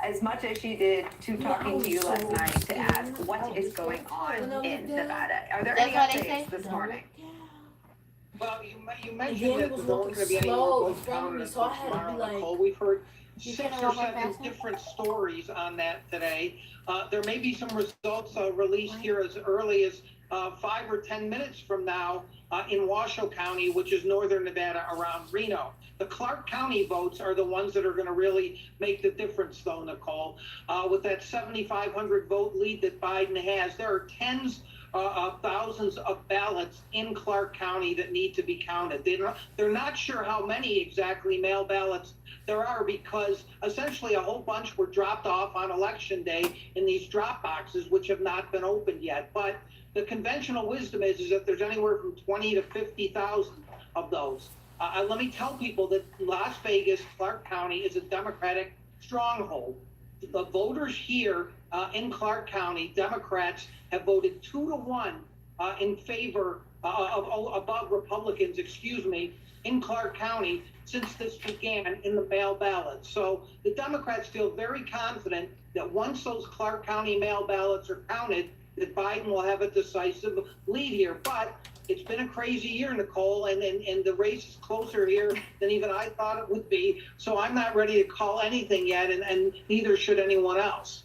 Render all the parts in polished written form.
as much as she did to talking to you last night to ask what is going on in Nevada. Are there any updates this morning? Well, you mentioned that there weren't going to be any more votes counted until tomorrow, Nicole. We've heard 6 or 7 different stories on that today. There may be some results released here as early as 5 or 10 minutes from now in Washoe County, which is northern Nevada around Reno. The Clark County votes are the ones that are going to really make the difference, though, Nicole. With that 7,500 vote lead that Biden has, there are tens of thousands of ballots in Clark County that need to be counted. They're not sure how many exactly mail ballots there are because essentially a whole bunch were dropped off on election day in these drop boxes, which have not been opened yet. But the conventional wisdom is that there's anywhere from 20 to 50,000 of those. Let me tell people that Las Vegas, Clark County is a Democratic stronghold. The voters here in Clark County, Democrats have voted 2-1 in favor above Republicans, in Clark County since this began in the mail ballots. So the Democrats feel very confident that once those Clark County mail ballots are counted, that Biden will have a decisive lead here. But it's been a crazy year, Nicole, and the race is closer here than even I thought it would be. So I'm not ready to call anything yet, and neither should anyone else.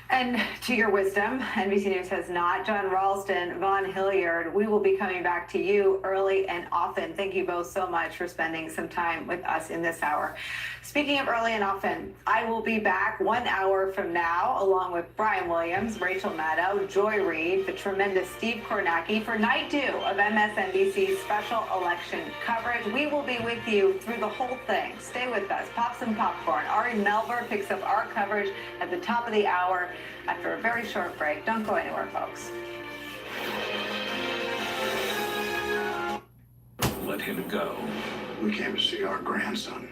And to your wisdom, NBC News has not. John Ralston, Vaughn Hilliard, we will be coming back to you early and often. Thank you both so much for spending some time with us in this hour. Speaking of early and often, I will be back 1 hour from now, along with Brian Williams, Rachel Maddow, Joy Reid, the tremendous Steve Kornacki for night 2 of MSNBC's special election coverage. We will be with you through the whole thing. Stay with us. Pop some popcorn. Ari Melver picks up our coverage at the top of the hour after a very short break. Don't go anywhere, folks. Let him go. We came to see our grandson.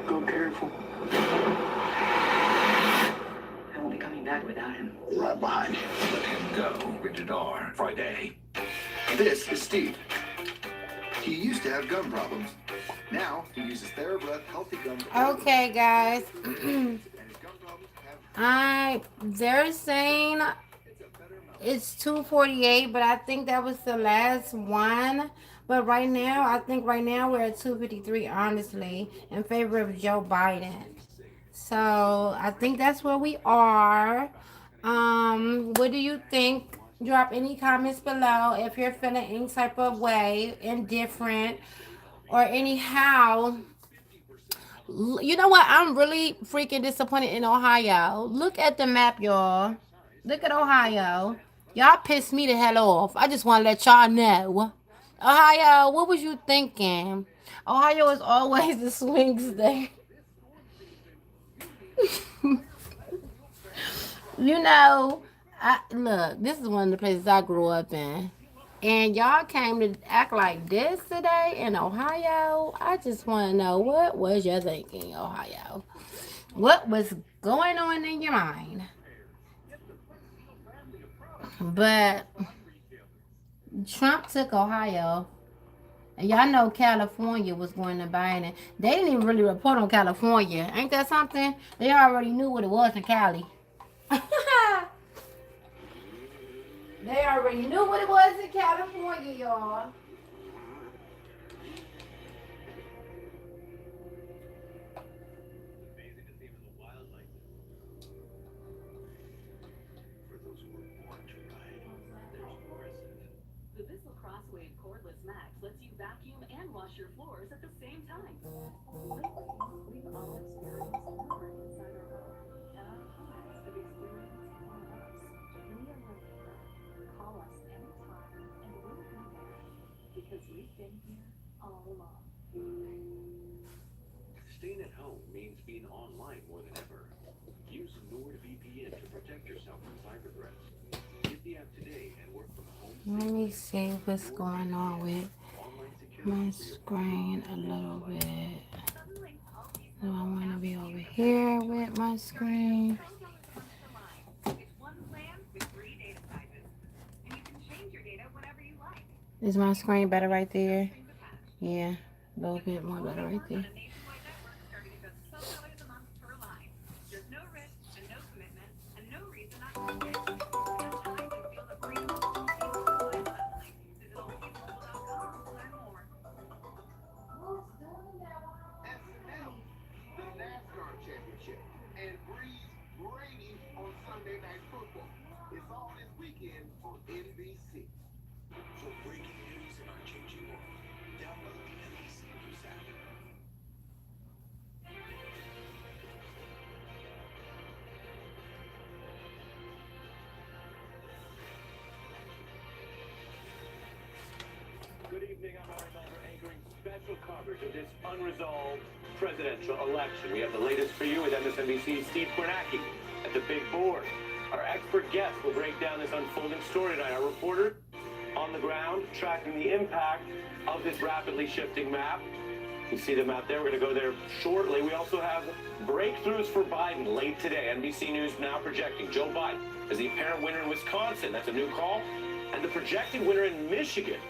Go careful. I won't be coming back without him. Right behind you. Let him go. Rated R. Friday. This is Steve. He used to have gum problems. Now he uses TheraBreath healthy gum. Okay, guys. They're saying it's 2:48, but I think that was the last one. But right now, I think right now we're at 2:53, honestly, in favor of Joe Biden. So I think that's where we are. What do you think? Drop any comments below if you're feeling any type of way, indifferent, or anyhow. You know what? I'm really freaking disappointed in Ohio. Look at the map, y'all. Look at Ohio. Y'all pissed me the hell off. I just want to let y'all know. Ohio, what was you thinking? Ohio is always the swing state. You know, look, this is one of the places I grew up in. And y'all came to act like this today in Ohio. I just want to know, what was you thinking, Ohio? What was going on in your mind? But Trump took Ohio. And y'all know California was going to Biden. They didn't even really report on California. Ain't that something? They already knew what it was in Cali. They already knew what it was in California, y'all. The Bissell Crossway cordless Max lets you vacuum and wash your floors at the same time. We've all experienced more inside our home, and our homes have experienced more of us. We are your neighbor. Call us anytime, and we'll be there because we've been here all along. Staying at home means being online more than ever. Use NordVPN to protect yourself from cyber threats. Get the app today and work from home. Let me see what's going on with my screen a little bit. So I want to be over here with my screen. Is my screen better right there? Yeah, a little bit more better right there. evening. I'm Ari Melber anchoring special coverage of this unresolved presidential election. We have the latest for you with MSNBC's Steve Kornacki at the big board. Our expert guest will break down this unfolding story tonight. Our reporter on the ground tracking the impact of this rapidly shifting map. You see them out there. We're going to go there shortly. We also have breakthroughs for Biden late today. NBC News now projecting Joe Biden as the apparent winner in Wisconsin. That's a new call. And the projected winner in Michigan.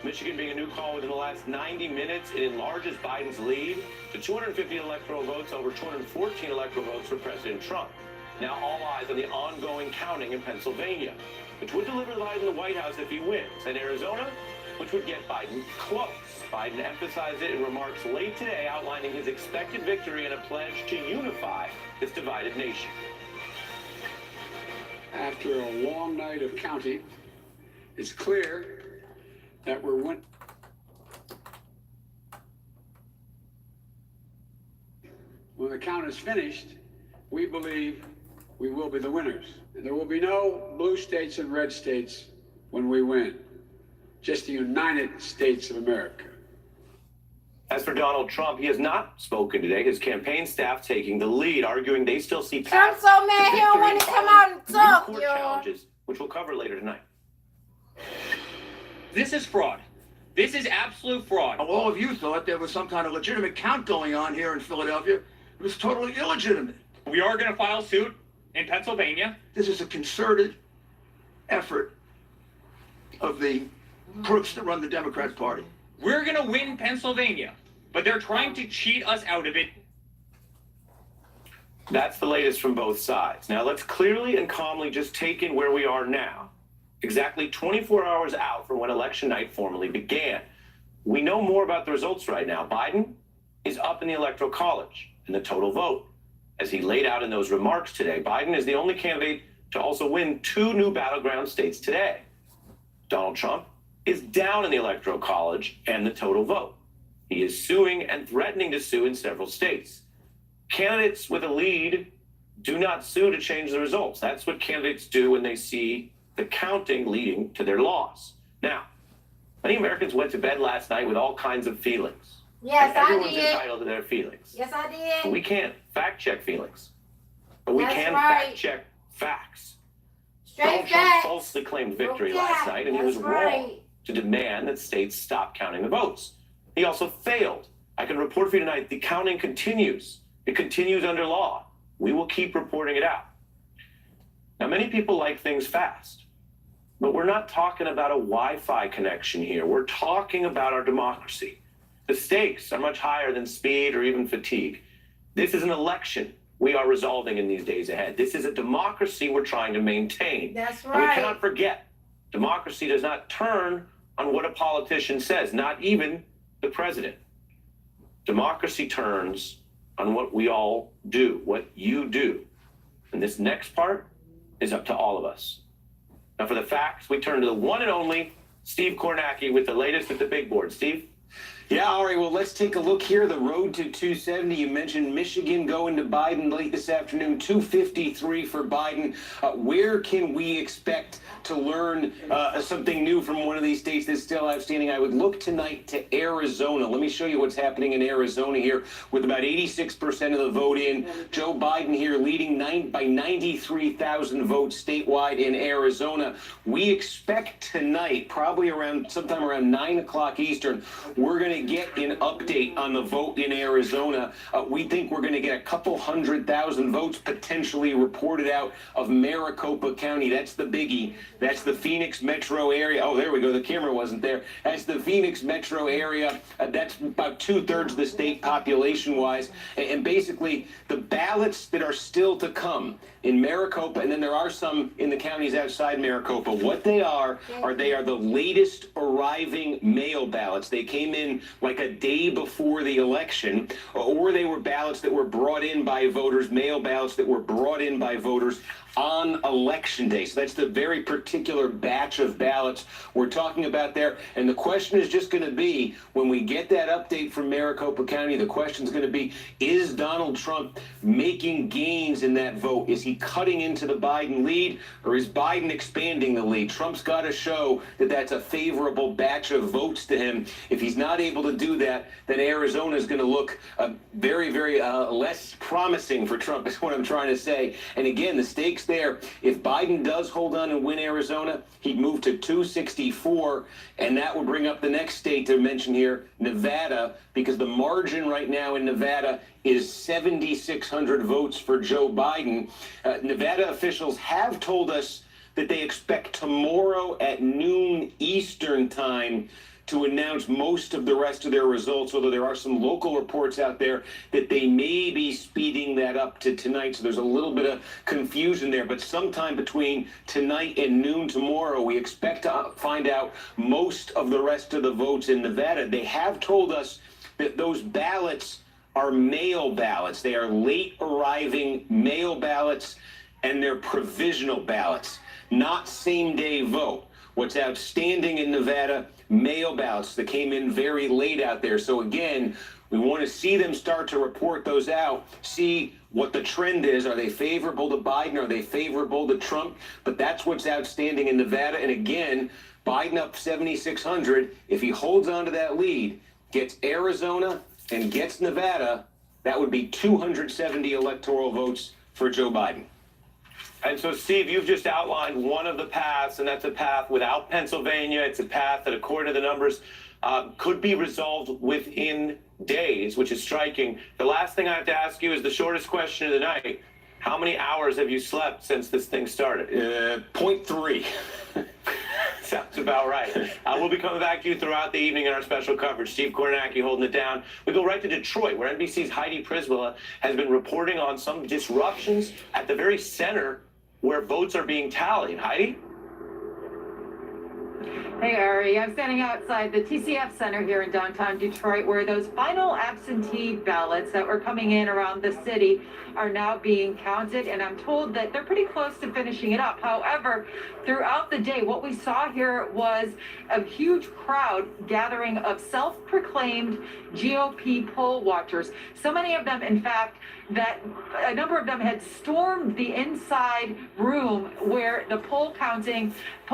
Michigan being a new call within the last 90 minutes. It enlarges Biden's lead to 250 electoral votes over 214 electoral votes for President Trump. Now all eyes on the ongoing counting in Pennsylvania, which would deliver Biden the White House if he wins. And Arizona, which would get Biden close. Biden emphasized it in remarks late today, outlining his expected victory and a pledge to unify this divided nation. After a long night of counting, it's clear that we're when the count is finished, we believe we will be the winners. And there will be no blue states and red states when we win. Just the United States of America. As for Donald Trump, he has not spoken today. His campaign staff taking the lead, arguing they still see Trump's so mad he don't want to come out and talk, yo. challenges, which we'll cover later tonight. This is fraud. This is absolute fraud. All of you thought there was some kind of legitimate count going on here in Philadelphia. It was totally illegitimate. We are going to file suit in Pennsylvania. This is a concerted effort of the crooks that run the Democrat Party. We're going to win Pennsylvania, but they're trying to cheat us out of it. That's the latest from both sides. Now let's clearly and calmly just take in where we are now, exactly 24 hours out from when election night formally began. We know more about the results right now. Biden is up in the Electoral College in the total vote. As he laid out in those remarks today, Biden is the only candidate to also win 2 new battleground states today. Donald Trump is down in the Electoral College and the total vote. He is suing and threatening to sue in several states. Candidates with a lead do not sue to change the results. That's what candidates do when they see the counting leading to their loss. Now, many Americans went to bed last night with all kinds of feelings. Yes, and everyone's I did. entitled to their feelings. Yes, I did. We can't fact check feelings, but we That's can right. fact check facts. Straight Donald Trump facts. falsely claimed victory Okay, last night, and he was that's wrong right. to demand that states stop counting the votes. He also failed. I can report for you tonight, the counting continues. It continues under law. We will keep reporting it out. Now, many people like things fast, but we're not talking about a Wi-Fi connection here. We're talking about our democracy. The stakes are much higher than speed or even fatigue. This is an election we are resolving in these days ahead. This is a democracy we're trying to maintain. That's And we right. cannot forget, democracy does not turn on what a politician says, not even the president. Democracy turns on what we all do, what you do. And this next part is up to all of us. Now for the facts, we turn to the one and only Steve Kornacki with the latest at the big board. Steve? Yeah, Ari, well, let's take a look here. The road to 270. You mentioned Michigan going to Biden late this afternoon, 253 for Biden. Where can we expect to learn something new from one of these states that's still outstanding? I would look tonight to Arizona. Let me show you what's happening in Arizona here with about 86% of the vote in. Joe Biden here leading by 93,000 votes statewide in Arizona. We expect tonight, probably sometime around 9 o'clock Eastern, we're going to get an update on the vote in Arizona. We think we're going to get a couple 100,000 votes potentially reported out of Maricopa County. That's the biggie. That's the Phoenix metro area. Oh, there we go. The camera wasn't there. That's the Phoenix metro area. That's about 2/3 of the state population-wise. And basically, the ballots that are still to come in Maricopa, and then there are some in the counties outside Maricopa. What they are the latest arriving mail ballots. They came in like a day before the election, or they were ballots that were brought in by voters, mail ballots that were brought in by voters on election day. So that's the very particular batch of ballots we're talking about there. And the question is just going to be, when we get that update from Maricopa County, the question is going to be, is Donald Trump making gains in that vote? Is he cutting into the Biden lead, or is Biden expanding the lead? Trump's got to show that that's a favorable batch of votes to him. If he's not able to do that, then Arizona is going to look very, very less promising for Trump, is what I'm trying to say. And again, the stakes there, if Biden does hold on and win Arizona, he'd move to 264, and that would bring up the next state to mention here, Nevada, because the margin right now in Nevada is 7,600 votes for Joe Biden. Nevada officials have told us that they expect tomorrow at noon Eastern time to announce most of the rest of their results, although there are some local reports out there that they may be speeding that up to tonight. So there's a little bit of confusion there. But sometime between tonight and noon tomorrow, we expect to find out most of the rest of the votes in Nevada. They have told us that those ballots are mail ballots. They are late arriving mail ballots, and they're provisional ballots, not same day vote. What's outstanding in Nevada, mail ballots that came in very late out there. So again, we want to see them start to report those out, see what the trend is. Are they favorable to Biden? Are they favorable to Trump? But that's what's outstanding in Nevada. And again, Biden up 7,600. If he holds on to that lead, gets Arizona and gets Nevada, that would be 270 electoral votes for Joe Biden. And so, Steve, you've just outlined one of the paths, and that's a path without Pennsylvania. It's a path that, according to the numbers, could be resolved within days, which is striking. The last thing I have to ask you is the shortest question of the night. How many hours have you slept since this thing started? 0.3. Sounds about right. We'll be coming back to you throughout the evening in our special coverage. Steve Kornacki holding it down. We go right to Detroit, where NBC's Heidi Prisvilla has been reporting on some disruptions at the very center where votes are being tallied. Heidi? Hey, Ari, I'm standing outside the TCF Center here in downtown Detroit, where those final absentee ballots that were coming in around the city are now being counted, and I'm told that they're pretty close to finishing it up. However, throughout the day, what we saw here was a huge crowd gathering of self-proclaimed GOP poll watchers. So many of them, in fact, that a number of them had stormed the inside room where the poll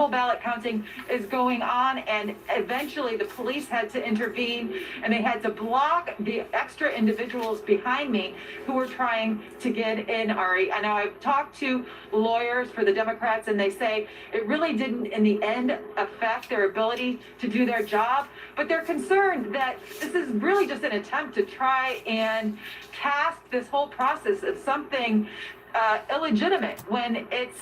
ballot counting is going on, and eventually the police had to intervene, and they had to block the extra individuals behind me who were trying to get in, Ari. And now I've talked to lawyers for the Democrats, and they say it really didn't in the end affect their ability to do their job, but they're concerned that this is really just an attempt to try and cast this whole process as something illegitimate, when it's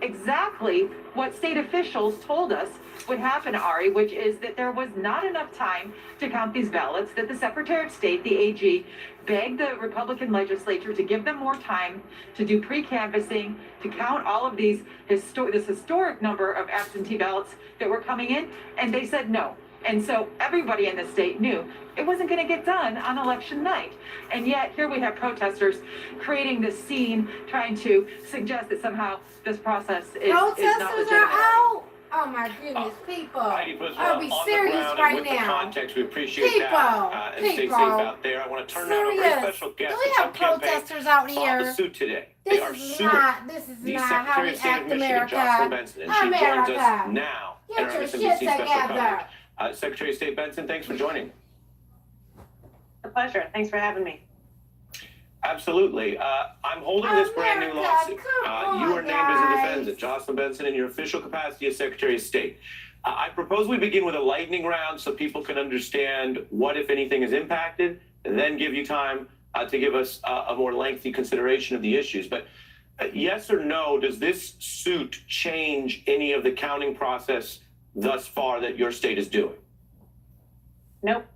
exactly what state officials told us would happen, Ari, which is that there was not enough time to count these ballots, that the Secretary of State, the AG, begged the Republican legislature to give them more time to do pre-canvassing, to count all of this historic number of absentee ballots that were coming in, and they said no. And so everybody in the state knew it wasn't going to get done on election night. And yet here we have protesters creating this scene, trying to suggest that somehow this process is not Protesters legitimate. are out. Oh my goodness, people. Heidi Prisvilla, Are we on serious the ground, right and with now? the context, we appreciate People, that. And stay safe people. out there. I want to turn now to a very Serious. special guest. Do we have protesters out filed a here? suit today. This They are is suing not the how Secretary we of State of act, Michigan, America. Jocelyn Benson, and she joins America. us now Get at our your MSNBC shit special together. coverage. Secretary of State Benson, thanks for joining. A pleasure. Thanks for having me. Absolutely. I'm holding this brand new lawsuit. You are named as a defendant, Jocelyn Benson, in your official capacity as Secretary of State. I propose we begin with a lightning round so people can understand what, if anything, is impacted, and then give you time to give us a more lengthy consideration of the issues. But yes or no, does this suit change any of the counting process thus far that your state is doing? Nope,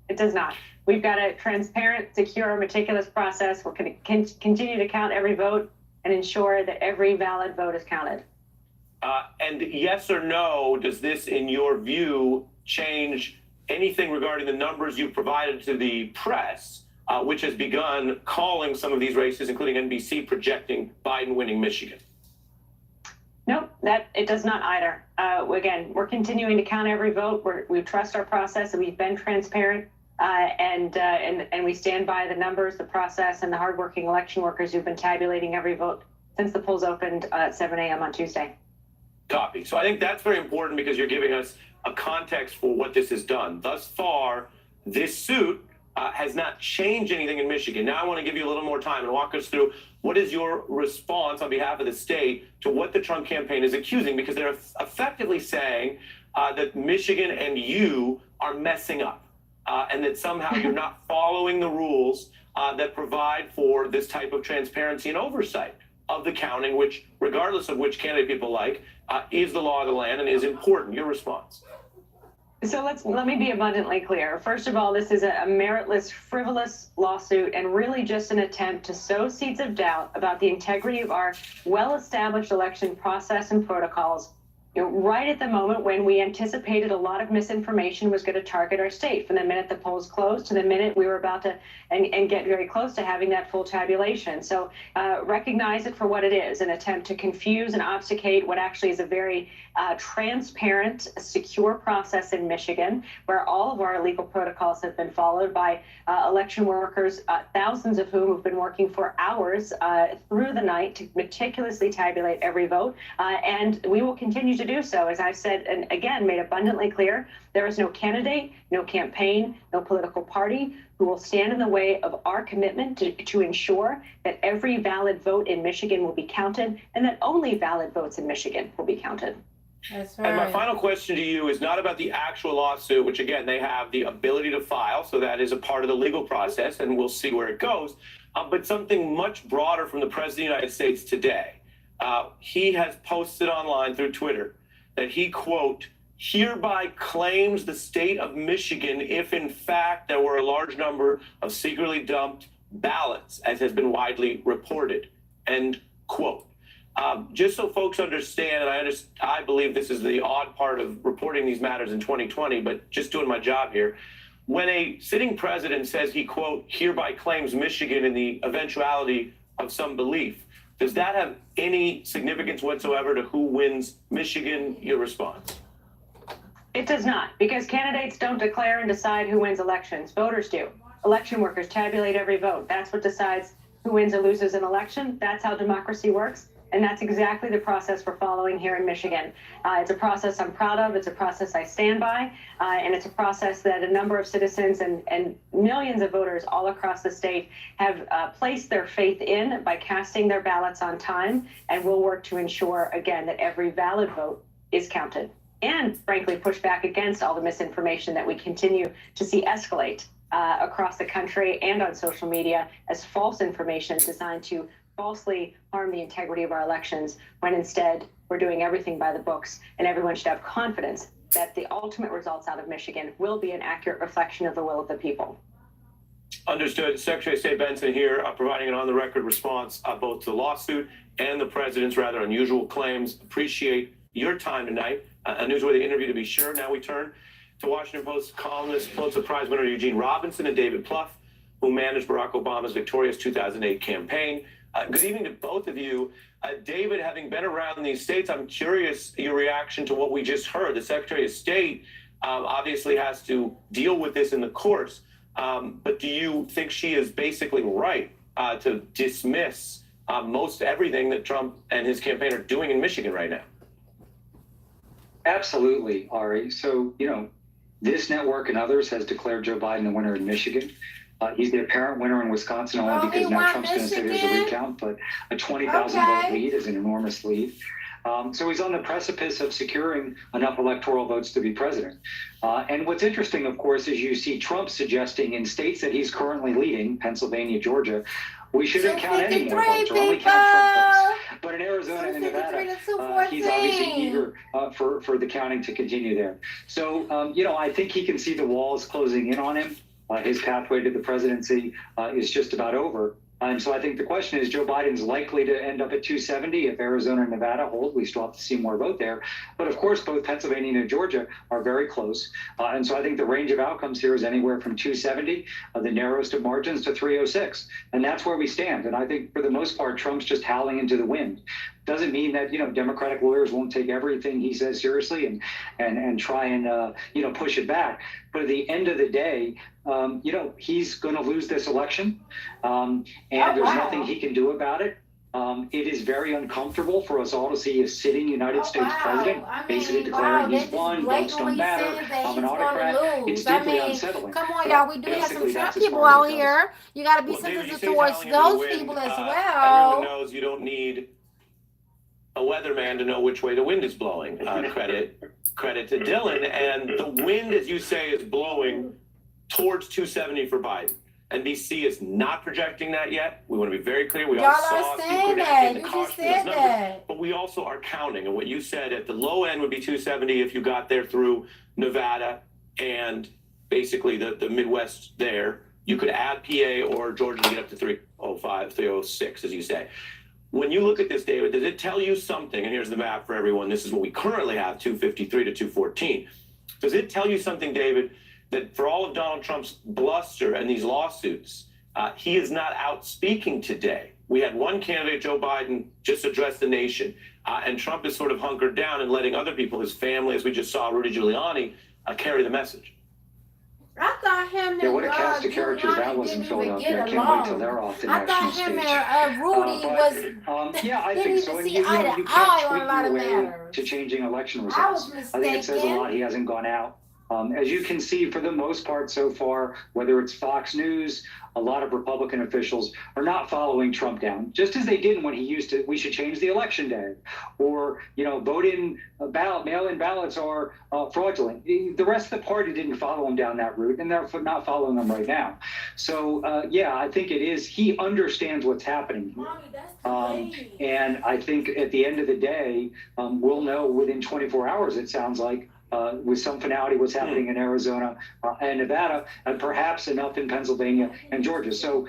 it does not. We've got a transparent, secure, meticulous process. We're going to continue to count every vote and ensure that every valid vote is counted. And yes or no, does this, in your view, change anything regarding the numbers you've provided to the press, which has begun calling some of these races, including NBC, projecting Biden winning Michigan? Nope, that it does not either. Again, we're continuing to count every vote. We trust our process, and we've been transparent, and we stand by the numbers, the process, and the hardworking election workers who've been tabulating every vote since the polls opened at 7 a.m. on Tuesday. Copy. So I think that's very important because you're giving us a context for what this has done. Thus far, this suit has not changed anything in Michigan. Now I want to give you a little more time and walk us through what is your response on behalf of the state to what the Trump campaign is accusing, because they're effectively saying that Michigan and you are messing up and that somehow you're not following the rules that provide for this type of transparency and oversight of the counting, which, regardless of which candidate people like, is the law of the land and is important. Your response? So let me be abundantly clear. First of all, this is a meritless, frivolous lawsuit and really just an attempt to sow seeds of doubt about the integrity of our well-established election process and protocols, right at the moment when we anticipated a lot of misinformation was going to target our state, from the minute the polls closed to the minute we were about to and get very close to having that full tabulation. So recognize it for what it is, an attempt to confuse and obfuscate what actually is a very transparent, secure process in Michigan, where all of our legal protocols have been followed by election workers, thousands of whom have been working for hours through the night to meticulously tabulate every vote. And we will continue to do so. As I've said, and again, made abundantly clear, there is no candidate, no campaign, no political party who will stand in the way of our commitment to ensure that every valid vote in Michigan will be counted and that only valid votes in Michigan will be counted. That's right. And my final question to you is not about the actual lawsuit, which again, they have the ability to file. So that is a part of the legal process and we'll see where it goes. But something much broader from the President of the United States today. He has posted online through Twitter that he, quote, hereby claims the state of Michigan if in fact there were a large number of secretly dumped ballots, as has been widely reported, end quote. Just so folks understand, and I believe this is the odd part of reporting these matters in 2020, but just doing my job here. When a sitting president says he, quote, hereby claims Michigan in the eventuality of some belief, does that have any significance whatsoever to who wins Michigan? Your response? It does not, because candidates don't declare and decide who wins elections. Voters do. Election workers tabulate every vote. That's what decides who wins or loses an election. That's how democracy works. And that's exactly the process we're following here in Michigan. It's a process I'm proud of. It's a process I stand by. And it's a process that a number of citizens and millions of voters all across the state have placed their faith in by casting their ballots on time. And we'll work to ensure, again, that every valid vote is counted. And frankly, push back against all the misinformation that we continue to see escalate across the country and on social media as false information designed to falsely harm the integrity of our elections, when instead we're doing everything by the books, and everyone should have confidence that the ultimate results out of Michigan will be an accurate reflection of the will of the people. Understood. Secretary of State Benson here, providing an on-the-record response both to the lawsuit and the president's rather unusual claims. Appreciate your time tonight. A newsworthy interview to be sure. Now we turn to Washington Post columnist, Pulitzer Prize winner Eugene Robinson and David Plouffe, who managed Barack Obama's victorious 2008 campaign. Good evening to both of you. David, having been around these states, I'm curious your reaction to what we just heard. The Secretary of State obviously has to deal with this in the courts, but do you think she is basically right to dismiss most everything that Trump and his campaign are doing in Michigan right now? Absolutely, Ari. So, this network and others has declared Joe Biden the winner in Michigan. He's the apparent winner in Wisconsin only because now Trump's going to say there's a recount, but a 20,000 vote lead is an enormous lead. So he's on the precipice of securing enough electoral votes to be president. And what's interesting, of course, is you see Trump suggesting in states that he's currently leading, Pennsylvania, Georgia, we shouldn't count any more votes or only count Trump votes. But in Arizona and Nevada, he's obviously eager for the counting to continue there. So, I think he can see the walls closing in on him. His pathway to the presidency is just about over. And so I think the question is, Joe Biden's likely to end up at 270 if Arizona and Nevada hold. We still have to see more vote there. But of course, both Pennsylvania and Georgia are very close. And so I think the range of outcomes here is anywhere from 270, the narrowest of margins, to 306. And that's where we stand. And I think for the most part, Trump's just howling into the wind. Doesn't mean that, Democratic lawyers won't take everything he says seriously and try and, push it back. But at the end of the day, he's going to lose this election. And there's nothing he can do about it. It is very uncomfortable for us all to see a sitting United States president basically declaring he's won, votes don't matter, I'm an autocrat. It's deeply unsettling. Come on, y'all. We do have some Trump people out here. You got to be sensitive towards those people as well. Everyone knows you don't need a weatherman to know which way the wind is blowing. Credit to Dylan. And the wind, as you say, is blowing towards 270 for Biden. NBC is not projecting that yet. We want to be very clear. We all saw Steve Bernanke and the caution of those numbers. But we also are counting. And what you said at the low end would be 270 if you got there through Nevada and basically the Midwest there. You could add PA or Georgia to get up to 305, 306, as you say. When you look at this, David, does it tell you something? And here's the map for everyone. This is what we currently have, 253 to 214. Does it tell you something, David, that for all of Donald Trump's bluster and these lawsuits, he is not out speaking today? We had one candidate, Joe Biden, just address the nation. And Trump is sort of hunkered down and letting other people, his family, as we just saw, Rudy Giuliani, carry the message. I thought him and what a cast of characters that was in Philadelphia. I can't wait till they're off the national stage. I thought him and Rudy was I think so. And you can't tweak your way to changing election results. I think it says a lot he hasn't gone out. As you can see, for the most part so far, whether it's Fox News, a lot of Republican officials are not following Trump down, just as they did when he used to, we should change the election day, or, mail-in ballots are fraudulent. The rest of the party didn't follow him down that route, and they're not following him right now. So, I think it is, he understands what's happening here. And I think at the end of the day, we'll know within 24 hours, it sounds like, with some finality what's happening in Arizona and Nevada, and perhaps enough in Pennsylvania and Georgia. So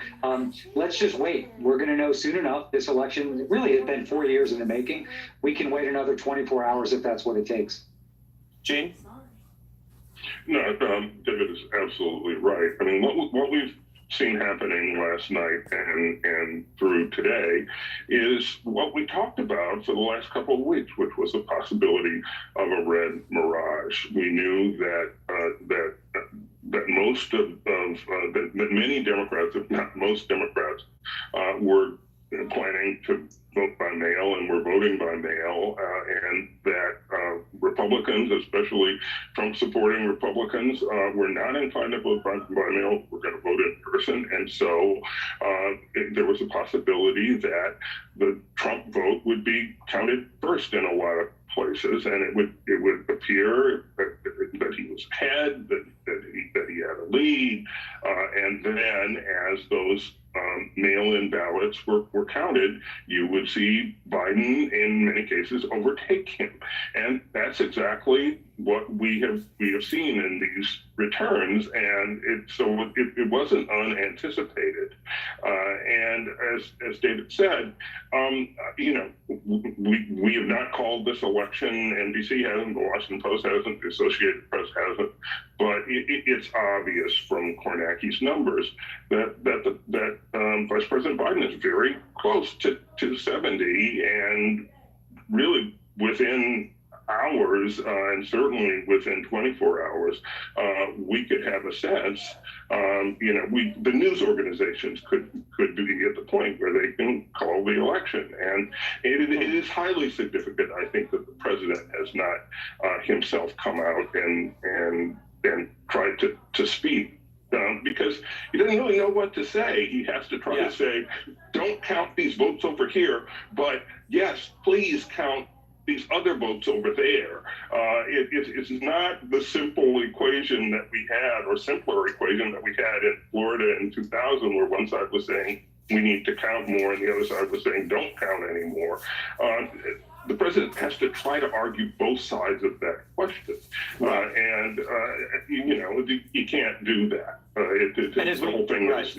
let's just wait. We're going to know soon enough. This election really has been 4 years in the making. We can wait another 24 hours if that's what it takes. Gene? No, David is absolutely right. I mean, what we've seen happening last night and through today is what we talked about for the last couple of weeks, which was the possibility of a red mirage. We knew that most that many Democrats, if not most Democrats, were planning to vote by mail and were voting by mail, and that Republicans, especially Trump-supporting Republicans, were not inclined to vote by mail. We're going to vote in person, and so there was a possibility that the Trump vote would be counted first in a lot of places, and it would appear that he was ahead, that he had a lead, and then as those mail-in ballots were counted, you would see Biden in many cases overtake him, and that's exactly what we have seen in these returns, and it wasn't unanticipated. And as David said, we have not called this election. NBC hasn't, the Washington Post hasn't, the Associated Press hasn't, but it's obvious from Kornacki's numbers that Vice President Biden is very close to 270, and really within hours, and certainly within 24 hours, we could have a sense. The news organizations could be at the point where they can call the election, and it is highly significant, I think, that the president has not himself come out and tried to speak. Because he doesn't really know what to say. He has to try to say, don't count these votes over here, but yes, please count these other votes over there. It's not the simple equation that we had, or simpler equation that we had in Florida in 2000, where one side was saying we need to count more and the other side was saying don't count anymore. The president has to try to argue both sides of that question. And you can't do that. The whole thing is,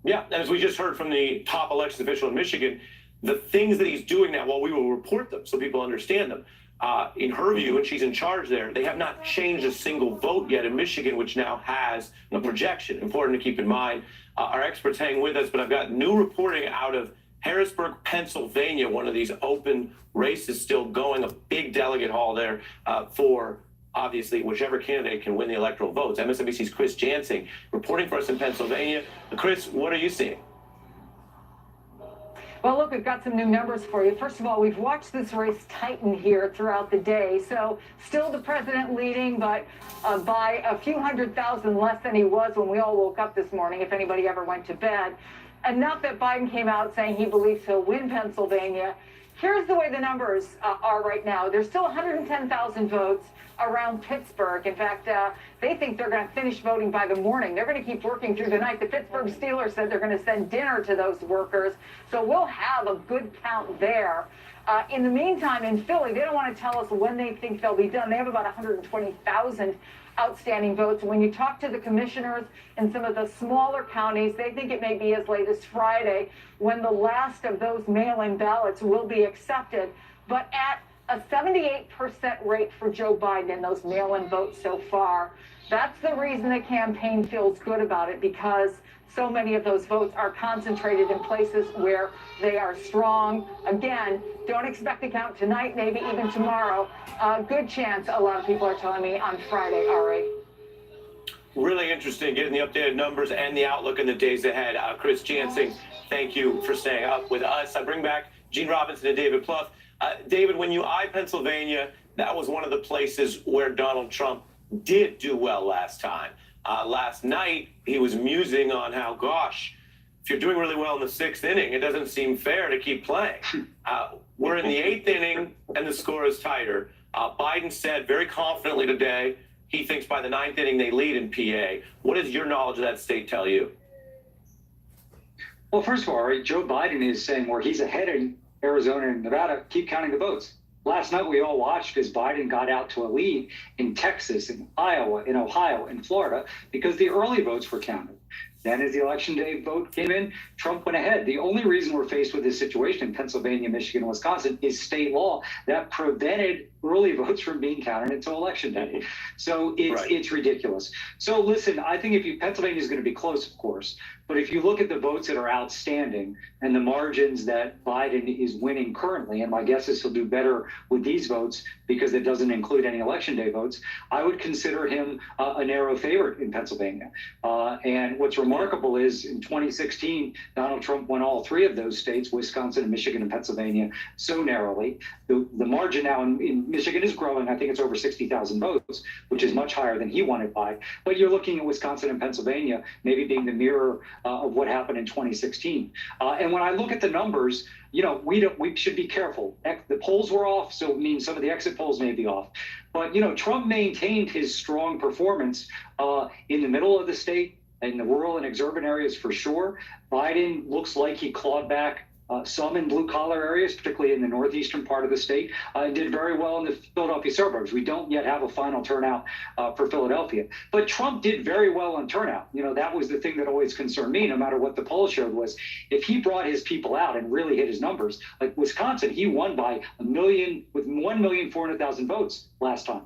Yeah, and as we just heard from the top election official in Michigan, the things that he's doing now, while we will report them so people understand them, in her view, and she's in charge there, they have not changed a single vote yet in Michigan, which now has a projection. Important to keep in mind. Our experts hang with us, but I've got new reporting out of Harrisburg, Pennsylvania, one of these open races still going, a big delegate haul there for obviously whichever candidate can win the electoral votes. MSNBC's Chris Jansing reporting for us in Pennsylvania. Chris, what are you seeing? Well, look, we've got some new numbers for you. First of all, we've watched this race tighten here throughout the day. So still the president leading, but by a few 100,000 less than he was when we all woke up this morning, if anybody ever went to bed. Enough that Biden came out saying he believes he'll win Pennsylvania. Here's the way the numbers are right now. There's still 110,000 votes around Pittsburgh. In fact, they think they're going to finish voting by the morning. They're going to keep working through the night. The Pittsburgh Steelers said they're going to send dinner to those workers. So we'll have a good count there. In the meantime, in Philly, they don't want to tell us when they think they'll be done. They have about 120,000 outstanding votes. When you talk to the commissioners in some of the smaller counties, they think it may be as late as Friday when the last of those mail-in ballots will be accepted. But at a 78% rate for Joe Biden in those mail-in votes so far, that's the reason the campaign feels good about it, because so many of those votes are concentrated in places where they are strong. Again, don't expect to count tonight, maybe even tomorrow. Good chance, a lot of people are telling me, on Friday, Ari. Really interesting getting the updated numbers and the outlook in the days ahead. Chris Jansing, thank you for staying up with us. I bring back Gene Robinson and David Plouffe. David, when you eye Pennsylvania, that was one of the places where Donald Trump did do well last time. Last night, he was musing on how, gosh, if you're doing really well in the sixth inning, it doesn't seem fair to keep playing. We're in the eighth inning, and the score is tighter. Biden said very confidently today he thinks by the ninth inning they lead in PA. What does your knowledge of that state tell you? Well, first of all, right, Joe Biden is saying where he's ahead in Arizona and Nevada, keep counting the votes. Last night, we all watched as Biden got out to a lead in Texas, in Iowa, in Ohio, in Florida, because the early votes were counted. Then as the election day vote came in, Trump went ahead. The only reason we're faced with this situation in Pennsylvania, Michigan, and Wisconsin is state law that prevented early votes from being counted until election day. So it's ridiculous. So listen, I think Pennsylvania is going to be close, of course, but if you look at the votes that are outstanding and the margins that Biden is winning currently, and my guess is he'll do better with these votes because it doesn't include any election day votes, I would consider him a narrow favorite in Pennsylvania. And what's remarkable is in 2016, Donald Trump won all three of those states, Wisconsin, Michigan, and Pennsylvania, so narrowly. The margin now in Michigan is growing. I think it's over 60,000 votes, which is much higher than he won it by. But you're looking at Wisconsin and Pennsylvania maybe being the mirror of what happened in 2016. And when I look at the numbers, we should be careful. The polls were off, so it means some of the exit polls may be off. But, Trump maintained his strong performance in the middle of the state, in the rural and exurban areas for sure. Biden looks like he clawed back some in blue-collar areas, particularly in the northeastern part of the state, and did very well in the Philadelphia suburbs. We don't yet have a final turnout for Philadelphia. But Trump did very well on turnout. That was the thing that always concerned me, no matter what the poll showed, was if he brought his people out and really hit his numbers, like Wisconsin, he won by 1,400,000 votes last time.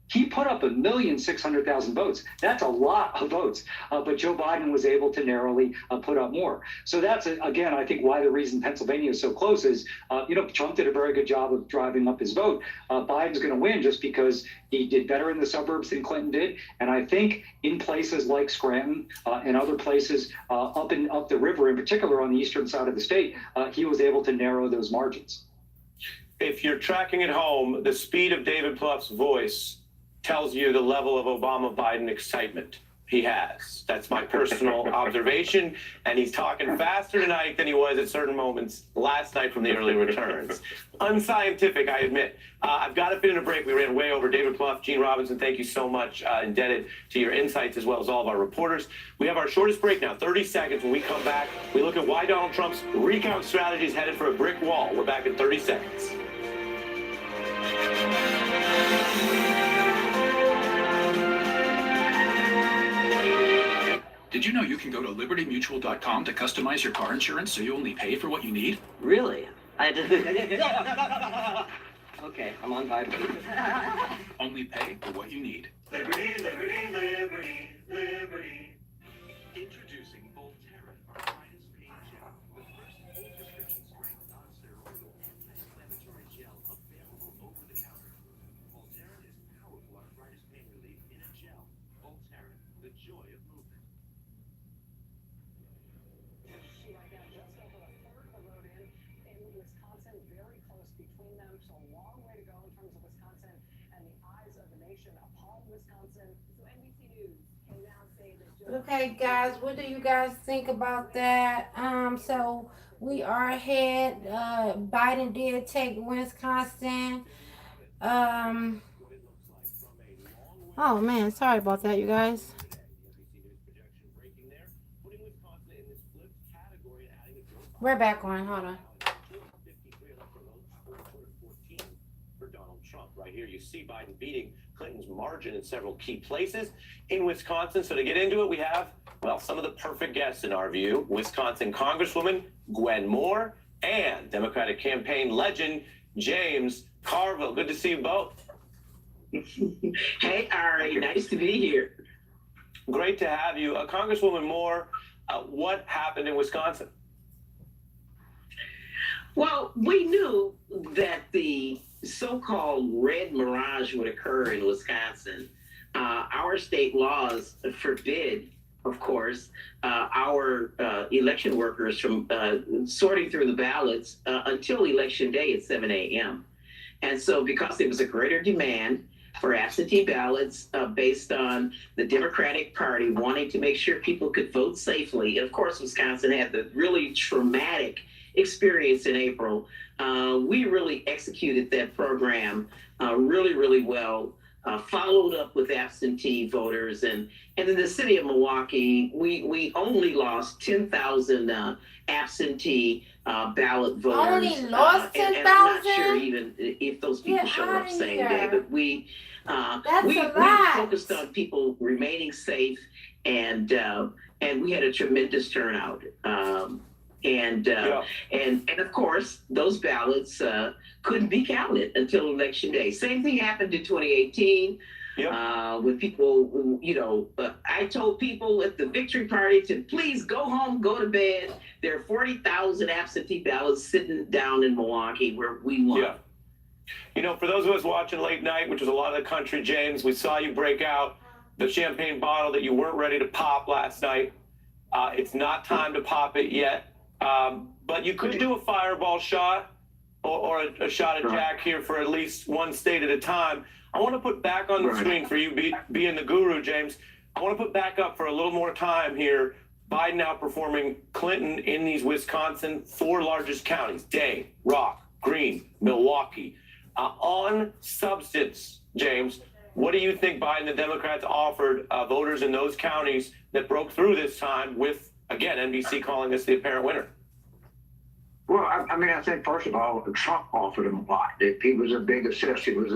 He put up 1,600,000 votes. That's a lot of votes. But Joe Biden was able to narrowly put up more. So that's, again, I think why the reason Pennsylvania is so close is, Trump did a very good job of driving up his vote. Biden's going to win just because he did better in the suburbs than Clinton did. And I think in places like Scranton and other places up the river, in particular on the eastern side of the state, he was able to narrow those margins. If you're tracking at home, the speed of David Plouffe's voice tells you the level of Obama-Biden excitement he has. That's my personal observation. And he's talking faster tonight than he was at certain moments last night from the early returns. Unscientific, I admit. I've got to fit in a break. We ran way over. David Plouffe, Gene Robinson, thank you so much. Indebted to your insights as well as all of our reporters. We have our shortest break now, 30 seconds. When we come back, we look at why Donald Trump's recount strategy is headed for a brick wall. We're back in 30 seconds. Did you know you can go to libertymutual.com to customize your car insurance so you only pay for what you need? Really? Okay, I'm on vibrate. Only pay for what you need. Liberty, liberty, liberty, liberty. Introducing Voltaren, our finest pain gel, the first full prescription strength non-steroidal anti-inflammatory gel available over the counter. Voltaren is powerful arthritis pain relief in a gel. Voltaren, the joy of movement. Right now, just over a third of the road in Wisconsin, very close between them. So a long way to go in terms of Wisconsin and the eyes of the nation upon Wisconsin. So NBC News can now say that. Okay, guys, what do you guys think about that? So we are ahead. Biden did take Wisconsin. Oh man, sorry about that, you guys. We're back on. Hold on. For Donald Trump, right here, you see Biden beating Clinton's margin in several key places in Wisconsin. So to get into it, we have, well, some of the perfect guests in our view: Wisconsin Congresswoman Gwen Moore and Democratic campaign legend James Carville. Good to see you both. Hey, Ari, nice to be here. Great to have you, Congresswoman Moore. What happened in Wisconsin? Well, we knew that the so-called red mirage would occur in Wisconsin. Our state laws forbid, of course, our election workers from sorting through the ballots until Election Day at 7 a.m. And so because there was a greater demand for absentee ballots based on the Democratic Party wanting to make sure people could vote safely. And of course, Wisconsin had the really traumatic experience in April. We really executed that program really well, followed up with absentee voters. And in the city of Milwaukee, we only lost 10,000 absentee ballot voters. Only lost 10,000? And I'm not sure even if those people showed up same day, but we focused on people remaining safe, and we had a tremendous turnout. And of course, those ballots couldn't be counted until Election Day. Same thing happened in 2018. With people, I told people at the victory party to please go home, go to bed. There are 40,000 absentee ballots sitting down in Milwaukee where we won. Yeah. For those of us watching late night, which is a lot of the country, James, we saw you break out the champagne bottle that you weren't ready to pop last night. It's not time to pop it yet. But you could do a fireball shot or a shot at Jack here for at least one state at a time. I want to put back on the screen for you, being the guru, James. I want to put back up for a little more time here. Biden outperforming Clinton in these Wisconsin 4 largest counties: Dane, Rock, Greene, Milwaukee. On substance, James, what do you think Biden and the Democrats offered voters in those counties that broke through this time with, again, NBC calling this the apparent winner? Well, I think, first of all, Trump offered him a lot. He was a big assist. He was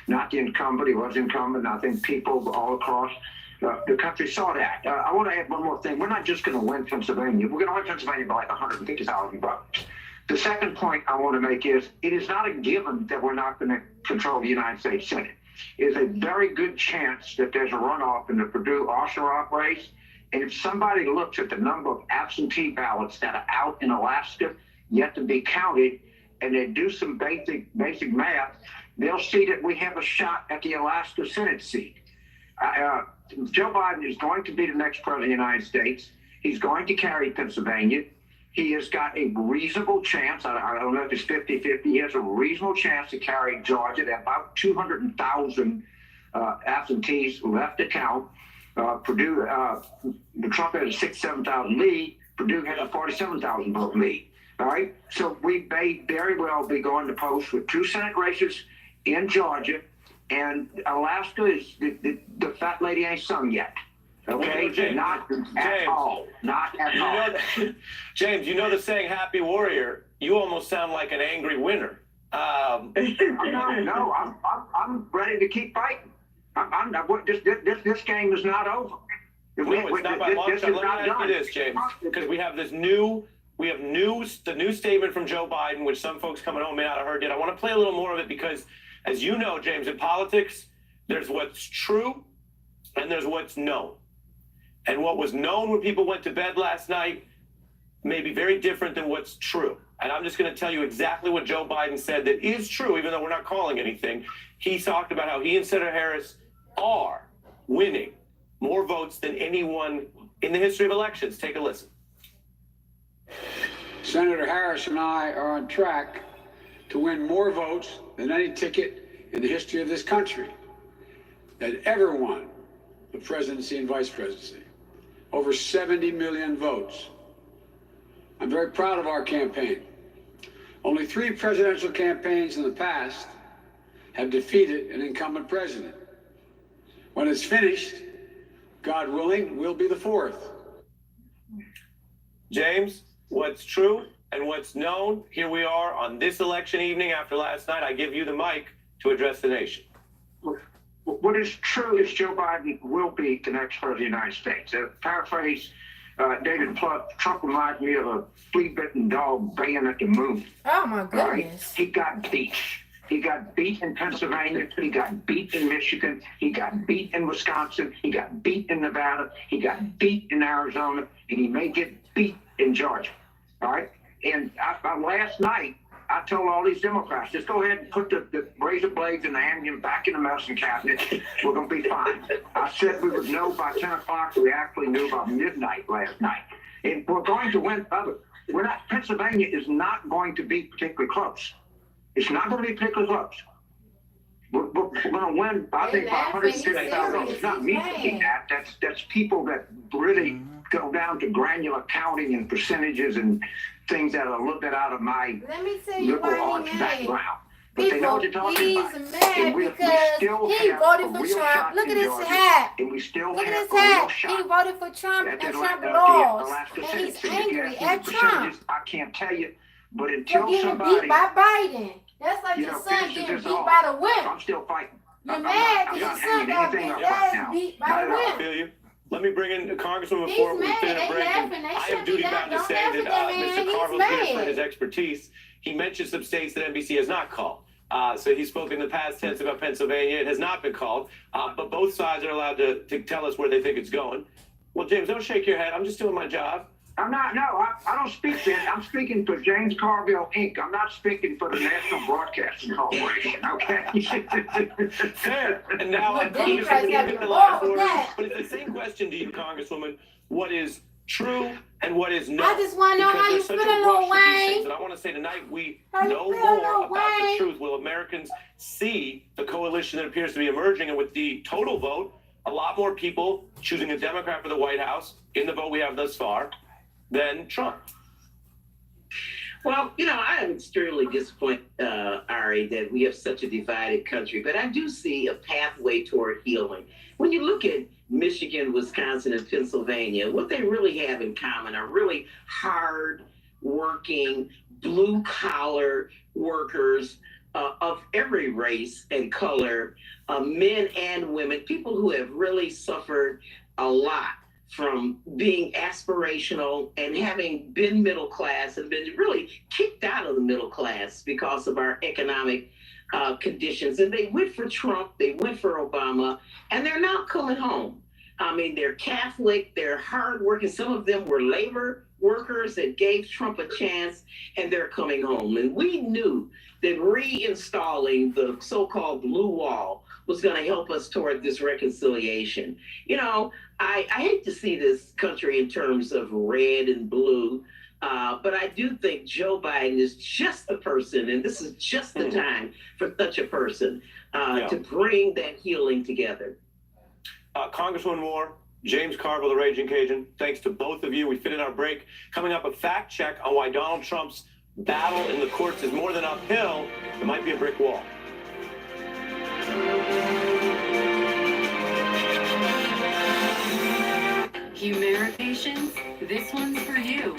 not the incumbent. He was incumbent. I think people all across the country saw that. I want to add one more thing. We're not just going to win Pennsylvania. We're going to win Pennsylvania by like 150,000 votes. The second point I want to make is it is not a given that we're not going to control the United States Senate. It is a very good chance that there's a runoff in the Purdue-Osterhoff race. And if somebody looks at the number of absentee ballots that are out in Alaska yet to be counted, and they do some basic math, they'll see that we have a shot at the Alaska Senate seat. Joe Biden is going to be the next president of the United States. He's going to carry Pennsylvania. He has got a reasonable chance. I don't know if it's 50-50. He has a reasonable chance to carry Georgia. There are about 200,000 absentees left to count. Purdue, Trump has a 6,000-7,000 lead. Purdue has a 47,000 vote lead. All right. So we may very well be going to post with 2 Senate races in Georgia, and Alaska is the fat lady ain't sung yet. Okay, James, not at all. Not at all. James, you know the saying "Happy Warrior." You almost sound like an angry winner. No, I'm ready to keep fighting. This game is not over. No, it's not by long shot. Let me ask you this, James, because we have the new statement from Joe Biden, which some folks coming home may not have heard yet. I want to play a little more of it because, as you know, James, in politics, there's what's true and there's what's known. And what was known when people went to bed last night may be very different than what's true. And I'm just going to tell you exactly what Joe Biden said that is true, even though we're not calling anything. He talked about how he and Senator Harris are winning more votes than anyone in the history of elections. Take a listen. Senator Harris and I are on track to win more votes than any ticket in the history of this country that ever won the presidency and vice presidency. Over 70 million votes. I'm very proud of our campaign. Only 3 presidential campaigns in the past have defeated an incumbent president. When it's finished, God willing, we'll be the 4th. James, what's true and what's known, here we are on this election evening after last night. I give you the mic to address the nation. What is true is Joe Biden will be the next president of the United States. Paraphrase David Platt, Trump reminds me of a flea-bitten dog baying at the moon. Oh, my goodness. Right? He got beat. He got beat in Pennsylvania. He got beat in Michigan. He got beat in Wisconsin. He got beat in Nevada. He got beat in Arizona. And he may get beat in Georgia. All right? And last night, I told all these Democrats, just go ahead and put the razor blades and the onion back in the medicine cabinet. We're going to be fine. I said we would know by 10 o'clock. We actually knew by midnight last night. And we're going to win other. Pennsylvania is not going to be particularly close. It's not going to be particularly close. We're going to win, I think, by 150,000 votes. It's not me thinking that. That's people that really go down to granular counting and percentages and things that are a little bit out of my liberal arts background. But they know what you're talking about. Mad because he voted for Trump. Look at his hat. And we still Look at have his a real hat. shot. He voted for Trump and Trump the lost. Alaska And Senate. he's So if you angry ask me at the Trump. percentages, I can't tell you. But For until getting somebody, beat by Biden. That's like your son finishes getting this beat off, by the whip. I'm still fighting. You're I'm mad not because your hanging son got anything beat up right now. beat by Not the at all. whip. Feel you? Let me bring in Congresswoman He's before we mad. finish They break. laughing. They I shouldn't am be duty laughing. bound to Don't say laugh that at that man. Mr. He's Carville's here for mad. his expertise. He mentioned some states that NBC has not called. So he spoke in the past tense about Pennsylvania. It has not been called, but both sides are allowed to tell us where they think it's going. Well, James, don't shake your head. I'm just doing my job. I'm not, no, I don't speak for I'm speaking for James Carville, Inc. I'm not speaking for the National Broadcasting Corporation, okay? Fair. And now Well, I'm Democrats have the your last ball with word. that. But it's the same question to you, Congresswoman. What is true and what is not? I just want to know how you Because there's feeling, such a Lil rush for these Wayne. things. And I want to say tonight we How you know feeling, more Lil about the Wayne? truth. Will Americans see the coalition that appears to be emerging? And with the total vote, a lot more people choosing a Democrat for the White House in the vote we have thus far than Trump. Well, I am extremely disappointed, Ari, that we have such a divided country, but I do see a pathway toward healing. When you look at Michigan, Wisconsin, and Pennsylvania, what they really have in common are really hard-working, blue-collar workers of every race and color, men and women, people who have really suffered a lot from being aspirational and having been middle class and been really kicked out of the middle class because of our economic conditions. And they went for Trump, they went for Obama, and they're now coming home. I mean, they're Catholic, they're hardworking. Some of them were labor workers that gave Trump a chance, and they're coming home. And we knew that reinstalling the so-called blue wall was going to help us toward this reconciliation. I hate to see this country in terms of red and blue, but I do think Joe Biden is just the person, and this is just the time for such a person to bring that healing together. Congresswoman Moore, James Carville, the Raging Cajun, thanks to both of you. We fit in our break. Coming up, a fact check on why Donald Trump's battle in the courts is more than uphill. It might be a brick wall. Humira patients, this one's for you.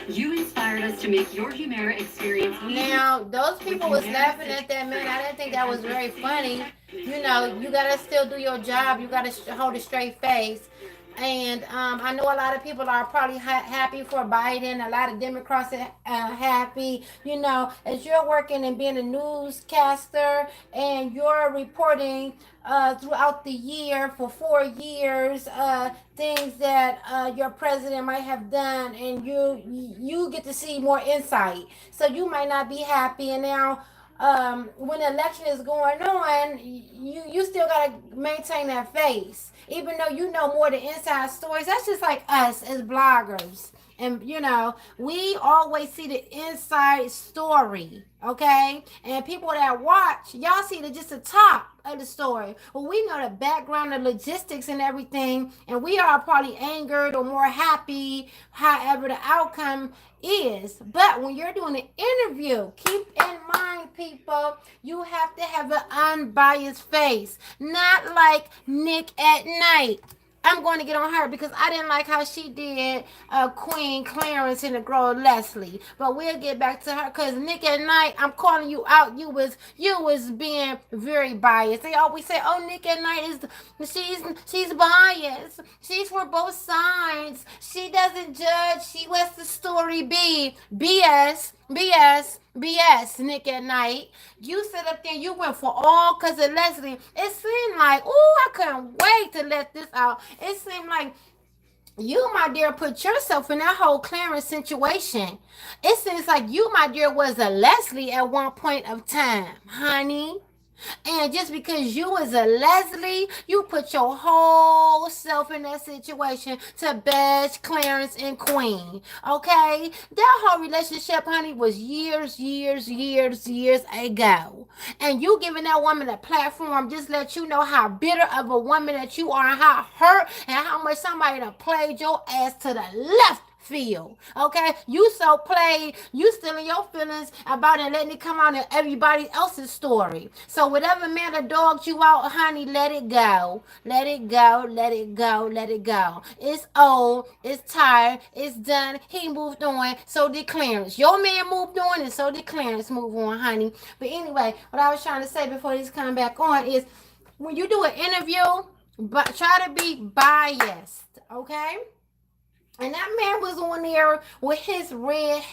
You inspired us to make your Humira experience easy. Now, those people was laughing at that man. I didn't think that was very funny. You gotta still do your job. You gotta hold a straight face. And I know a lot of people are probably happy for Biden. A lot of Democrats are happy. You know, as you're working and being a newscaster and you're reporting throughout the year for 4 years, things that your president might have done, and you get to see more insight. So you might not be happy. And now when the election is going on, you still gotta maintain that face, even though you know more the inside stories. That's just like us as bloggers. And you know, we always see the inside story, okay? And people that watch, y'all see just the top of the story. Well, we know the background, the logistics and everything, and we are probably angered or more happy, however the outcome is. But when you're doing an interview, keep in mind, people, you have to have an unbiased face, not like Nick at Night. I'm going to get on her because I didn't like how she did Queen Clarence and the girl Leslie. But we'll get back to her because Nick at Night, I'm calling you out. You was being very biased. They always say, "Oh, Nick at Night she's biased. She's for both sides. She doesn't judge. She lets the story be." BS, Nick at Night. You sit up there, you went for all because of Leslie. It seemed like, I couldn't wait to let this out. It seemed like you, my dear, put yourself in that whole Clarence situation. It seems like you, my dear, was a Leslie at one point of time, honey. And just because you was a Leslie, you put your whole self in that situation to bash Clarence and Queen. Okay? That whole relationship, honey, was years ago. And you giving that woman a platform just let you know how bitter of a woman that you are and how hurt and how much somebody done played your ass to the left field. Okay? You so played, you still in your feelings about it, letting it come out in everybody else's story. So whatever man that dogged you out, honey, let it go. Let it go. It's old, it's tired, it's done. He moved on, so did Clarence. Your man moved on, and so did Clarence move on, honey. But anyway, what I was trying to say before this come back on is when you do an interview, but try to be biased, okay? And that man was on there with his red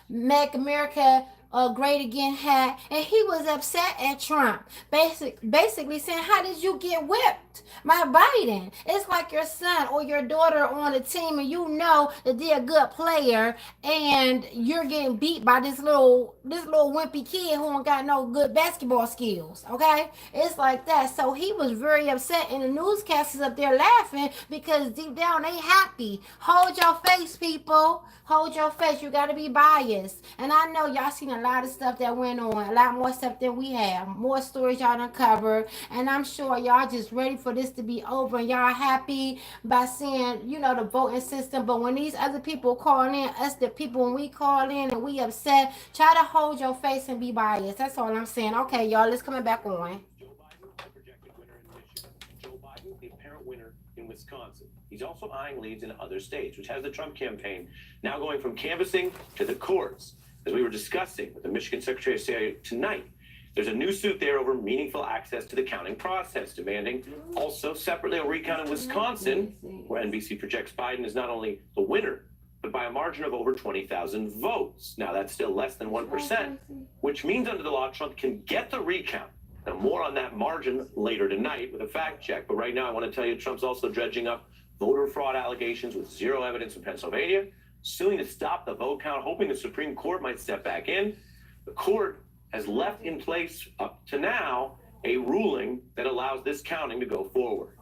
Make America Great Again hat, and he was upset at Trump, basically saying, "How did you get whipped by Biden?" It's like your son or your daughter on a team, and you know that they're a good player, and you're getting beat by this little wimpy kid who don't got no good basketball skills. Okay, it's like that. So he was very upset, and the newscasters up there laughing because deep down they happy. Hold your face, people. Hold your face. You got to be biased. And I know y'all seen a lot of stuff that went on, a lot more stuff than we have, more stories y'all done covered, and I'm sure y'all just ready for this to be over, and y'all happy by seeing, you know, the voting system. But when these other people call in, us the people, when we call in and we upset, try to hold your face and be biased. That's all I'm saying. Okay, y'all, let's come back on. Joe Biden, the projected winner in Michigan. Joe Biden, the apparent winner in Wisconsin. He's also eyeing leads in other states, which has the Trump campaign now going from canvassing to the courts. As we were discussing with the Michigan Secretary of State tonight, there's a new suit there over meaningful access to the counting process, demanding also separately a recount in Wisconsin, where NBC projects Biden is not only the winner, but by a margin of over 20,000 votes. Now, that's still less than 1%, which means under the law, Trump can get the recount. Now, more on that margin later tonight with a fact check. But right now, I want to tell you, Trump's also dredging up voter fraud allegations with zero evidence in Pennsylvania, suing to stop the vote count, hoping the Supreme Court might step back in. The court has left in place up to now a ruling that allows this counting to go forward.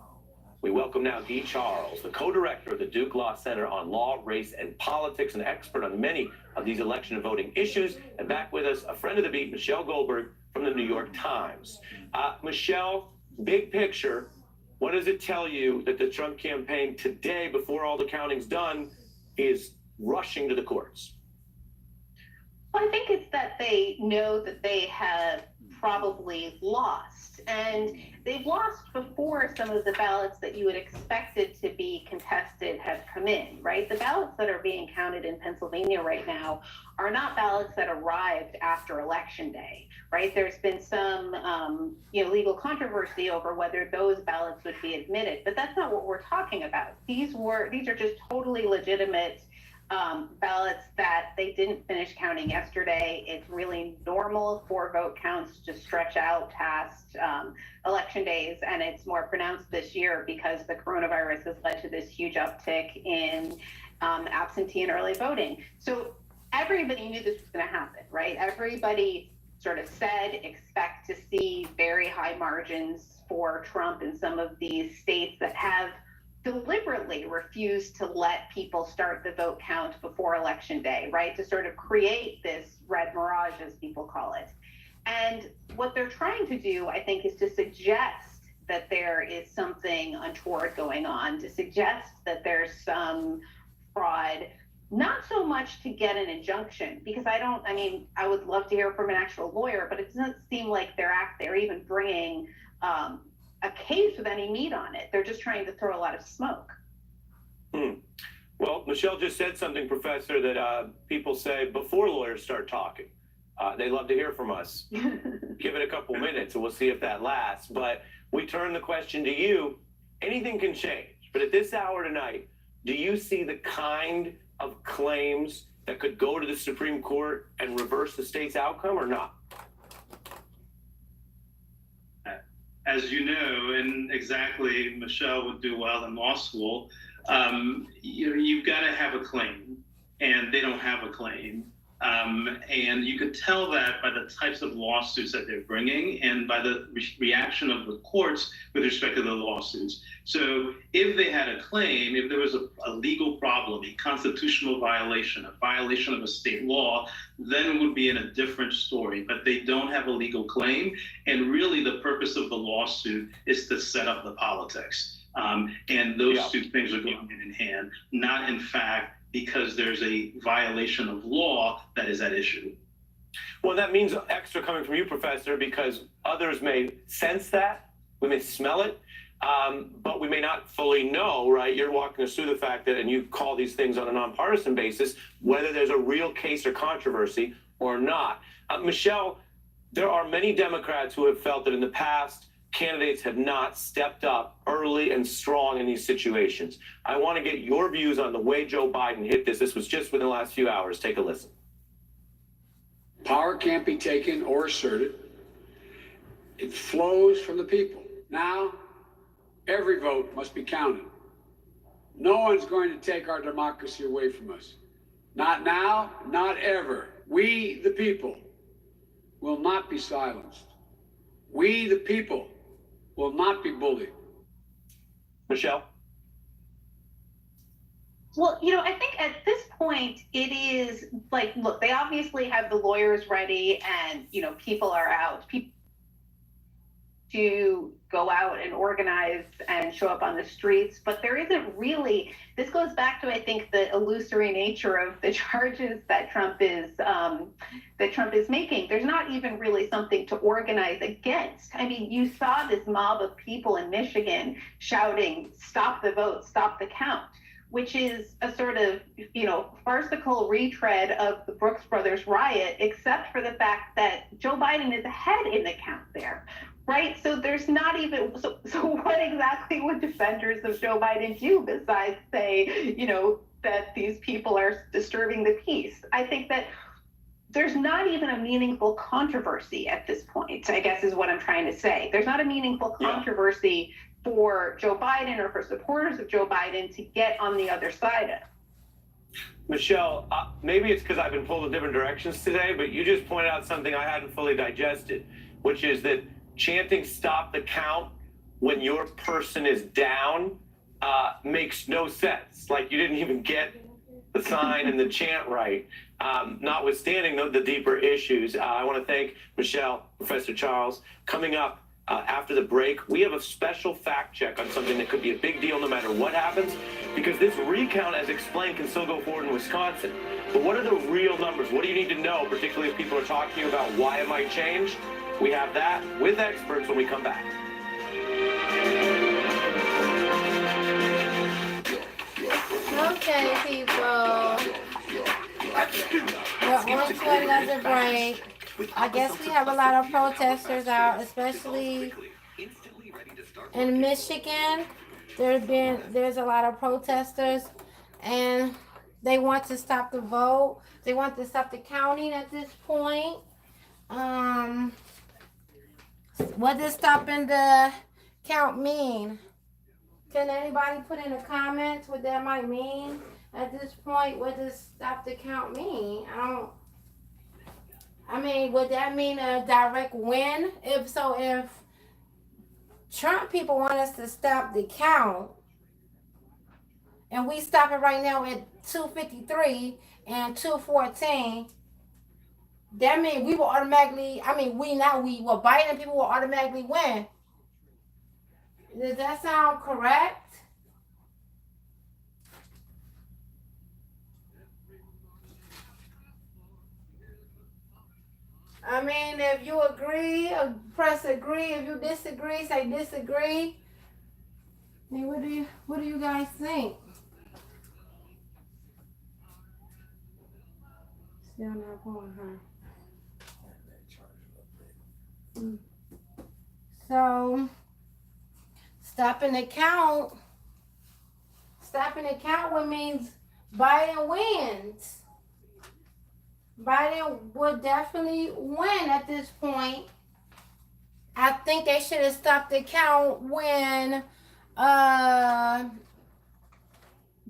We welcome now Dee Charles, the co-director of the Duke Law Center on Law, Race, and Politics, an expert on many of these election and voting issues. And back with us, a friend of the beat, Michelle Goldberg from the New York Times. Michelle, big picture, what does it tell you that the Trump campaign today, before all the counting's done, is rushing to the courts? Well, I think it's that they know that they have probably lost. And they've lost before some of the ballots that you had expected to be contested have come in, right? The ballots that are being counted in Pennsylvania right now are not ballots that arrived after Election Day, right? There's been some legal controversy over whether those ballots would be admitted, but that's not what we're talking about. These are just totally legitimate ballots that they didn't finish counting yesterday. It's really normal for vote counts to stretch out past election days, and it's more pronounced this year because the coronavirus has led to this huge uptick in absentee and early voting. So everybody knew this was going to happen, right? Everybody sort of said expect to see very high margins for Trump in some of these states that have deliberately refused to let people start the vote count before Election Day, right? To sort of create this red mirage, as people call it. And what they're trying to do, I think, is to suggest that there is something untoward going on, to suggest that there's some fraud, not so much to get an injunction, because I would love to hear from an actual lawyer, but it doesn't seem like they're even bringing a case with any meat on it. They're just trying to throw a lot of smoke. Well, Michelle just said something, Professor, that people say before lawyers start talking. They love to hear from us. Give it a couple minutes and we'll see if that lasts. But we turn the question to you. Anything can change. But at this hour tonight, do you see the kind of claims that could go to the Supreme Court and reverse the state's outcome or not? As you know, and exactly Michelle would do well in law school, you've got to have a claim, and they don't have a claim. And you could tell that by the types of lawsuits that they're bringing and by the reaction of the courts with respect to the lawsuits. So if they had a claim, if there was a legal problem, a constitutional violation, a violation of a state law, then it would be in a different story. But they don't have a legal claim. And really the purpose of the lawsuit is to set up the politics. And those two things are going hand in hand, not in fact because there's a violation of law that is at issue. Well, that means extra coming from you, Professor, because others may sense that, we may smell it, but we may not fully know, right? You're walking us through the fact that, and you call these things on a nonpartisan basis, whether there's a real case or controversy or not. Michelle, there are many Democrats who have felt that in the past, candidates have not stepped up early and strong in these situations. I want to get your views on the way Joe Biden hit this. This was just within the last few hours. Take a listen. Power can't be taken or asserted. It flows from the people. Now, every vote must be counted. No one's going to take our democracy away from us. Not now, not ever. We, the people, will not be silenced. We, the people, will not be bullied. Michelle? Well, I think at this point, it is like, look, they obviously have the lawyers ready and, people are out. People to go out and organize and show up on the streets, but there isn't really, this goes back to, I think, the illusory nature of the charges that Trump is making. There's not even really something to organize against. I mean, you saw this mob of people in Michigan shouting, "Stop the vote, stop the count," which is a sort of, farcical retread of the Brooks Brothers riot, except for the fact that Joe Biden is ahead in the count there. Right. So there's not even. So what exactly would defenders of Joe Biden do besides say, that these people are disturbing the peace? I think that there's not even a meaningful controversy at this point, I guess is what I'm trying to say. There's not a meaningful controversy for Joe Biden or for supporters of Joe Biden to get on the other side of. Michelle, maybe it's because I've been pulled in different directions today, but you just pointed out something I hadn't fully digested, which is that chanting "stop the count" when your person is down makes no sense. Like you didn't even get the sign and the chant right, notwithstanding the deeper issues. I want to thank Michelle, Professor Charles. Coming up after the break, we have a special fact check on something that could be a big deal no matter what happens, because this recount, as explained, can still go forward in Wisconsin. But what are the real numbers? What do you need to know, particularly if people are talking about why it might change? We have that with experts when we come back. Okay, people. We're on to another break. I guess we have a lot of protesters out, especially in Michigan. There's a lot of protesters, and they want to stop the vote. They want to stop the counting at this point. What does stopping the count mean? Can anybody put in the comments what that might mean at this point? What does stop the count mean? I mean, would that mean a direct win? If Trump people want us to stop the count, and we stop it right now at 253 and 214, that means we will automatically, Biden people will automatically win. Does that sound correct? I mean, if you agree, press agree. If you disagree, say disagree. I mean, what do you guys think? Still not going, huh? So, stopping the count would means Biden wins. Biden would definitely win at this point. I think they should have stopped the count when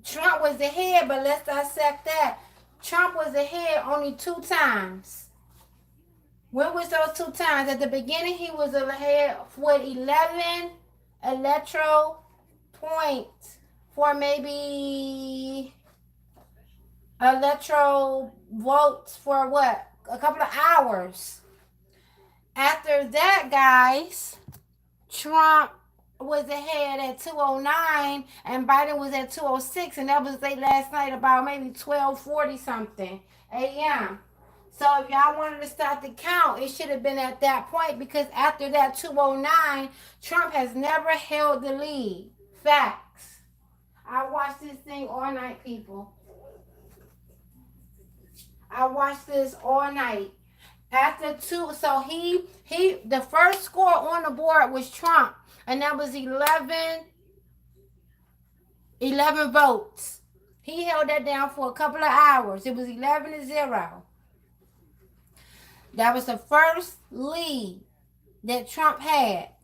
Trump was ahead, but let's dissect that. Trump was ahead only 2 times. When was those 2 times? At the beginning, he was ahead with 11 electoral points for maybe electoral votes for what? A couple of hours. After that, guys, Trump was ahead at 209 and Biden was at 206, and that was late last night about maybe 12:40 something a.m. So if y'all wanted to start the count, it should have been at that point, because after that 209, Trump has never held the lead. Facts. I watched this thing all night, people. I watched this all night. After 2, so the first score on the board was Trump, and that was 11 votes. He held that down for a couple of hours. It was 11-0. That was the first lead that Trump had.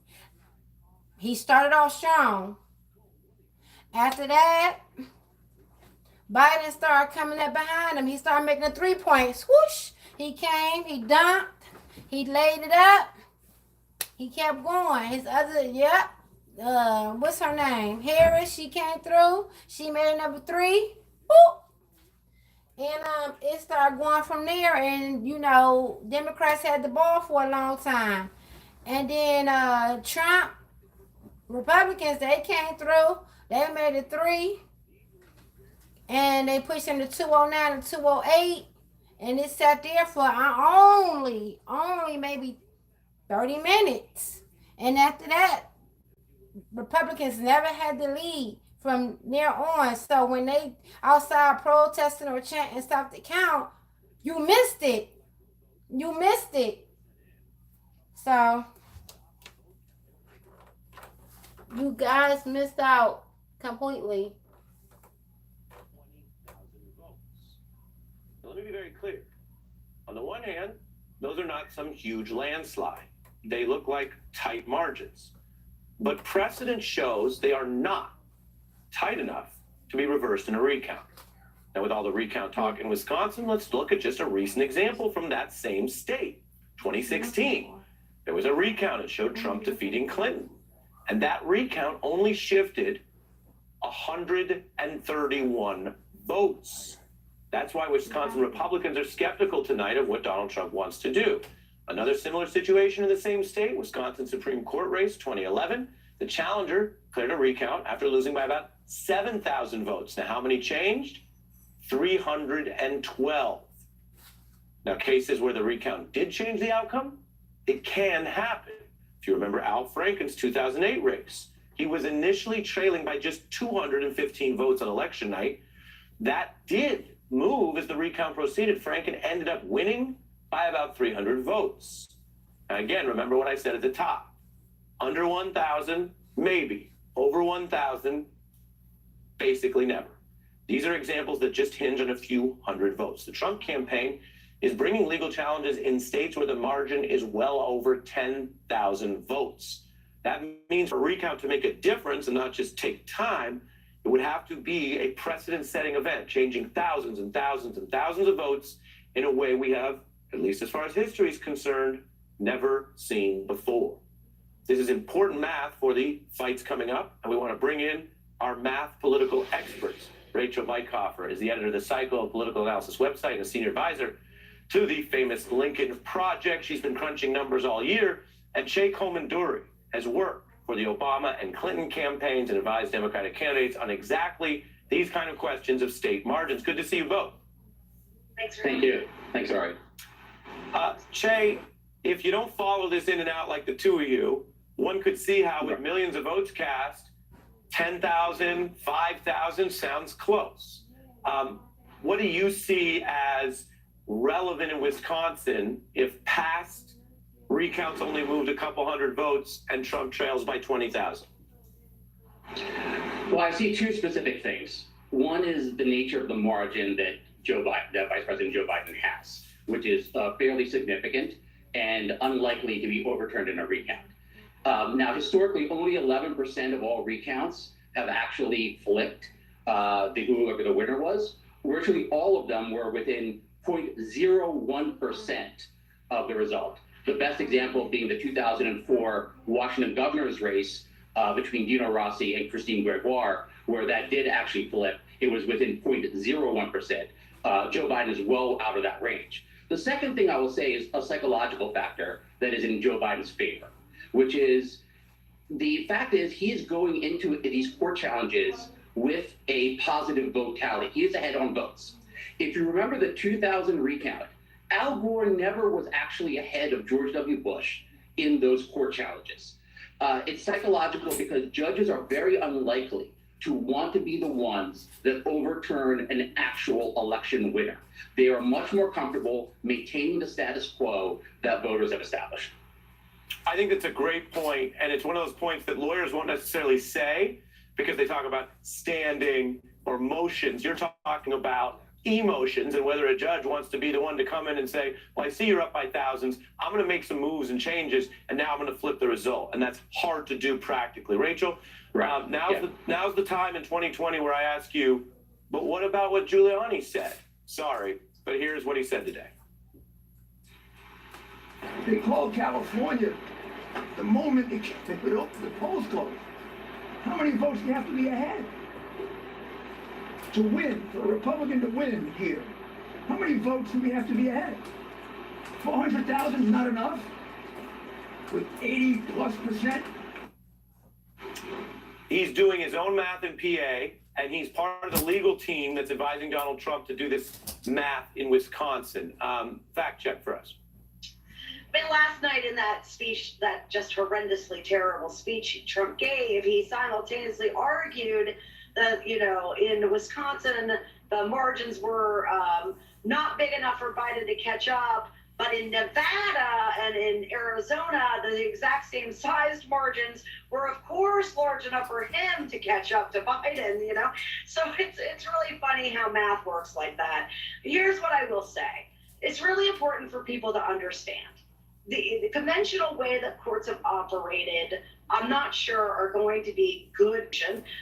He started off strong. After that, Biden started coming up behind him. He started making a 3-point swoosh. He came, he dunked, he laid it up. He kept going. His other, what's her name? Harris, she came through. She made number 3. Boop. And it started going from there. And, Democrats had the ball for a long time. And then Trump, Republicans, they came through. They made it 3. And they pushed him to 209 and 208. And it sat there for only maybe 30 minutes. And after that, Republicans never had the lead from there on. So when they outside protesting or chanting stop the count, you missed it. You missed it. So you guys missed out completely. Let me be very clear. On the one hand, those are not some huge landslide. They look like tight margins. But precedent shows they are not tight enough to be reversed in a recount. Now, with all the recount talk in Wisconsin, let's look at just a recent example from that same state. 2016, there was a recount. It showed Trump defeating Clinton. And that recount only shifted 131 votes. That's why Wisconsin Republicans are skeptical tonight of what Donald Trump wants to do. Another similar situation in the same state, Wisconsin Supreme Court race 2011. The challenger cleared a recount after losing by about 7,000 votes. Now, how many changed? 312. Now, cases where the recount did change the outcome, It can happen. If you remember Al Franken's 2008 race, he was initially trailing by just 215 votes on election night. That did move as the recount proceeded. Franken ended up winning by about 300 votes. Now, again, remember what I said at the top. Under 1,000, maybe. Over 1,000, basically never. These are examples that just hinge on a few hundred votes. The Trump campaign is bringing legal challenges in states where the margin is well over 10,000 votes. That means for a recount to make a difference and not just take time, it would have to be a precedent-setting event, changing thousands and thousands and thousands of votes in a way we have, at least as far as history is concerned, never seen before. This is important math for the fights coming up, and we want to bring in our math political experts. Rachel Weikhofer is the editor of the Cycle Political Analysis website and a senior advisor to the famous Lincoln Project. She's been crunching numbers all year. And Che Komanduri has worked for the Obama and Clinton campaigns and advised Democratic candidates on exactly these kind of questions of state margins. Good to see you both. Thanks for Thank you. Thanks, Ari. Che, if you don't follow this in and out like the two of you, one could see how with millions of votes cast, 10,000, 5,000 sounds close. What do you see as relevant in Wisconsin if past recounts only moved a couple hundred votes and Trump trails by 20,000? Well, I see two specific things. One is the nature of the margin that Vice President Joe Biden has, which is fairly significant and unlikely to be overturned in a recount. Now, historically, only 11% of all recounts have actually flipped whoever the winner was. Virtually all of them were within 0.01% of the result. The best example being the 2004 Washington governor's race between Dino Rossi and Christine Gregoire, where that did actually flip. It was within 0.01%. Joe Biden is well out of that range. The second thing I will say is a psychological factor that is in Joe Biden's favor, which is the fact is he is going into these court challenges with a positive vote tally. He is ahead on votes. If you remember the 2000 recount, Al Gore never was actually ahead of George W. Bush in those court challenges. It's psychological because judges are very unlikely to want to be the ones that overturn an actual election winner. They are much more comfortable maintaining the status quo that voters have established. I think that's a great point, and it's one of those points that lawyers won't necessarily say because they talk about standing or motions. You're talking about emotions and whether a judge wants to be the one to come in and say, well, I see you're up by thousands. I'm going to make some moves and changes, and now I'm going to flip the result. And that's hard to do practically. Rachel, now's the time in 2020 where I ask you, but what about what Giuliani said? Sorry, but here's what he said today. They called California the moment they put up the polls closed. How many votes do you have to be ahead to win, for a Republican to win here? How many votes do we have to be ahead? 400,000 is not enough? With 80+%? He's doing his own math in PA, and he's part of the legal team that's advising Donald Trump to do this math in Wisconsin. Fact check for us. But last night in that speech, that just horrendously terrible speech Trump gave, he simultaneously argued that, you know, in Wisconsin, the margins were not big enough for Biden to catch up. But in Nevada and in Arizona, the exact same sized margins were, of course, large enough for him to catch up to Biden, you know? So it's really funny how math works like that. Here's what I will say. It's really important for people to understand. The conventional way that courts have operated, I'm not sure are going to be good,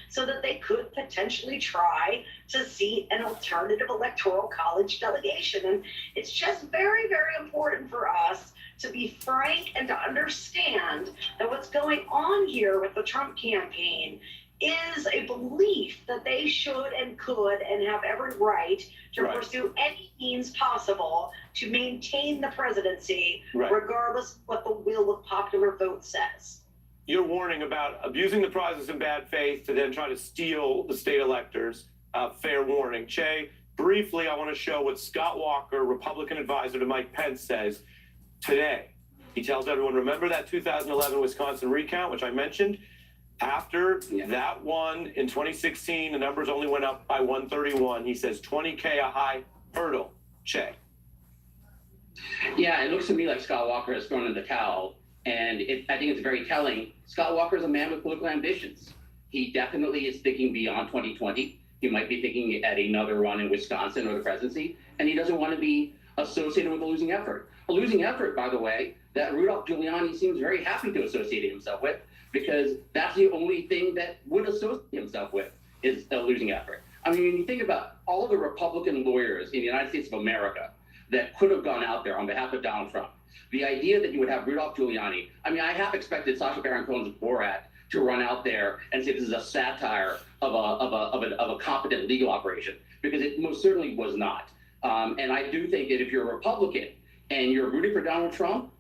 so that they could potentially try to seat an alternative electoral college delegation. And it's just very, very important for us to be frank and to understand that what's going on here with the Trump campaign is a belief that they should and could and have every right to pursue any means possible to maintain the presidency, regardless of what the will of popular vote says. Your warning about abusing the process in bad faith to then try to steal the state electors, fair warning. Che, briefly, I want to show what Scott Walker, Republican advisor to Mike Pence, says today. He tells everyone, remember that 2011 Wisconsin recount, which I mentioned? After that one in 2016, the numbers only went up by 131. He says 20K a high hurdle. Che. Yeah, it looks to me like Scott Walker has thrown in the towel, and I think it's very telling. Scott Walker is a man with political ambitions. He definitely is thinking beyond 2020. He might be thinking at another run in Wisconsin or the presidency, and he doesn't want to be associated with a losing effort. A losing effort, by the way, that Rudolph Giuliani seems very happy to associate himself with, because that's the only thing that would associate himself with is a losing effort. I mean, when you think about all of the Republican lawyers in the United States of America that could have gone out there on behalf of Donald Trump, the idea that you would have Rudolph Giuliani, I mean, I half expected Sacha Baron Cohen's Borat to run out there and say this is a satire of a competent legal operation, because it most certainly was not. And I do think that if you're a Republican and you're rooting for Donald Trump,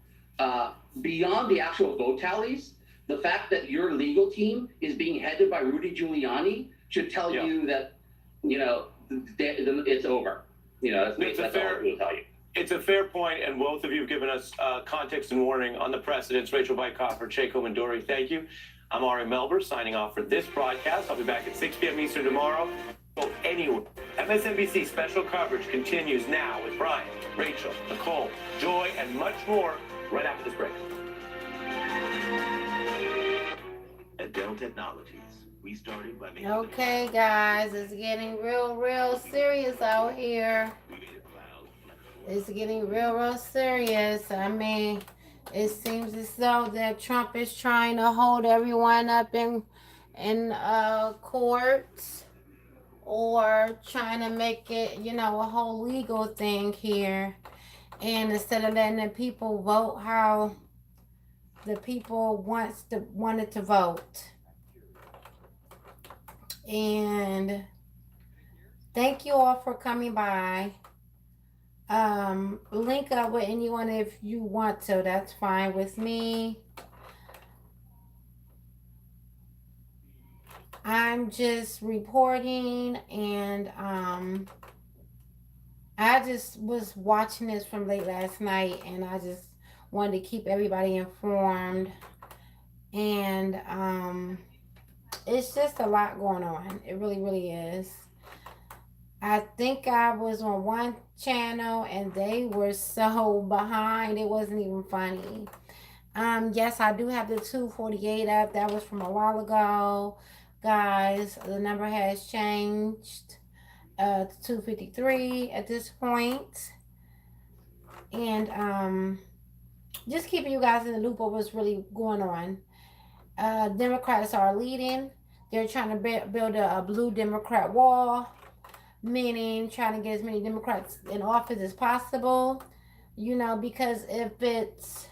beyond the actual vote tallies, the fact that your legal team is being headed by Rudy Giuliani should tell you that, it's over. That's all I will tell you. It's a fair point, and both of you have given us context and warning on the precedents. Rachel Bycoffer, Che Komanduri, thank you. I'm Ari Melber, signing off for this broadcast. I'll be back at 6 p.m. Eastern tomorrow. Go anywhere. MSNBC special coverage continues now with Brian, Rachel, Nicole, Joy, and much more right after this break. At Dell Technologies, we started by making Okay, guys, it's getting real serious out here. It's getting real serious. I mean, it seems as though that Trump is trying to hold everyone up in court, or trying to make it, a whole legal thing here. And instead of letting the people vote how the people wanted to vote. And thank you all for coming by. Link up with anyone if you want to. That's fine with me. I'm just reporting, and I just was watching this from late last night, and I just wanted to keep everybody informed. And it's just a lot going on. It really is. I think I was on one channel and they were so behind, it wasn't even funny. Yes, I do have the 248 up. That was from a while ago. Guys, the number has changed to 253 at this point. And just keeping you guys in the loop of what's really going on. Democrats are leading. They're trying to build a blue Democrat wall, meaning trying to get as many Democrats in office as possible. Because if it's,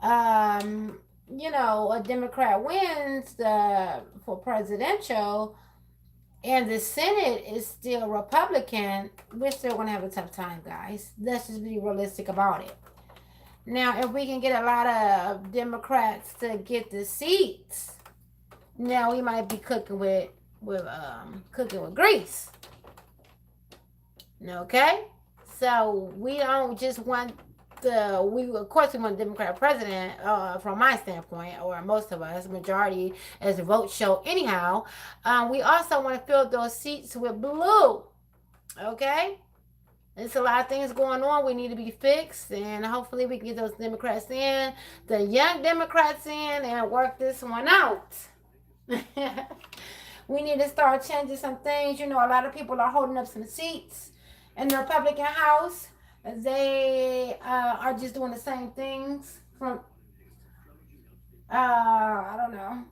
a Democrat wins for presidential and the Senate is still Republican, we're still going to have a tough time, guys. Let's just be realistic about it. Now, if we can get a lot of Democrats to get the seats, now we might be cooking with grease. Okay? So we don't just want of course we want a Democrat president, from my standpoint, or most of us, majority as the votes show anyhow. We also want to fill those seats with blue. Okay? There's a lot of things going on. We need to be fixed, and hopefully we can get those Democrats in, the young Democrats in, and work this one out. We need to start changing some things. A lot of people are holding up some seats in the Republican House. They are just doing the same things from, I don't know.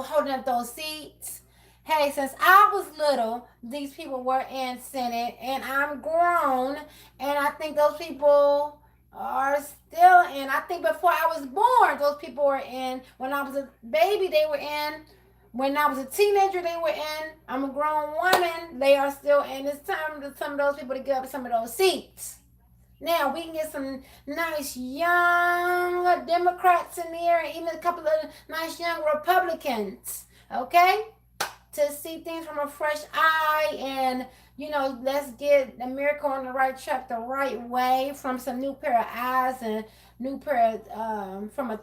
Holding up those seats. Hey, since I was little, these people were in Senate, and I'm grown, and I think those people are still in. I think before I was born, those people were in. When I was a baby, they were in. When I was a teenager, they were in. I'm a grown woman. They are still in. It's time for some of those people to get up some of those seats. Now, we can get some nice young Democrats in there, and even a couple of nice young Republicans. Okay? to see things from a fresh eye and, you know, let's get America on the right track the right way from some new pair of eyes and new pair of, from a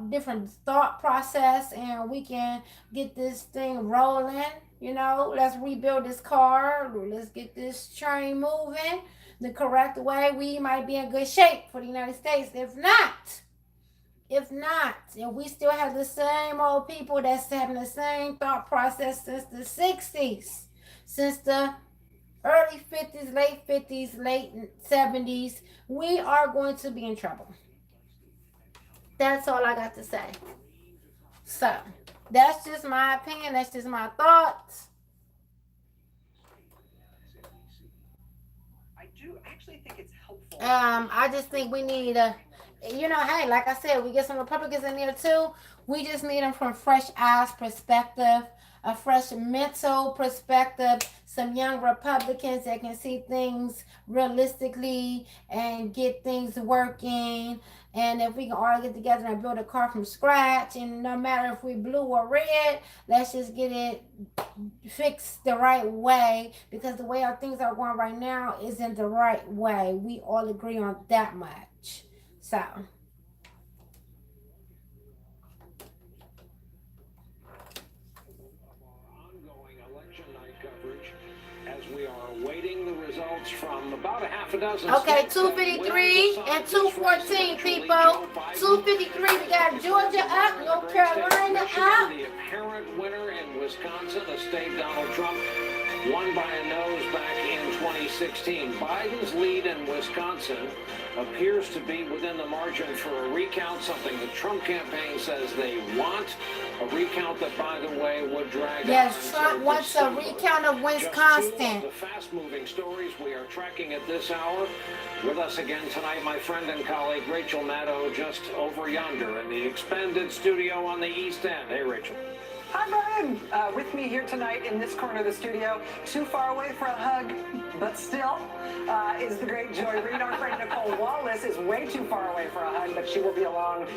different thought process, and we can get this thing rolling. You know, let's rebuild this car. Let's get this train moving the correct way. We might be in good shape for the United States. If not, and we still have the same old people that's having the same thought process since the 60s, since the early 50s, late 50s, late 70s, we are going to be in trouble. That's all I got to say. So, that's just my opinion. That's just my thoughts. I do actually think it's helpful. I just think we need you know, hey, like I said, we get some Republicans in there too. We just need them from fresh eyes perspective, a fresh mental perspective, some young Republicans that can see things realistically and get things working. And if we can all get together and build a car from scratch, and no matter if we blue or red, let's just get it fixed the right way, because the way our things are going right now isn't the right way. We all agree on that much. So. As we are awaiting the results from about a half a dozen. Okay, 253 and 214, people. 253, we got Georgia up, North Carolina up. The apparent winner in Wisconsin, the state Donald Trump won by a nose back in 2016. Biden's lead in Wisconsin appears to be within the margin for a recount, something the Trump campaign says they want. A recount that, by the way, would drag Yes, Trump wants a recount of Wisconsin. The fast-moving stories we are tracking at this hour. With us again tonight, my friend and colleague Rachel Maddow, just over yonder in the expanded studio on the East End. Hey, Rachel. Hi, Brian. With me here tonight in this corner of the studio, too far away for a hug, but still, is the great Joy Reid. Our friend Nicole Wallace is way too far away for a hug, but she will be along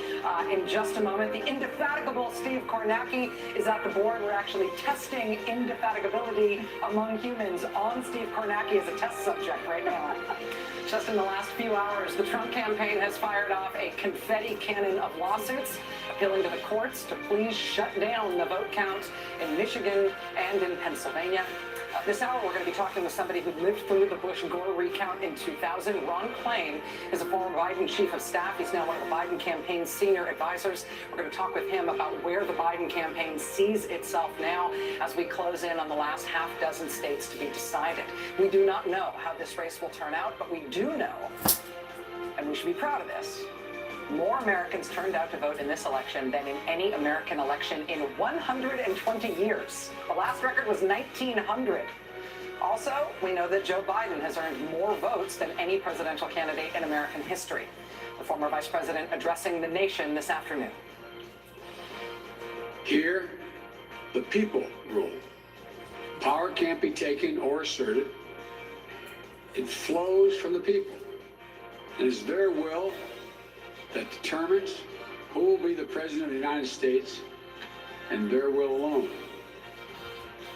in just a moment. The indefatigable Steve Kornacki is at the board. We're actually testing indefatigability among humans on Steve Kornacki as a test subject right now. Just in the last few hours, the Trump campaign has fired off a confetti cannon of lawsuits, appealing to the courts to please shut down the vote count in Michigan and in Pennsylvania. This hour, we're going to be talking with somebody who lived through the Bush-Gore recount in 2000. Ron Klain is a former Biden chief of staff. He's now one of the Biden campaign's senior advisors. We're going to talk with him about where the Biden campaign sees itself now as we close in on the last half dozen states to be decided. We do not know how this race will turn out, but we do know, and we should be proud of this, more Americans turned out to vote in this election than in any American election in 120 years. The last record was 1900. Also, we know that Joe Biden has earned more votes than any presidential candidate in American history. The former vice president addressing the nation this afternoon. Here, the people rule. Power can't be taken or asserted. It flows from the people. It is their will that determines who will be the president of the United States, and their will alone.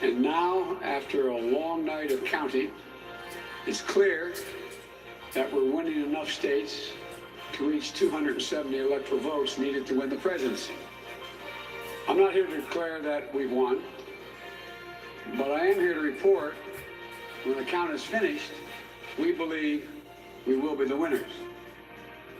And now, after a long night of counting, it's clear that we're winning enough states to reach 270 electoral votes needed to win the presidency. I'm not here to declare that we've won, but I am here to report when the count is finished, we believe we will be the winners.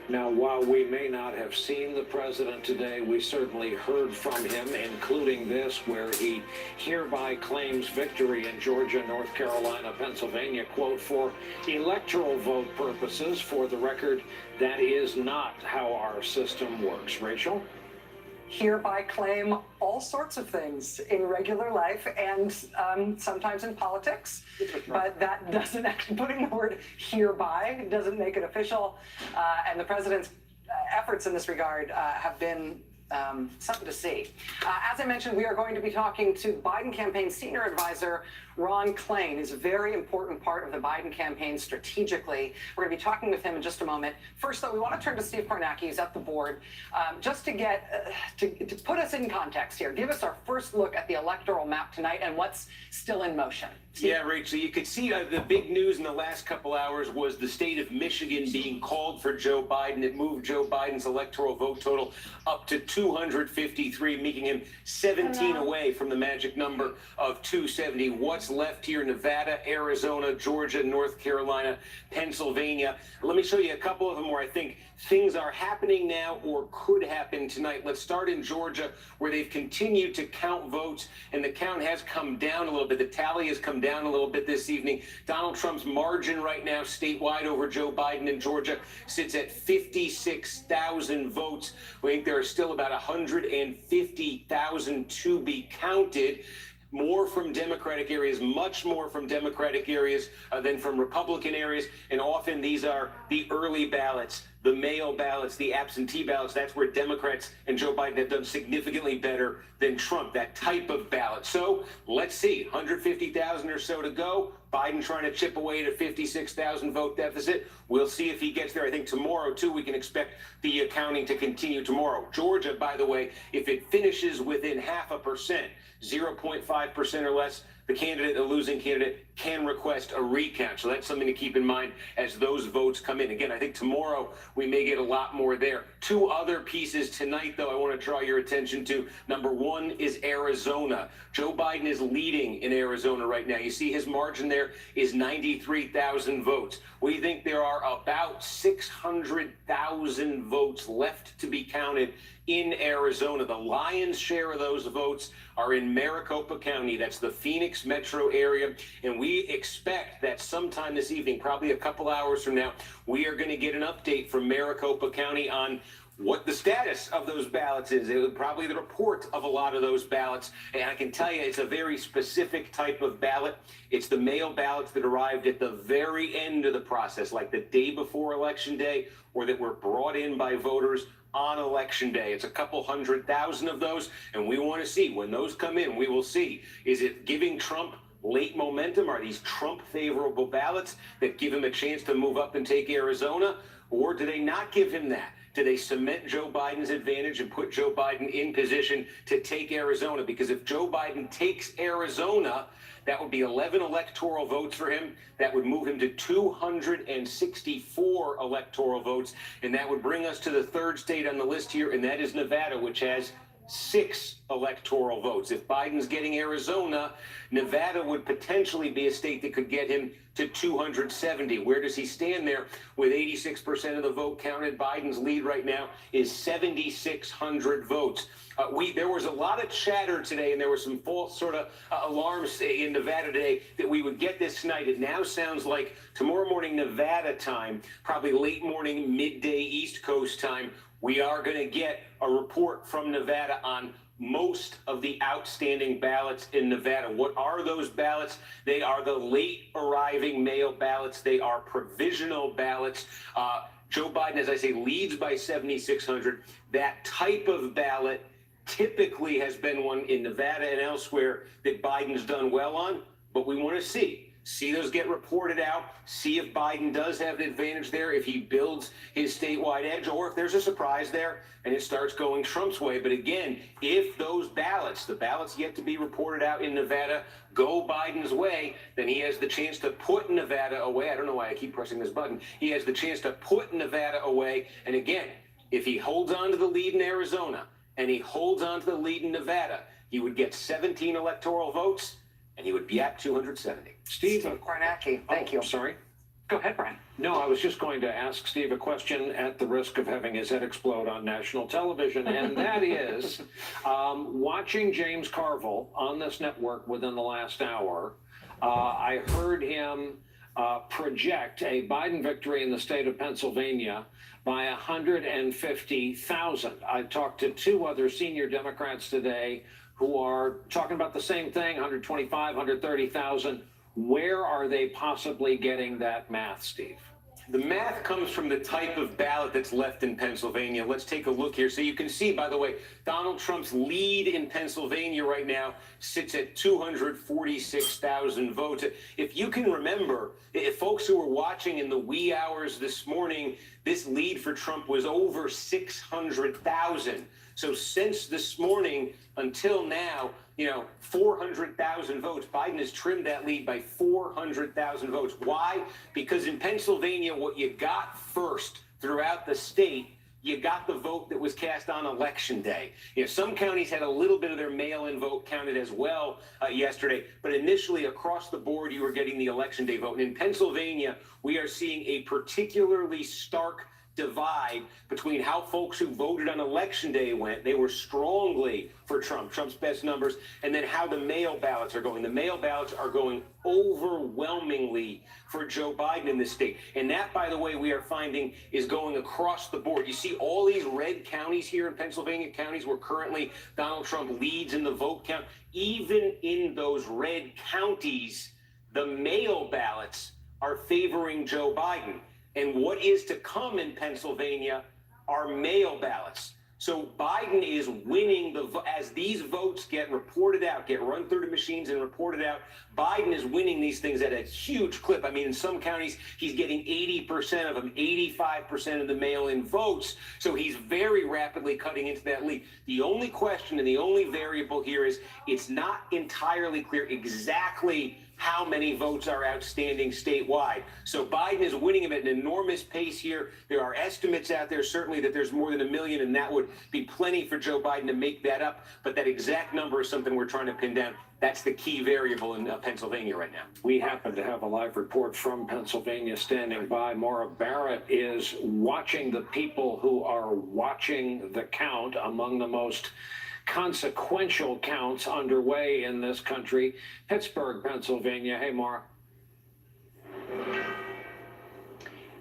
Now, while we may not have seen the president today, we certainly heard from him, including this, where he hereby claims victory in Georgia, North Carolina, Pennsylvania, quote, for electoral vote purposes. For the record, that is not how our system works. Rachel? Hereby claim all sorts of things in regular life and sometimes in politics, but that doesn't actually, putting the word hereby doesn't make it official. And the president's efforts in this regard have been something to see. As I mentioned, we are going to be talking to Biden campaign senior advisor Ron Klain. He's a very important part of the Biden campaign strategically. We're going to be talking with him in just a moment. First, though, we want to turn to Steve Kornacki, who's at the board, just to get to put us in context here. Give us our first look at the electoral map tonight and what's still in motion. Steve? Yeah, Rachel, you could see the big news in the last couple hours was the state of Michigan being called for Joe Biden. It moved Joe Biden's electoral vote total up to 253, making him 17 away from the magic number of 270. What's left here? Nevada, Arizona, Georgia, North Carolina, Pennsylvania. Let me show you a couple of them where I think things are happening now or could happen tonight. Let's start in Georgia, where they've continued to count votes, and the count has come down a little bit. The tally has come down a little bit this evening. Donald Trump's margin right now statewide over Joe Biden in Georgia sits at 56,000 votes. We think there are still about 150,000 to be counted. More from Democratic areas, much more from Democratic areas than from Republican areas. And often these are the early ballots, the mail ballots, the absentee ballots. That's where Democrats and Joe Biden have done significantly better than Trump, that type of ballot. So let's see, 150,000 or so to go. Biden trying to chip away at a 56,000 vote deficit. We'll see if he gets there. I think tomorrow, too, we can expect the accounting to continue tomorrow. Georgia, by the way, if it finishes within 0.5%, 0.5% or less, the candidate, the losing candidate, can request a recount. So that's something to keep in mind as those votes come in. Again, I think tomorrow we may get a lot more there. Two other pieces tonight, though, I want to draw your attention to. Number one is Arizona. Joe Biden is leading in Arizona right now. You see his margin there is 93,000 votes. We think there are about 600,000 votes left to be counted in Arizona. The lion's share of those votes are in Maricopa County. That's the Phoenix metro area. And we expect that sometime this evening, probably a couple hours from now, we are going to get an update from Maricopa County on what the status of those ballots is. It was probably the report of a lot of those ballots. And I can tell you it's a very specific type of ballot. It's the mail ballots that arrived at the very end of the process, like the day before Election Day, or that were brought in by voters on Election Day. It's a couple 100,000 of those, and we want to see when those come in. We will see, is it giving Trump late momentum? Are these Trump favorable ballots that give him a chance to move up and take Arizona, or do they not give him that? Do they cement Joe Biden's advantage and put Joe Biden in position to take Arizona? Because if Joe Biden takes Arizona, that would be 11 electoral votes for him. That would move him to 264 electoral votes. And that would bring us to the third state on the list here, and that is Nevada, which has 6 electoral votes. If Biden's getting Arizona, Nevada would potentially be a state that could get him to 270. Where does he stand there? With 86% of the vote counted, Biden's lead right now is 7,600 votes. There was a lot of chatter today, and there were some false sort of alarms in Nevada today that we would get this tonight. It now sounds like tomorrow morning Nevada time, probably late morning, midday East Coast time, we are going to get a report from Nevada on most of the outstanding ballots in Nevada. What are those ballots? They are the late arriving mail ballots. They are provisional ballots. Joe Biden, as I say, leads by 7,600. That type of ballot typically has been one in Nevada and elsewhere that Biden's done well on, but we want to see those get reported out, see if Biden does have an advantage there, if he builds his statewide edge, or if there's a surprise there and it starts going Trump's way. But again, if those ballots, the ballots yet to be reported out in Nevada, go Biden's way, then he has the chance to put Nevada away. I don't know why I keep pressing this button. He has the chance to put Nevada away. And again, if he holds on to the lead in Arizona and he holds on to the lead in Nevada, he would get 17 electoral votes and he would be at 270. Steve Kornacki, thank you. Sorry. Go ahead, Brian. No, I was just going to ask Steve a question at the risk of having his head explode on national television, and that is, watching James Carville on this network within the last hour, I heard him project a Biden victory in the state of Pennsylvania by 150,000. I talked to 2 other senior Democrats today who are talking about the same thing, 125, 130,000. Where are they possibly getting that math, Steve? The math comes from the type of ballot that's left in Pennsylvania. Let's take a look here. So you can see, by the way, Donald Trump's lead in Pennsylvania right now sits at 246,000 votes. If you can remember, if folks who were watching in the wee hours this morning, this lead for Trump was over 600,000. So since this morning until now, 400,000 votes. Biden has trimmed that lead by 400,000 votes. Why? Because in Pennsylvania, what you got first throughout the state, you got the vote that was cast on Election Day. Some counties had a little bit of their mail-in vote counted as well yesterday, but initially across the board, you were getting the Election Day vote. And in Pennsylvania, we are seeing a particularly stark divide between how folks who voted on Election Day went. They were strongly for Trump, Trump's best numbers, and then how the mail ballots are going. The mail ballots are going overwhelmingly for Joe Biden in this state. And that, by the way, we are finding is going across the board. You see all these red counties here in Pennsylvania, counties where currently Donald Trump leads in the vote count. Even in those red counties, the mail ballots are favoring Joe Biden. And what is to come in Pennsylvania are mail ballots. So Biden is winning as these votes get reported out, get run through the machines and reported out. Biden is winning these things at a huge clip. I mean, in some counties, he's getting 80% of them, 85% of the mail-in votes. So he's very rapidly cutting into that lead. The only question and the only variable here is it's not entirely clear exactly how many votes are outstanding statewide. So Biden is winning them at an enormous pace here. There are estimates out there, certainly, that there's more than 1 million, and that would be plenty for Joe Biden to make that up. But that exact number is something we're trying to pin down. That's the key variable in Pennsylvania right now. We happen to have a live report from Pennsylvania standing by. Maura Barrett is watching the people who are watching the count, among the most consequential counts underway in this country. Pittsburgh, Pennsylvania. Hey, Maura.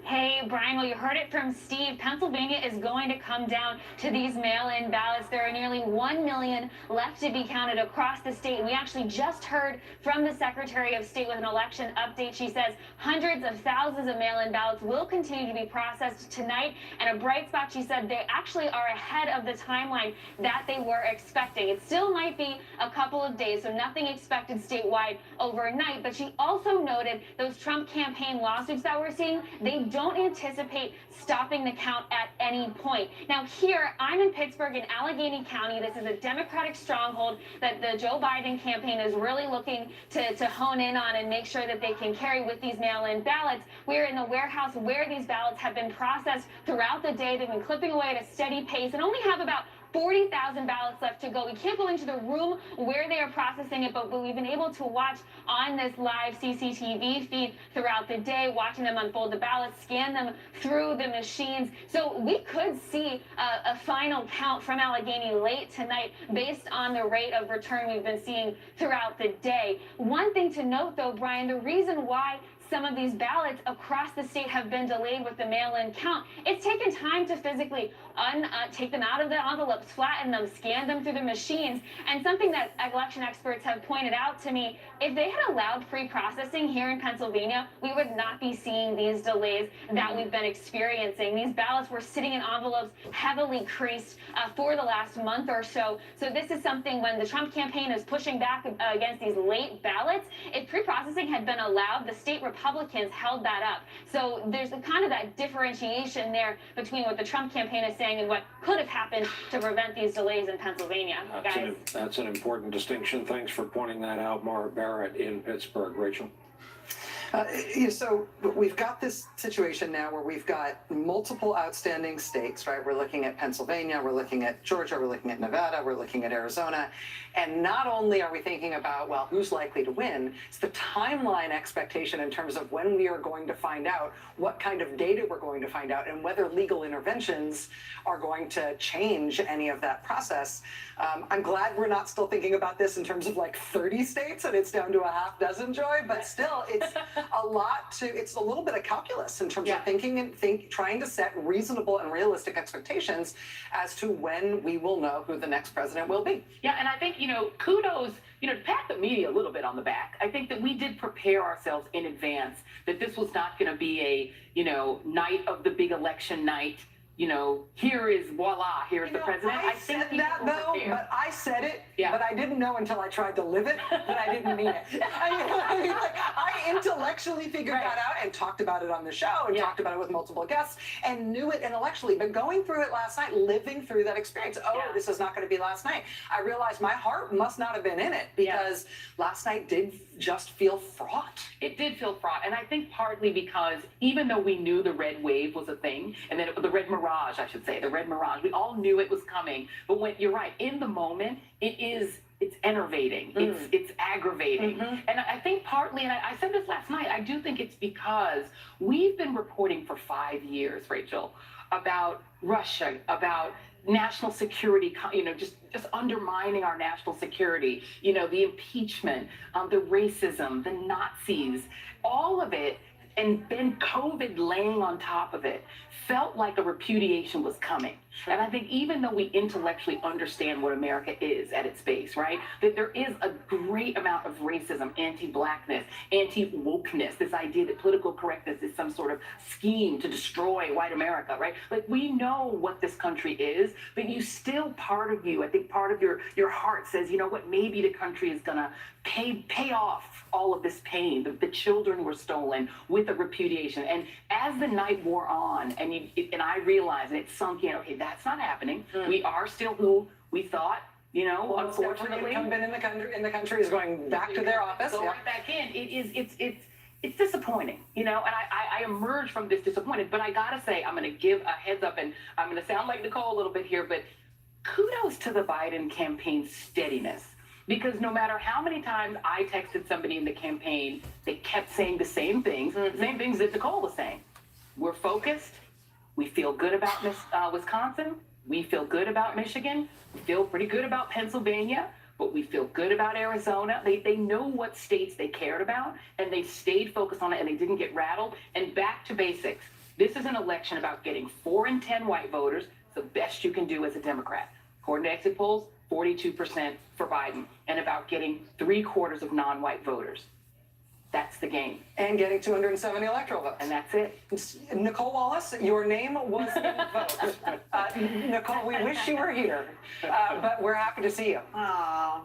Hey, Brian, well, you heard it from Steve. Pennsylvania is going to come down to these mail-in ballots. There are nearly 1 million left to be counted across the state. We actually just heard from the Secretary of State with an election update. She says hundreds of thousands of mail-in ballots will continue to be processed tonight. And a bright spot, she said, they actually are ahead of the timeline that they were expecting. It still might be a couple of days, so nothing expected statewide overnight. But she also noted those Trump campaign lawsuits that we're seeing, they don't anticipate stopping the count at any point. Now here, I'm in Pittsburgh in Allegheny County. This is a Democratic stronghold that the Joe Biden campaign is really looking to hone in on and make sure that they can carry with these mail-in ballots. We're in the warehouse where these ballots have been processed throughout the day. They've been clipping away at a steady pace and only have about 40,000 ballots left to go. We can't go into the room where they are processing it, but we've been able to watch on this live CCTV feed throughout the day, watching them unfold the ballots, scan them through the machines. So we could see a final count from Allegheny late tonight based on the rate of return we've been seeing throughout the day. One thing to note, though, Brian, the reason why some of these ballots across the state have been delayed with the mail-in count. It's taken time to physically take them out of the envelopes, flatten them, scan them through the machines. And something that election experts have pointed out to me, if they had allowed pre-processing here in Pennsylvania, we would not be seeing these delays that we've been experiencing. These ballots were sitting in envelopes heavily creased for the last month or so. So this is something when the Trump campaign is pushing back against these late ballots, if pre-processing had been allowed, the state Republicans held that up. So there's kind of that differentiation there between what the Trump campaign is saying and what could have happened to prevent these delays in Pennsylvania. That's an important distinction. Thanks for pointing that out, Maura Barrett in Pittsburgh. Rachel? So we've got this situation now where we've got multiple outstanding states, right? We're looking at Pennsylvania, we're looking at Georgia, we're looking at Nevada, we're looking at Arizona. And not only are we thinking about, well, who's likely to win, it's the timeline expectation in terms of when we are going to find out, what kind of data we're going to find out, and whether legal interventions are going to change any of that process. I'm glad we're not still thinking about this in terms of like 30 states and it's down to a half dozen, Joy, but still, a lot to, it's a little bit of calculus in terms Yeah. of thinking and trying to set reasonable and realistic expectations as to when we will know who the next president will be. Yeah, and I think, kudos, to pat the media a little bit on the back. I think that we did prepare ourselves in advance that this was not going to be a, night of the big election night. Here is voila, here's the president. I said that though, but I said it, but I didn't know until I tried to live it that I didn't mean it. I intellectually figured that out and talked about it on the show and talked about it with multiple guests and knew it intellectually. But going through it last night, living through that experience, this is not going to be last night. I realized my heart must not have been in it because last night did just feel fraught. It did feel fraught, and I think partly because even though we knew the red wave was a thing, and then the red mirage, I should say, the red mirage, we all knew it was coming. But when you're right, in the moment, it's enervating, it's aggravating. And I think partly, and I said this last night, I do think it's because we've been reporting for 5 years, Rachel, about Russia, about national security, just undermining our national security, the impeachment, the racism, the Nazis, all of it, and then COVID laying on top of it, felt like a repudiation was coming. And I think even though we intellectually understand what America is at its base, right, that there is a great amount of racism, anti-blackness, anti-wokeness, this idea that political correctness is some sort of scheme to destroy white America, right? Like, we know what this country is, but you still, part of you, I think part of your heart says, you know what, maybe the country is gonna pay off all of this pain, the children who were stolen with a repudiation. And as the night wore on, and I realized, and it sunk in, okay, that's not happening. We are still who we thought, unfortunately. Incumbent in the country is going back to their office. Go right back in. It's disappointing, and I emerged from this disappointed, but I gotta say, I'm gonna give a heads up, and I'm gonna sound like Nicole a little bit here, but kudos to the Biden campaign's steadiness. Because no matter how many times I texted somebody in the campaign, they kept saying the same things, the same things that Nicole was saying. We're focused. We feel good about Wisconsin. We feel good about Michigan. We feel pretty good about Pennsylvania, but we feel good about Arizona. They know what states they cared about, and they stayed focused on it, and they didn't get rattled. And back to basics. This is an election about getting 4 in 10 white voters, the best you can do as a Democrat. According to exit polls, 42% for Biden, and about getting 3/4 of non-white voters. That's the game. And getting 270 electoral votes. And that's it. Nicole Wallace, your name was invoked. Nicole, we wish you were here, but we're happy to see you. Oh,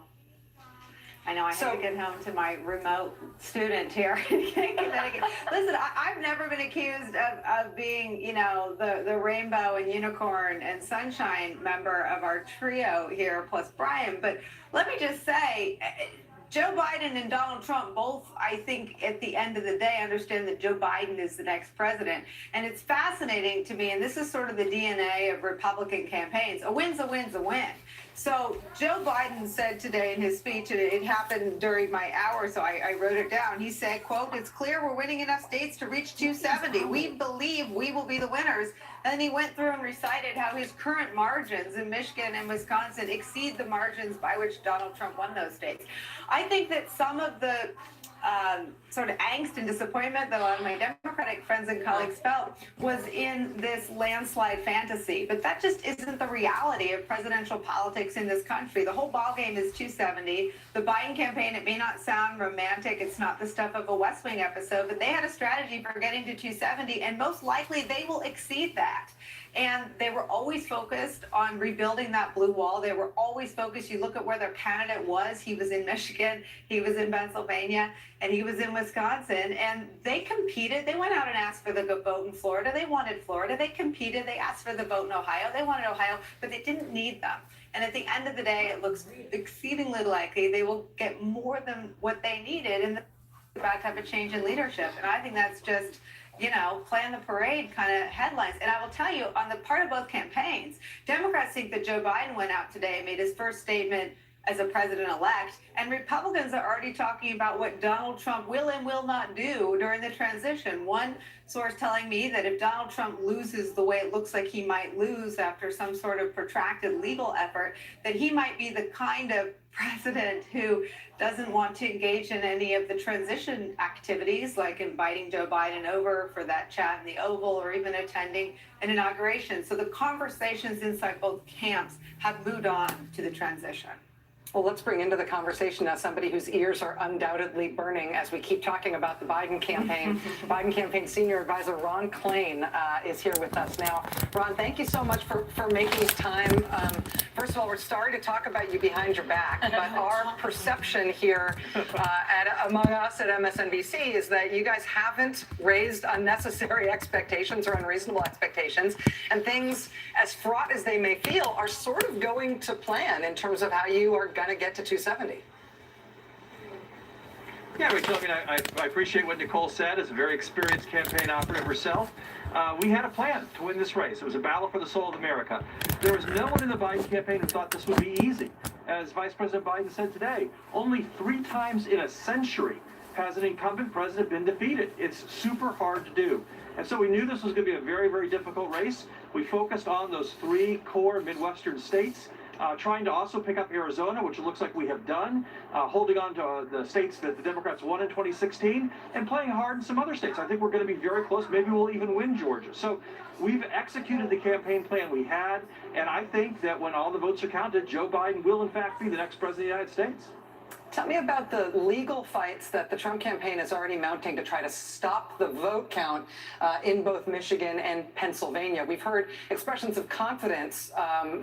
I know I had to get home to my remote student here in Connecticut. Listen, I've never been accused of being, the rainbow and unicorn and sunshine member of our trio here, plus Brian. But let me just say, Joe Biden and Donald Trump both, I think, at the end of the day, understand that Joe Biden is the next president. And it's fascinating to me, and this is sort of the DNA of Republican campaigns. A win's a win's a win. So Joe Biden said today in his speech, and it happened during my hour, so I wrote it down. He said, quote, "It's clear we're winning enough states to reach 270. We believe we will be the winners." And then he went through and recited how his current margins in Michigan and Wisconsin exceed the margins by which Donald Trump won those states. I think that some of the sort of angst and disappointment that a lot of my Democratic friends and colleagues felt was in this landslide fantasy. But that just isn't the reality of presidential politics in this country. The whole ballgame is 270. The Biden campaign, it may not sound romantic. It's not the stuff of a West Wing episode, but they had a strategy for getting to 270, and most likely they will exceed that. And they were always focused on rebuilding that blue wall. They were always focused. You look at where their candidate was. He was in Michigan, he was in Pennsylvania, and he was in Wisconsin. And they competed. They went out and asked for the vote in Florida. They wanted Florida. They competed. They asked for the vote in Ohio. They wanted Ohio, but they didn't need them. And at the end of the day, it looks exceedingly likely they will get more than what they needed. And about to have a change in leadership. And I think that's just, plan the parade kind of headlines. And I will tell you, on the part of both campaigns, Democrats think that Joe Biden went out today and made his first statement as a president-elect, and Republicans are already talking about what Donald Trump will and will not do during the transition. One source telling me that if Donald Trump loses the way it looks like he might lose after some sort of protracted legal effort, that he might be the kind of president who doesn't want to engage in any of the transition activities, like inviting Joe Biden over for that chat in the Oval or even attending an inauguration. So the conversations inside both camps have moved on to the transition. Well, let's bring into the conversation now somebody whose ears are undoubtedly burning as we keep talking about the Biden campaign. Biden campaign senior advisor Ron Klain is here with us now. Ron, thank you so much for making time. First of all, we're sorry to talk about you behind your back, but our perception here among us at MSNBC is that you guys haven't raised unnecessary expectations or unreasonable expectations, and things, as fraught as they may feel, are sort of going to plan in terms of how you are going to get to 270. Yeah, Rachel, I mean, I appreciate what Nicole said as a very experienced campaign operative herself. We had a plan to win this race. It was a battle for the soul of America. There was no one in the Biden campaign who thought this would be easy. As Vice President Biden said today, only 3 times in a century has an incumbent president been defeated. It's super hard to do. And so we knew this was going to be a very, very difficult race. We focused on those 3 core Midwestern states. Trying to also pick up Arizona, which it looks like we have done, holding on to the states that the Democrats won in 2016, and playing hard in some other states. I think we're going to be very close. Maybe we'll even win Georgia. So we've executed the campaign plan we had, and I think that when all the votes are counted, Joe Biden will, in fact, be the next president of the United States. Tell me about the legal fights that the Trump campaign is already mounting to try to stop the vote count in both Michigan and Pennsylvania. We've heard expressions of confidence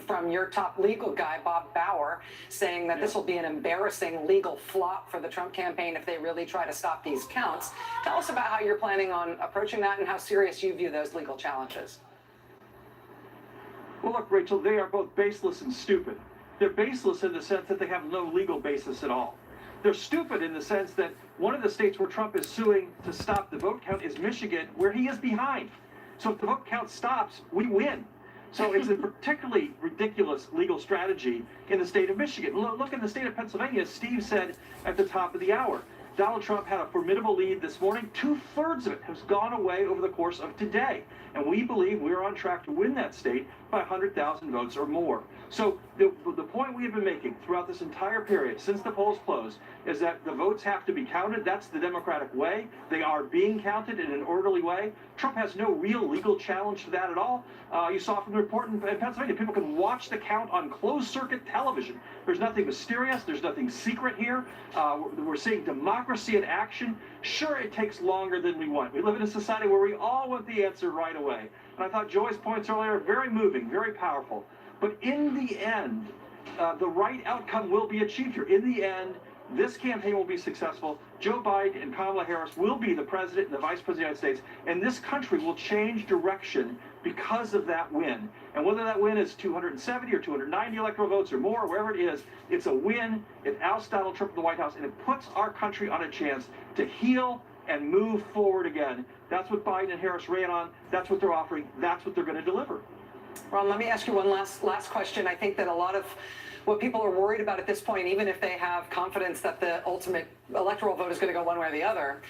from your top legal guy, Bob Bauer, saying that this will be an embarrassing legal flop for the Trump campaign if they really try to stop these counts. Tell us about how you're planning on approaching that and how serious you view those legal challenges. Well, look, Rachel, they are both baseless and stupid. They're baseless in the sense that they have no legal basis at all. They're stupid in the sense that one of the states where Trump is suing to stop the vote count is Michigan, where he is behind. So if the vote count stops, we win. So it's a particularly ridiculous legal strategy in the state of Michigan. Look in the state of Pennsylvania, as Steve said at the top of the hour. Donald Trump had a formidable lead this morning. 2/3 of it has gone away over the course of today. And we believe we're on track to win that state by 100,000 votes or more. So the point we have been making throughout this entire period, since the polls closed, is that the votes have to be counted. That's the Democratic way. They are being counted in an orderly way. Trump has no real legal challenge to that at all. You saw from the report in Pennsylvania, people can watch the count on closed-circuit television. There's nothing mysterious. There's nothing secret here. We're seeing democracy in action. Sure, it takes longer than we want. We live in a society where we all want the answer right away. And I thought Joy's points earlier are very moving, very powerful. But in the end, the right outcome will be achieved here. In the end, this campaign will be successful. Joe Biden and Kamala Harris will be the president and the vice president of the United States, and this country will change direction because of that win. And whether that win is 270 or 290 electoral votes or more, wherever it is, it's a win. It ousts Donald Trump in the White House, and it puts our country on a chance to heal and move forward again. That's what Biden and Harris ran on. That's what they're offering. That's what they're going to deliver. Ron, let me ask you one last question. I think that a lot of what people are worried about at this point, even if they have confidence that the ultimate electoral vote is going to go one way or the other,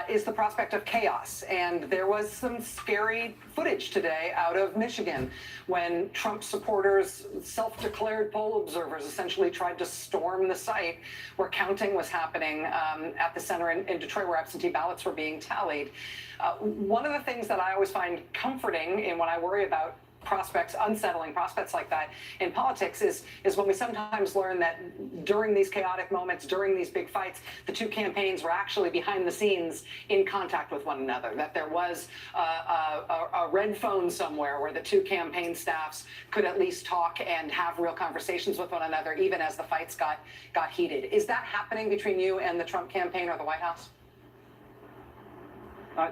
is the prospect of chaos. And there was some scary footage today out of Michigan when Trump supporters, self-declared poll observers, essentially tried to storm the site where counting was happening at the center in Detroit, where absentee ballots were being tallied. One of the things that I always find comforting in when I worry about unsettling prospects like that in politics is when we sometimes learn that during these chaotic moments, during these big fights, the two campaigns were actually behind the scenes in contact with one another, that there was a red phone somewhere where the two campaign staffs could at least talk and have real conversations with one another, even as the fights got heated. Is that happening between you and the Trump campaign or the White House?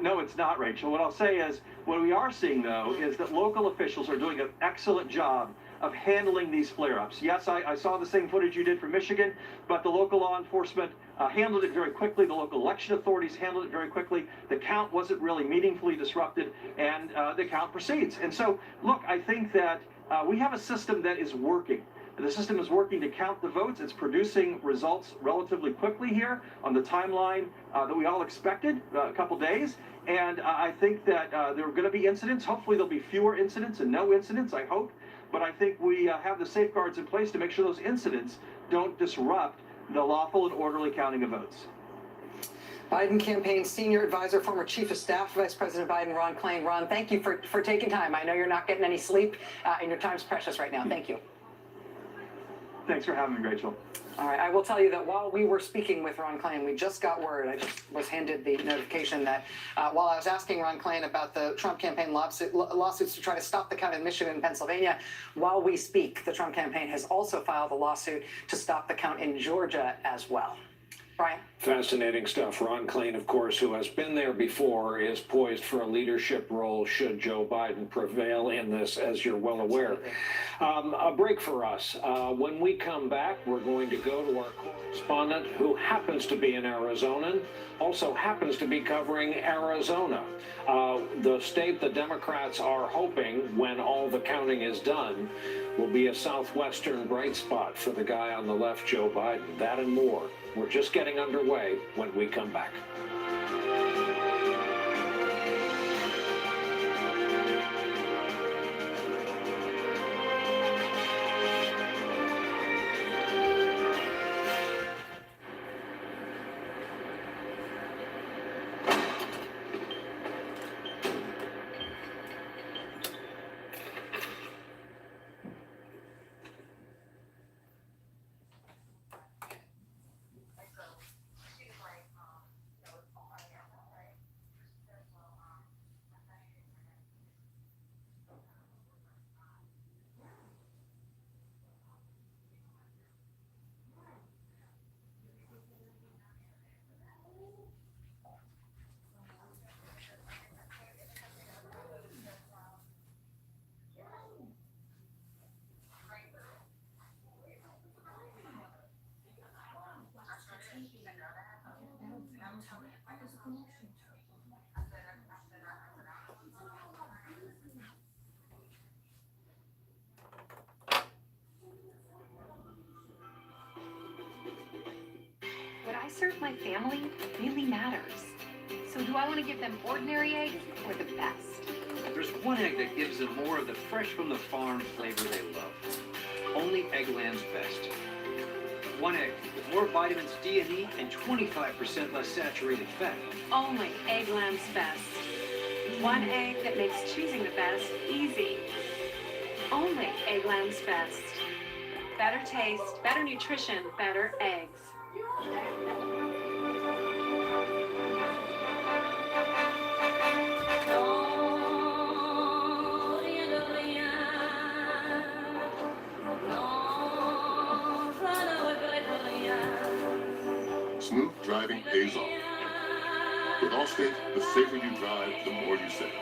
No, it's not, Rachel. What I'll say is, what we are seeing, though, is that local officials are doing an excellent job of handling these flare-ups. Yes, I saw the same footage you did from Michigan, but the local law enforcement handled it very quickly. The local election authorities handled it very quickly. The count wasn't really meaningfully disrupted, and the count proceeds. And so, look, I think that we have a system that is working. The system is working to count the votes. It's producing results relatively quickly here on the timeline that we all expected, a couple days. And I think that there are going to be incidents. Hopefully there'll be fewer incidents and no incidents, I hope. But I think we have the safeguards in place to make sure those incidents don't disrupt the lawful and orderly counting of votes. Biden campaign senior advisor, former chief of staff, Vice President Biden, Ron Klain. Ron, thank you for taking time. I know you're not getting any sleep, and your time's precious right now. Thank you. Thanks for having me, Rachel. All right, I will tell you that while we were speaking with Ron Klain, we just got word, I just was handed the notification that while I was asking Ron Klain about the Trump campaign lawsuits to try to stop the count in Michigan and Pennsylvania, while we speak, the Trump campaign has also filed a lawsuit to stop the count in Georgia as well. Brian? Fascinating stuff. Ron Klain, of course, who has been there before, is poised for a leadership role should Joe Biden prevail in this, as you're well aware. A break for us. When we come back, we're going to go to our correspondent who happens to be an Arizonan, also happens to be covering Arizona, the state the Democrats are hoping, when all the counting is done, will be a southwestern bright spot for the guy on the left, Joe Biden. That and more. We're just getting underway when we come back. What I serve my family really matters. So do I want to give them ordinary eggs or the best? There's one egg that gives them more of the fresh from the farm flavor they love. Only Eggland's Best. One egg with more vitamins D and E and 25% less saturated fat. Only Eggland's Best. One egg that makes choosing the best easy. Only Eggland's Best. Better taste, better nutrition, better eggs. Smooth driving pays off. With Allstate, the safer you drive, the more you save.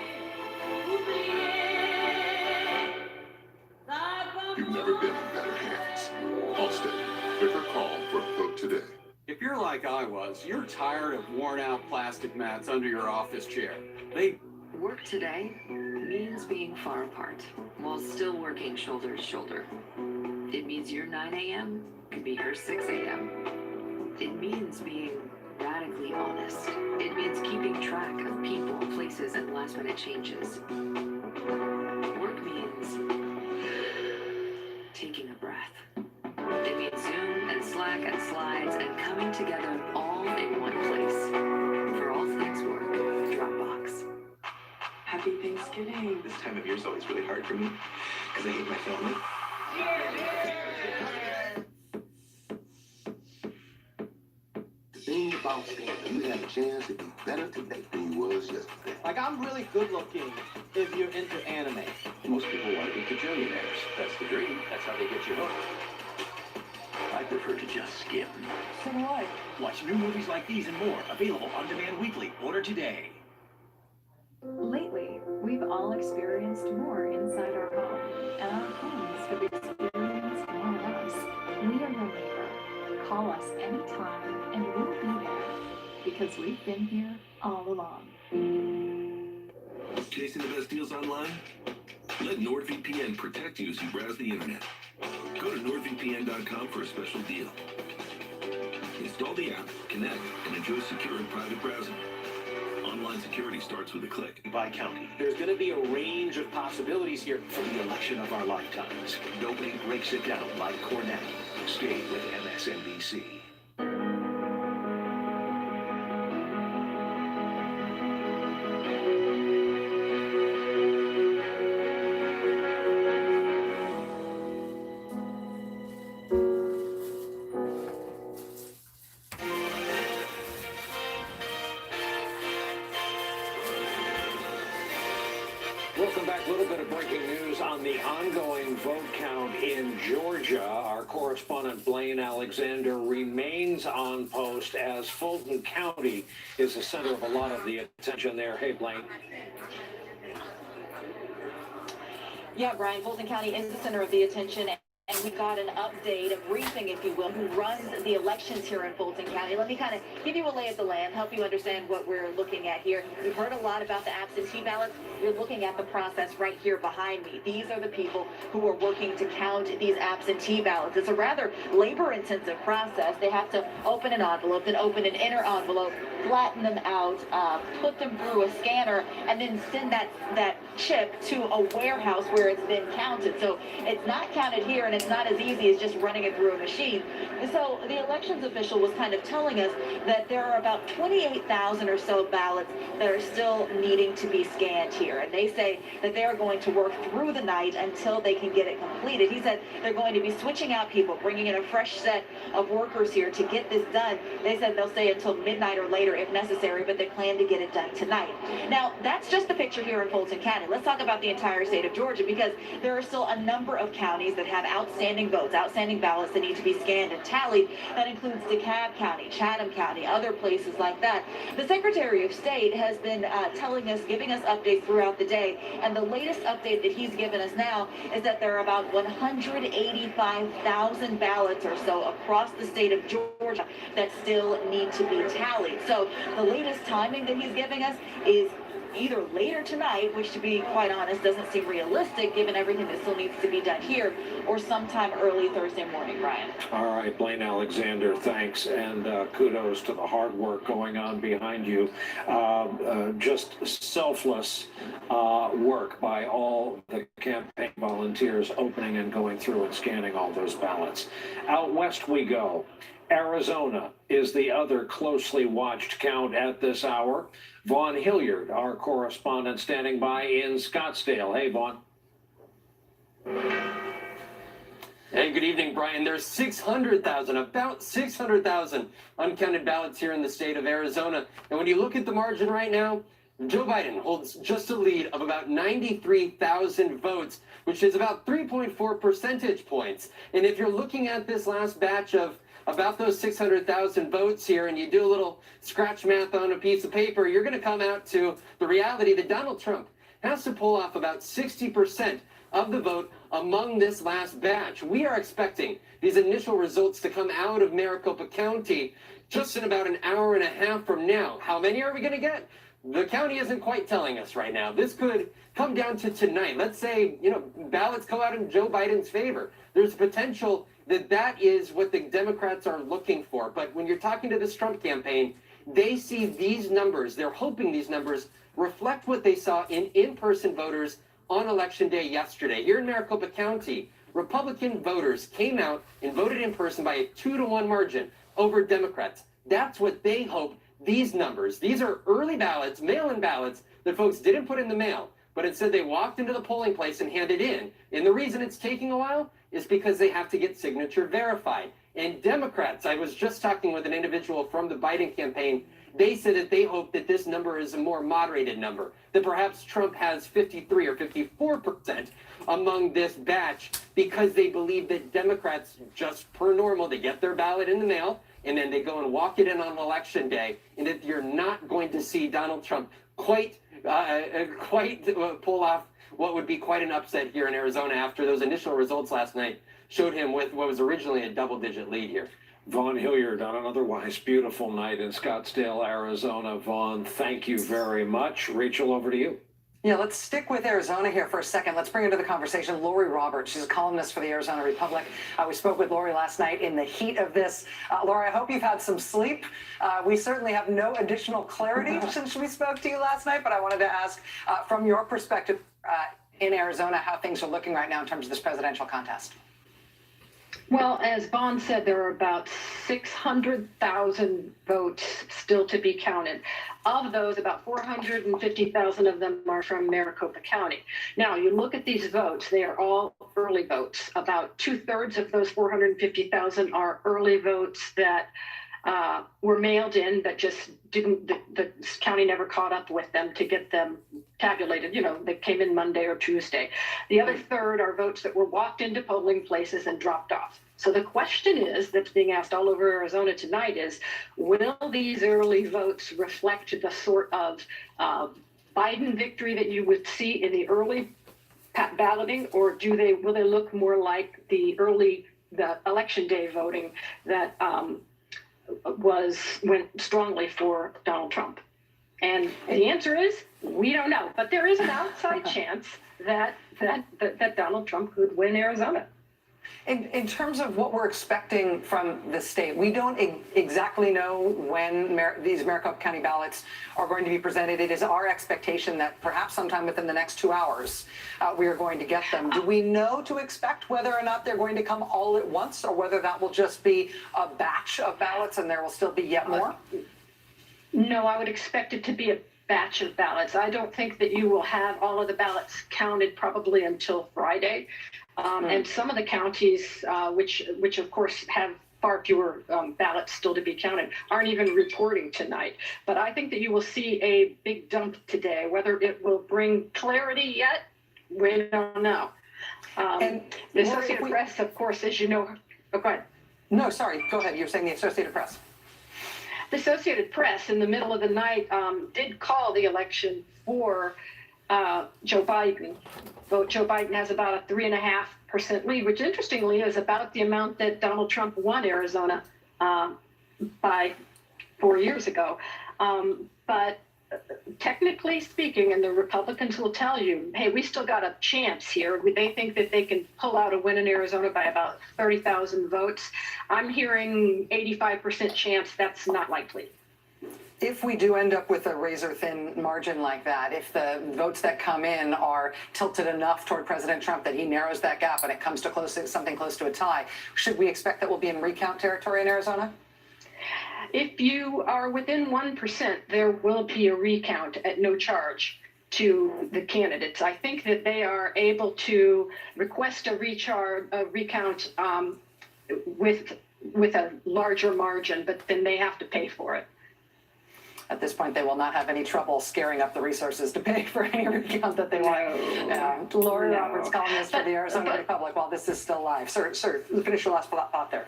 You've never been in better hands. Allstate. Quicker call for a quote today. If you're like I was, you're tired of worn-out plastic mats under your office chair. Work today means being far apart while still working shoulder to shoulder. It means your 9 a.m. could be her 6 a.m. It means being radically honest. It means keeping track of people, places, and last-minute changes. Work means taking a breath. It means Zoom and Slack and slides and coming together all in one place. For all things work, Dropbox. Happy Thanksgiving. This time of year is always really hard for me because I hate my family. The thing about it, you have a chance to be better today than you was yesterday. Like, I'm really good looking if you're into anime. Most people want to be bajillionaires. That's the dream. That's how they get you hooked. I prefer to just skim. So do I. Watch new movies like these and more. Available on demand weekly. Order today. Lately, we've all experienced more inside our home, and our homes have experienced more of us. We are your neighbor. Call us anytime, and we'll be there, because we've been here all along. Chasing the best deals online? Let NordVPN protect you as you browse the internet. Go to NordVPN.com for a special deal. Install the app, connect, and enjoy secure and private browsing. Online security starts with a click. By county. There's going to be a range of possibilities here for the election of our lifetimes. Nobody breaks it down like Cornette. Stay with MSNBC. Welcome back. A little bit of breaking news on the ongoing vote count in Georgia. Our correspondent Blaine Alexander remains on post as Fulton County is the center of a lot of the attention there. Hey, Blaine. Yeah, Brian, Fulton County is the center of the attention. And we got an update, a briefing, if you will, who runs the elections here in Fulton County. Let me kind of give you a lay of the land, help you understand what we're looking at here. You've heard a lot about the absentee ballots. You're looking at the process right here behind me. These are the people who are working to count these absentee ballots. It's a rather labor-intensive process. They have to open an envelope, then open an inner envelope, flatten them out, put them through a scanner, and then send that chip to a warehouse where it's been counted. So it's not counted here, and it's not as easy as just running it through a machine. And so the elections official was kind of telling us that there are about 28,000 or so ballots that are still needing to be scanned here. And they say that they are going to work through the night until they can get it completed. He said they're going to be switching out people, bringing in a fresh set of workers here to get this done. They said they'll stay until midnight or later if necessary, but they plan to get it done tonight. Now, that's just the picture here in Fulton County. Let's talk about the entire state of Georgia, because there are still a number of counties that have outstanding votes, outstanding ballots that need to be scanned and tallied. That includes DeKalb County, Chatham County, other places like that. The Secretary of State has been telling us, giving us updates throughout the day, and the latest update that he's given us now is that there are about 185,000 ballots or so across the state of Georgia that still need to be tallied. So the latest timing that he's giving us is either later tonight, which to be quite honest doesn't seem realistic given everything that still needs to be done here, or sometime early Thursday morning, Brian. All right, Blaine Alexander, thanks, and kudos to the hard work going on behind you. Just selfless work by all the campaign volunteers opening and going through and scanning all those ballots. Out west we go. Arizona is the other closely watched count at this hour. Vaughn Hilliard, our correspondent, standing by in Scottsdale. Hey, Vaughn. Hey, good evening, Brian. There's 600,000, about 600,000 uncounted ballots here in the state of Arizona. And when you look at the margin right now, Joe Biden holds just a lead of about 93,000 votes, which is about 3.4 percentage points. And if you're looking at this last batch of about those 600,000 votes here, and you do a little scratch math on a piece of paper, you're going to come out to the reality that Donald Trump has to pull off about 60% of the vote among this last batch. We are expecting these initial results to come out of Maricopa County just in about an hour and a half from now. How many are we going to get? The county isn't quite telling us right now. This could come down to tonight. Let's say, ballots go out in Joe Biden's favor. There's potential that is what the Democrats are looking for. But when you're talking to this Trump campaign, they see these numbers, they're hoping these numbers reflect what they saw in-person voters on Election Day yesterday. Here in Maricopa County, Republican voters came out and voted in person by a 2-to-1 margin over Democrats. That's what they hope these numbers. These are early ballots, mail-in ballots that folks didn't put in the mail, but instead they walked into the polling place and handed in. And the reason it's taking a while is because they have to get signature verified. And Democrats, I was just talking with an individual from the Biden campaign, they said that they hope that this number is a more moderated number, that perhaps Trump has 53 or 54% among this batch, because they believe that Democrats, just per normal, they get their ballot in the mail, and then they go and walk it in on Election Day, and that you're not going to see Donald Trump quite pull off what would be quite an upset here in Arizona after those initial results last night showed him with what was originally a double-digit lead here. Vaughn Hilliard on an otherwise beautiful night in Scottsdale, Arizona. Vaughn, thank you very much. Rachel, over to you. Yeah, let's stick with Arizona here for a second. Let's bring into the conversation Lori Roberts. She's a columnist for the Arizona Republic. We spoke with Lori last night in the heat of this. Lori, I hope you've had some sleep. We certainly have no additional clarity since we spoke to you last night, but I wanted to ask, from your perspective in Arizona, how things are looking right now in terms of this presidential contest. Well, as Bond said, there are about 600,000 votes still to be counted. Of those, about 450,000 of them are from Maricopa County. Now, you look at these votes, they are all early votes. About 2/3 of those 450,000 are early votes that were mailed in, but just didn't, the county never caught up with them to get them tabulated. You know, they came in Monday or Tuesday. The other third are votes that were walked into polling places and dropped off. So the question is, that's being asked all over Arizona tonight is, will these early votes reflect the sort of Biden victory that you would see in the early balloting, or will they look more like the election day voting that went strongly for Donald Trump? And the answer is, we don't know. But there is an outside chance that Donald Trump could win Arizona. In terms of what we're expecting from the state, we don't exactly know when these Maricopa County ballots are going to be presented. It is our expectation that perhaps sometime within the next 2 hours, we are going to get them. Do we know to expect whether or not they're going to come all at once, or whether that will just be a batch of ballots and there will still be yet more? No, I would expect it to be a batch of ballots. I don't think that you will have all of the ballots counted probably until Friday. And some of the counties, which of course have far fewer ballots still to be counted, aren't even reporting tonight. But I think that you will see a big dump today. Whether it will bring clarity yet, we don't know. And the Associated Press, of course, as you know, go ahead. No, sorry, go ahead. You're saying the Associated Press. The Associated Press, in the middle of the night, did call the election for Joe Biden. Joe Biden has about a 3.5% lead, which interestingly is about the amount that Donald Trump won Arizona by 4 years ago. But technically speaking, and the Republicans will tell you, hey, we still got a chance here. They think that they can pull out a win in Arizona by about 30,000 votes. I'm hearing 85% chance that's not likely. If we do end up with a razor-thin margin like that, if the votes that come in are tilted enough toward President Trump that he narrows that gap and it comes to something close to a tie, should we expect that we'll be in recount territory in Arizona? If you are within 1%, there will be a recount at no charge to the candidates. I think that they are able to request a recount with a larger margin, but then they have to pay for it. At this point, they will not have any trouble scaring up the resources to pay for any recount that they want. Lori Roberts, columnist for the Arizona Republic, while this is still live. Sir, finish your last thought there.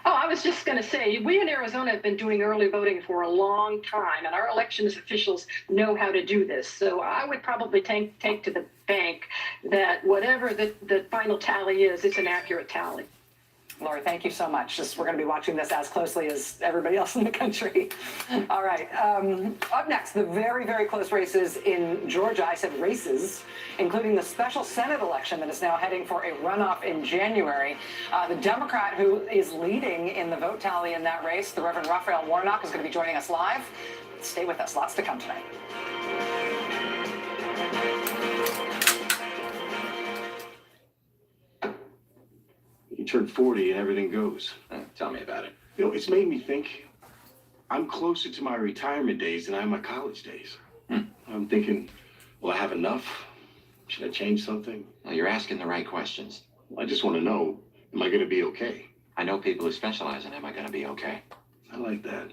Oh, I was just going to say, we in Arizona have been doing early voting for a long time, and our elections officials know how to do this. So I would probably take to the bank that whatever the final tally is, it's an accurate tally. Lori, thank you so much. We're going to be watching this as closely as everybody else in the country. All right. Up next, the very, very close races in Georgia. I said races, including the special Senate election that is now heading for a runoff in January. The Democrat who is leading in the vote tally in that race, the Reverend Raphael Warnock, is going to be joining us live. Stay with us. Lots to come tonight. You turn 40 and everything goes. Tell me about it. You know, it's made me think I'm closer to my retirement days than I am my college days. I'm thinking, will I have enough? Should I change something? Well, you're asking the right questions. I just want to know, am I going to be okay? I know people who specialize in am I going to be okay? I like that.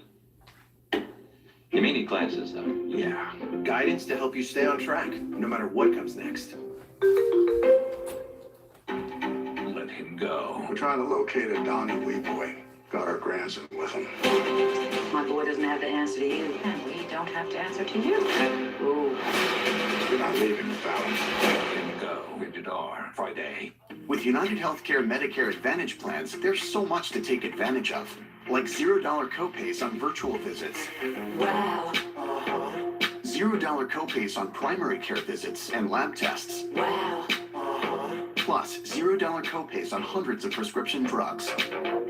You may need glasses, though. Yeah, guidance to help you stay on track, no matter what comes next. Let him go. We're trying to locate a Donnie Lee boy. Got our grandson with him. My boy doesn't have to answer to you, and we don't have to answer to you. Ooh. We're not leaving without him. Let him go. Rated R. Friday. With United Healthcare Medicare Advantage plans, there's so much to take advantage of. Like $0 copays on virtual visits. Wow. $0 copays on primary care visits and lab tests. Wow. Plus, $0 copays on hundreds of prescription drugs.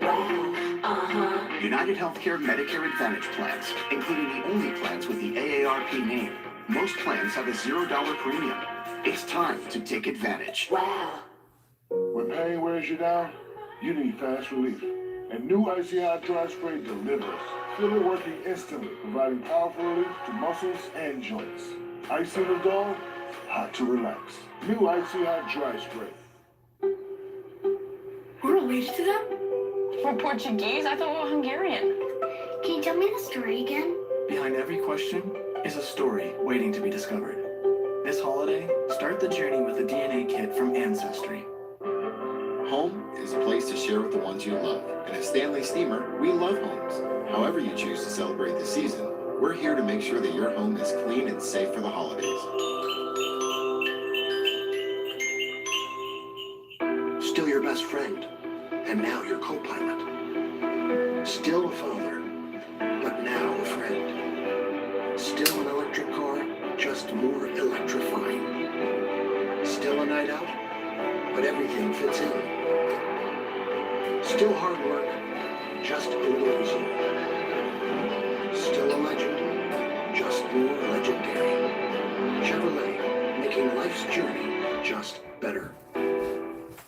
Wow. United Healthcare Medicare Advantage plans, including the only plans with the AARP name. Most plans have a $0 premium. It's time to take advantage. Wow. When pain wears you down, you need fast relief. And new Icy Hot Dry Spray delivers. Feel it working instantly, providing powerful relief to muscles and joints. Icy in the dawn, hot to relax. New Icy Hot Dry Spray. We're related to them? We're Portuguese? I thought we were Hungarian. Can you tell me the story again? Behind every question is a story waiting to be discovered. This holiday, start the journey with a DNA kit from Ancestry. Home is a place to share with the ones you love. And at Stanley Steamer, we love homes. However you choose to celebrate the season, we're here to make sure that your home is clean and safe for the holidays. Still your best friend, and now your co-pilot. Still a father, but now a friend. Still an electric car, just more electrifying. Still a night out, but everything fits in. Still hard work, just endures you. Still a legend, just more legendary. Chevrolet, making life's journey just better.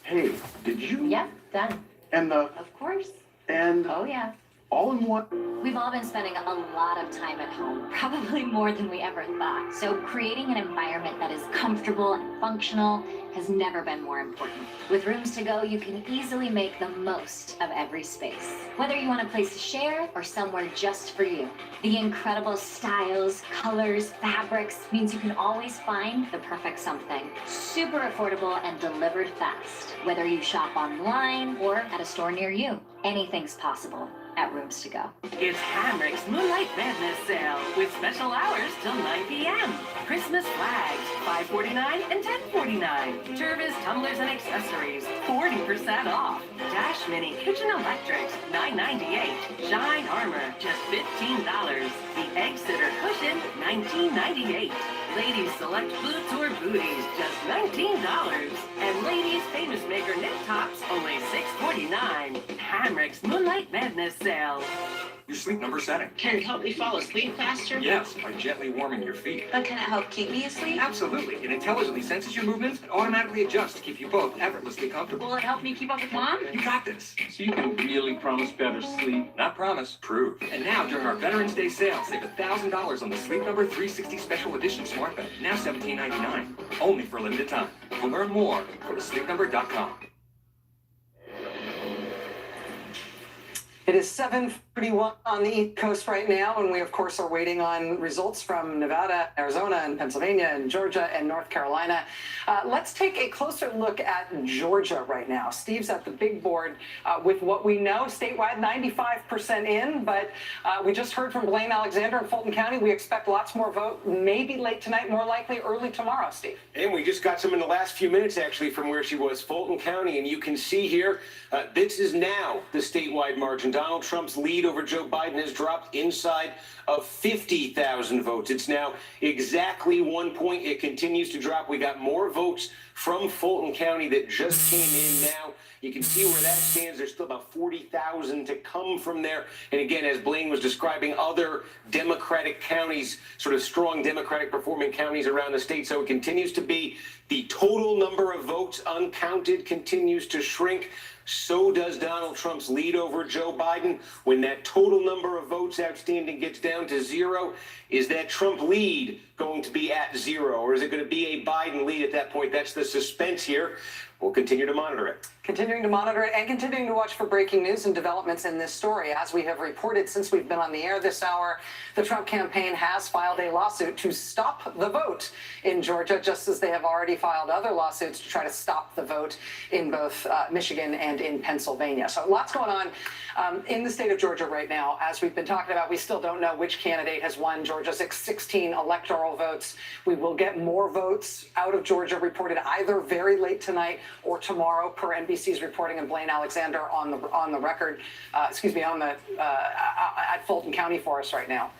Hey, did you? Yep, done. And the... Of course. And... Oh, yeah. All in one? We've all been spending a lot of time at home, probably more than we ever thought. So creating an environment that is comfortable and functional has never been more important. With Rooms to Go, you can easily make the most of every space, whether you want a place to share or somewhere just for you. The incredible styles, colors, fabrics means you can always find the perfect something. Super affordable and delivered fast, whether you shop online or at a store near you. Anything's possible at Rooms to Go. It's Hamrick's Moonlight Madness sale with special hours till 9 p.m. Christmas flags, $5.49 and $10.49. Tervis tumblers and accessories, 40% off. Dash Mini kitchen electrics, $9.98. Shine Armor, just $15. The Egg Sitter cushion, $19.98. Ladies select boots or booties, just $19. And ladies famous maker knit tops, only $6.49. Hamrick's Moonlight Madness sale. Your sleep number setting. Can it help me fall asleep faster? Yes, by gently warming your feet. But can it help keep me asleep? Absolutely. It intelligently senses your movements and automatically adjusts to keep you both effortlessly comfortable. Will it help me keep up with Mom? You got this. So you can really promise better sleep. Not promise, prove. And now, during our Veterans Day sale, save $1,000 on the Sleep Number 360 Special Edition Smart Bed. Now $17.99. Only for a limited time. To learn more, go to sleepnumber.com. It is 7:41 on the East Coast right now, and we, of course, are waiting on results from Nevada, Arizona, and Pennsylvania, and Georgia, and North Carolina. Let's take a closer look at Georgia right now. Steve's at the big board with what we know. Statewide, 95% in, but we just heard from Blaine Alexander in Fulton County. We expect lots more vote, maybe late tonight, more likely early tomorrow, Steve. And we just got some in the last few minutes, actually, from where she was, Fulton County. And you can see here, this is now the statewide margin. Donald Trump's lead over Joe Biden has dropped inside of 50,000 votes. It's now exactly 1 point. It continues to drop. We got more votes from Fulton County that just came in now. You can see where that stands. There's still about 40,000 to come from there. And again, as Blaine was describing, other Democratic counties, sort of strong Democratic performing counties around the state. So it continues to be the total number of votes uncounted continues to shrink. So does Donald Trump's lead over Joe Biden. When that total number of votes outstanding gets down to zero, is that Trump lead going to be at zero, or is it going to be a Biden lead at that point? That's the suspense here. We'll continue to monitor it. Continuing to monitor it and continuing to watch for breaking news and developments in this story. As we have reported since we've been on the air this hour, the Trump campaign has filed a lawsuit to stop the vote in Georgia, just as they have already filed other lawsuits to try to stop the vote in both Michigan and in Pennsylvania. So lots going on in the state of Georgia right now. As we've been talking about, we still don't know which candidate has won Georgia's 16 electoral votes. We will get more votes out of Georgia reported either very late tonight or tomorrow, per NBC's reporting, and Blaine Alexander on the record, at Fulton County for us right now.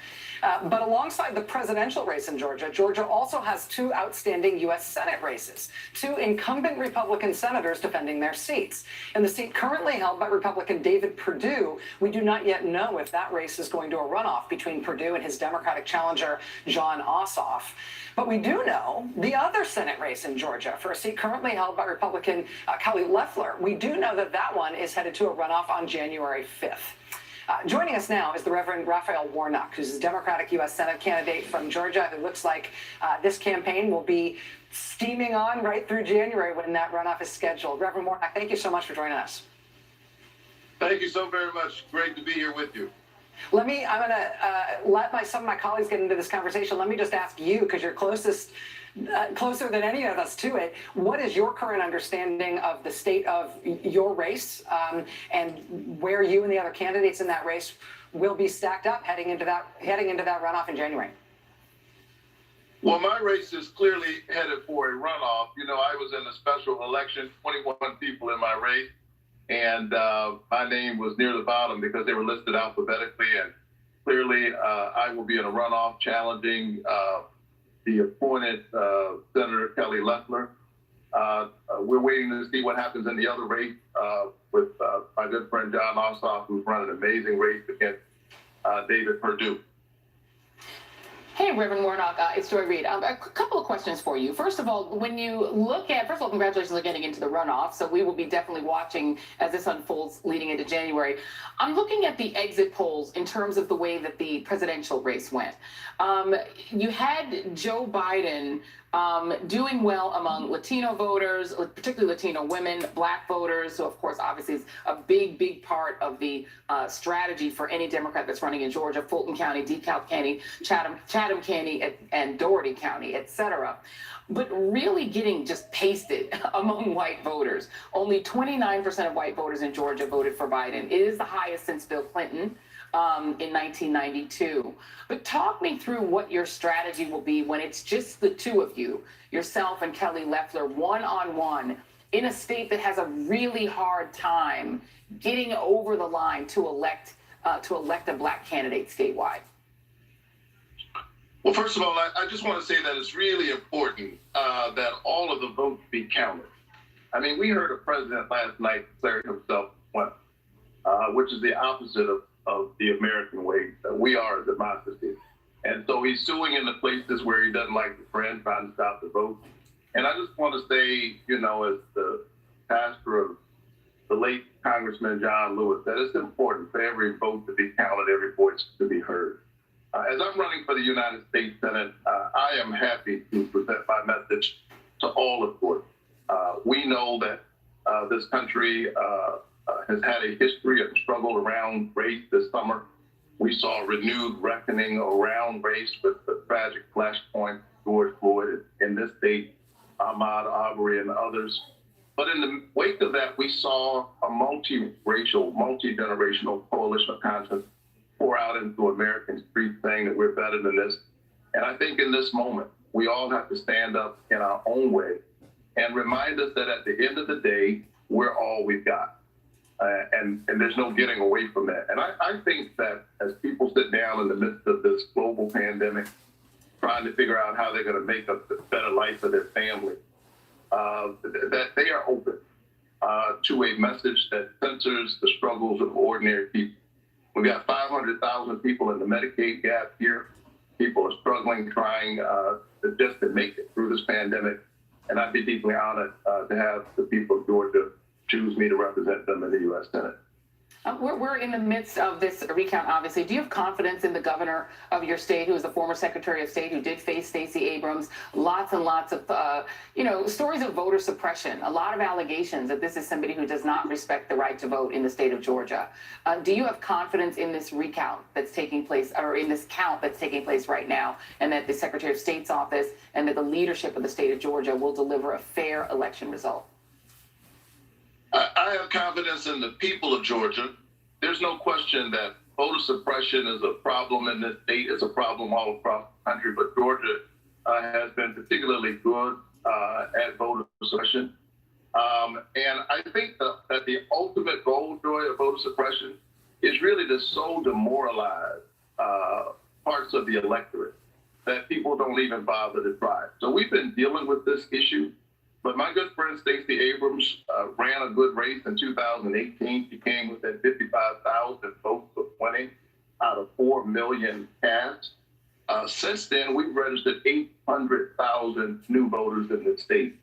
But alongside the presidential race in Georgia, Georgia also has two outstanding U.S. Senate races, two incumbent Republican senators defending their seats. In the seat currently held by Republican David Perdue, we do not yet know if that race is going to a runoff between Perdue and his Democratic challenger, Jon Ossoff. But we do know the other Senate race in Georgia for a seat currently held by Republican Republican Kelly Loeffler. We do know that that one is headed to a runoff on January 5th. Joining us now is the Reverend Raphael Warnock, who's a Democratic U.S. Senate candidate from Georgia, who looks like this campaign will be steaming on right through January when that runoff is scheduled. Reverend Warnock, thank you so much for joining us. Thank you so very much. Great to be here with you. I'm going to let some of my colleagues get into this conversation. Let me just ask you, because you're closer than any of us to it. What is your current understanding of the state of your race and where you and the other candidates in that race will be stacked up heading into that runoff in January? Well, my race is clearly headed for a runoff. You know, I was in a special election, 21 people in my race, and my name was near the bottom because they were listed alphabetically. And clearly, I will be in a runoff challenging the appointed Senator Kelly Loeffler. We're waiting to see what happens in the other race with my good friend Jon Ossoff, who's run an amazing race against David Perdue. Hey, Reverend Warnock, it's Joy Reid. A couple of questions for you. First of all, when you look at, first of all, congratulations on getting into the runoff. So we will be definitely watching as this unfolds leading into January. I'm looking at the exit polls in terms of the way that the presidential race went. You had Joe Biden doing well among Latino voters, particularly Latino women, Black voters. So, of course, obviously, is a big part of the strategy for any Democrat that's running in Georgia, Fulton County, DeKalb County, Chatham County, and Dougherty County, et cetera. But really getting just pasted among white voters. Only 29% of white voters in Georgia voted for Biden. It is the highest since Bill Clinton in 1992. But talk me through what your strategy will be when it's just the two of you, yourself and Kelly Loeffler, one-on-one, in a state that has a really hard time getting over the line to elect a Black candidate statewide. Well, first of all, I just want to say that it's really important that all of the votes be counted. I mean, we heard a president last night declare himself one, which is the opposite of the American way. We are a democracy. And so he's suing in the places where he doesn't like the friend, trying to stop the vote. And I just want to say, you know, as the pastor of the late Congressman John Lewis, that it's important for every vote to be counted, every voice to be heard. As I'm running for the United States Senate, I am happy to present my message to all of Georgia. We know that this country has had a history of struggle around race this summer. We saw a renewed reckoning around race with the tragic flashpoint George Floyd in this state, Ahmaud Arbery and others. But in the wake of that, we saw a multi-racial, multi-generational coalition of conscience pour out into American streets saying that we're better than this. And I think in this moment, we all have to stand up in our own way and remind us that at the end of the day, we're all we've got. And there's no getting away from that. And I think that as people sit down in the midst of this global pandemic, trying to figure out how they're going to make a better life for their family, that they are open to a message that censors the struggles of ordinary people. We've got 500,000 people in the Medicaid gap here. People are struggling, trying just to make it through this pandemic. And I'd be deeply honored to have the people of Georgia choose me to represent them in the U.S. Senate. We're in the midst of this recount, obviously. Do you have confidence in the governor of your state, who is the former Secretary of State, who did face Stacey Abrams? Lots and lots of, stories of voter suppression, a lot of allegations that this is somebody who does not respect the right to vote in the state of Georgia. Do you have confidence in this recount that's taking place, or in this count that's taking place right now, and that the Secretary of State's office and that the leadership of the state of Georgia will deliver a fair election result? I have confidence in the people of Georgia. There's no question that voter suppression is a problem in this state. It's a problem all across the country, but Georgia has been particularly good at voter suppression. And I think that the ultimate goal, Joy, of voter suppression is really to so demoralize parts of the electorate that people don't even bother to try. So we've been dealing with this issue. But my good friend Stacey Abrams ran a good race in 2018. She came within 55,000 votes of winning out of 4 million cast. Since then, we've registered 800,000 new voters in the state.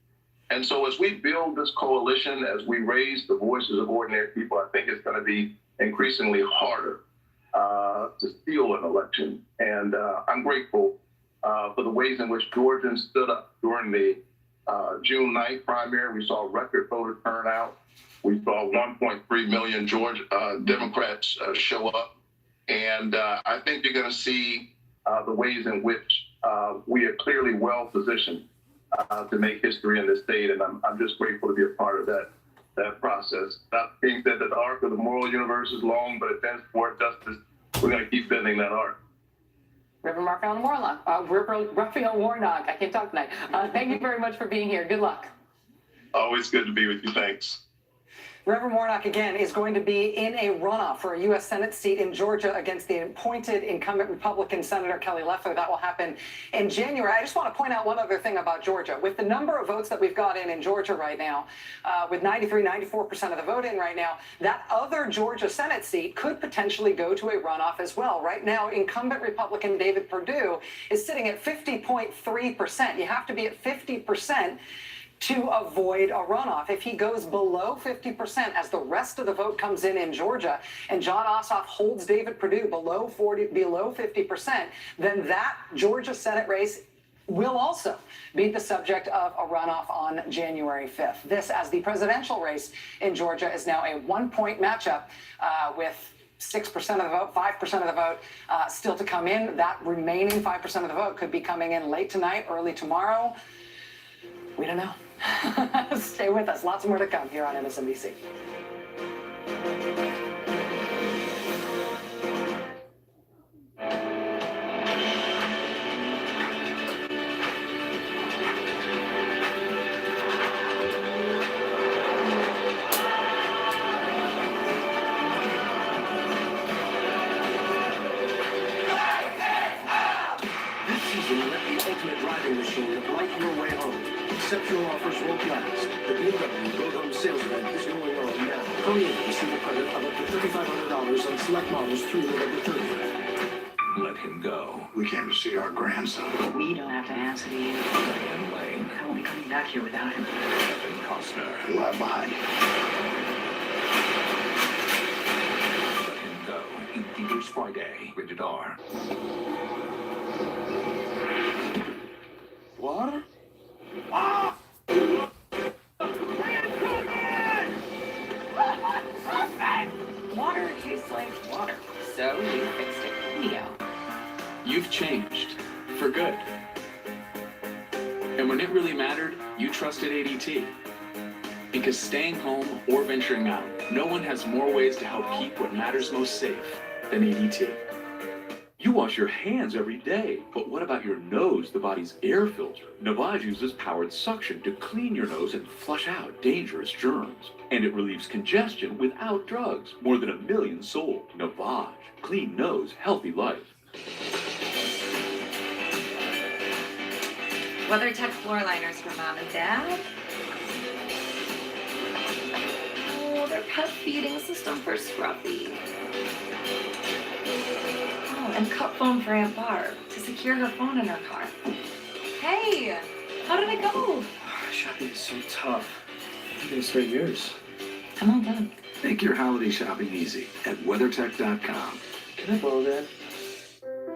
And so as we build this coalition, as we raise the voices of ordinary people, I think it's going to be increasingly harder to steal an election. And I'm grateful for the ways in which Georgians stood up during the June 9th primary. We saw record voter turnout. We saw 1.3 million Democrats show up. And I think you're going to see the ways in which we are clearly well positioned to make history in this state. And I'm just grateful to be a part of that process. That being said, that the arc of the moral universe is long, but it bends toward justice. We're going to keep bending that arc. Reverend Raphael Warnock, I can't talk tonight. Thank you very much for being here. Good luck. Always good to be with you. Thanks. Reverend Warnock, again, is going to be in a runoff for a U.S. Senate seat in Georgia against the appointed incumbent Republican Senator Kelly Loeffler. That will happen in January. I just want to point out one other thing about Georgia. With the number of votes that we've got in Georgia right now, with 94% of the vote in right now, that other Georgia Senate seat could potentially go to a runoff as well. Right now, incumbent Republican David Perdue is sitting at 50.3%. You have to be at 50% to avoid a runoff. If he goes below 50% as the rest of the vote comes in Georgia, and Jon Ossoff holds David Perdue below 50%, then that Georgia Senate race will also be the subject of a runoff on January 5th. This, as the presidential race in Georgia, is now a one-point matchup with 6% of the vote, 5% of the vote still to come in. That remaining 5% of the vote could be coming in late tonight, early tomorrow. We don't know. Stay with us. Lots more to come here on MSNBC. This season, let the ultimate driving machine light your way home. Exceptional offers won't last. The BMW Road Home Sales Event is going on now. Hurry in to receive a credit of up to $3,500 on select models through November 30th. Let him go. We came to see our grandson. We don't have to answer to you. Diane Lane. I won't be coming back here without him. Kevin Costner. Left behind. Let him go. In theaters Friday. Rated R. Water? Water tastes like water. So you fixed it. Neo. You've changed. For good. And when it really mattered, you trusted ADT. Because staying home or venturing out, no one has more ways to help keep what matters most safe than ADT. You wash your hands every day, but what about your nose, the body's air filter? Navage uses powered suction to clean your nose and flush out dangerous germs. And it relieves congestion without drugs. More than 1 million sold. Navage. Clean nose, healthy life. WeatherTech floor liners for Mom and Dad. Oh, their pet feeding system for Scruffy. Oh, and cup foam for Aunt Barb to secure her phone in her car. Hey, how did it go? Shopping is so tough. I'm gonna start yours. I'm all done. Make your holiday shopping easy at WeatherTech.com. Can I borrow that?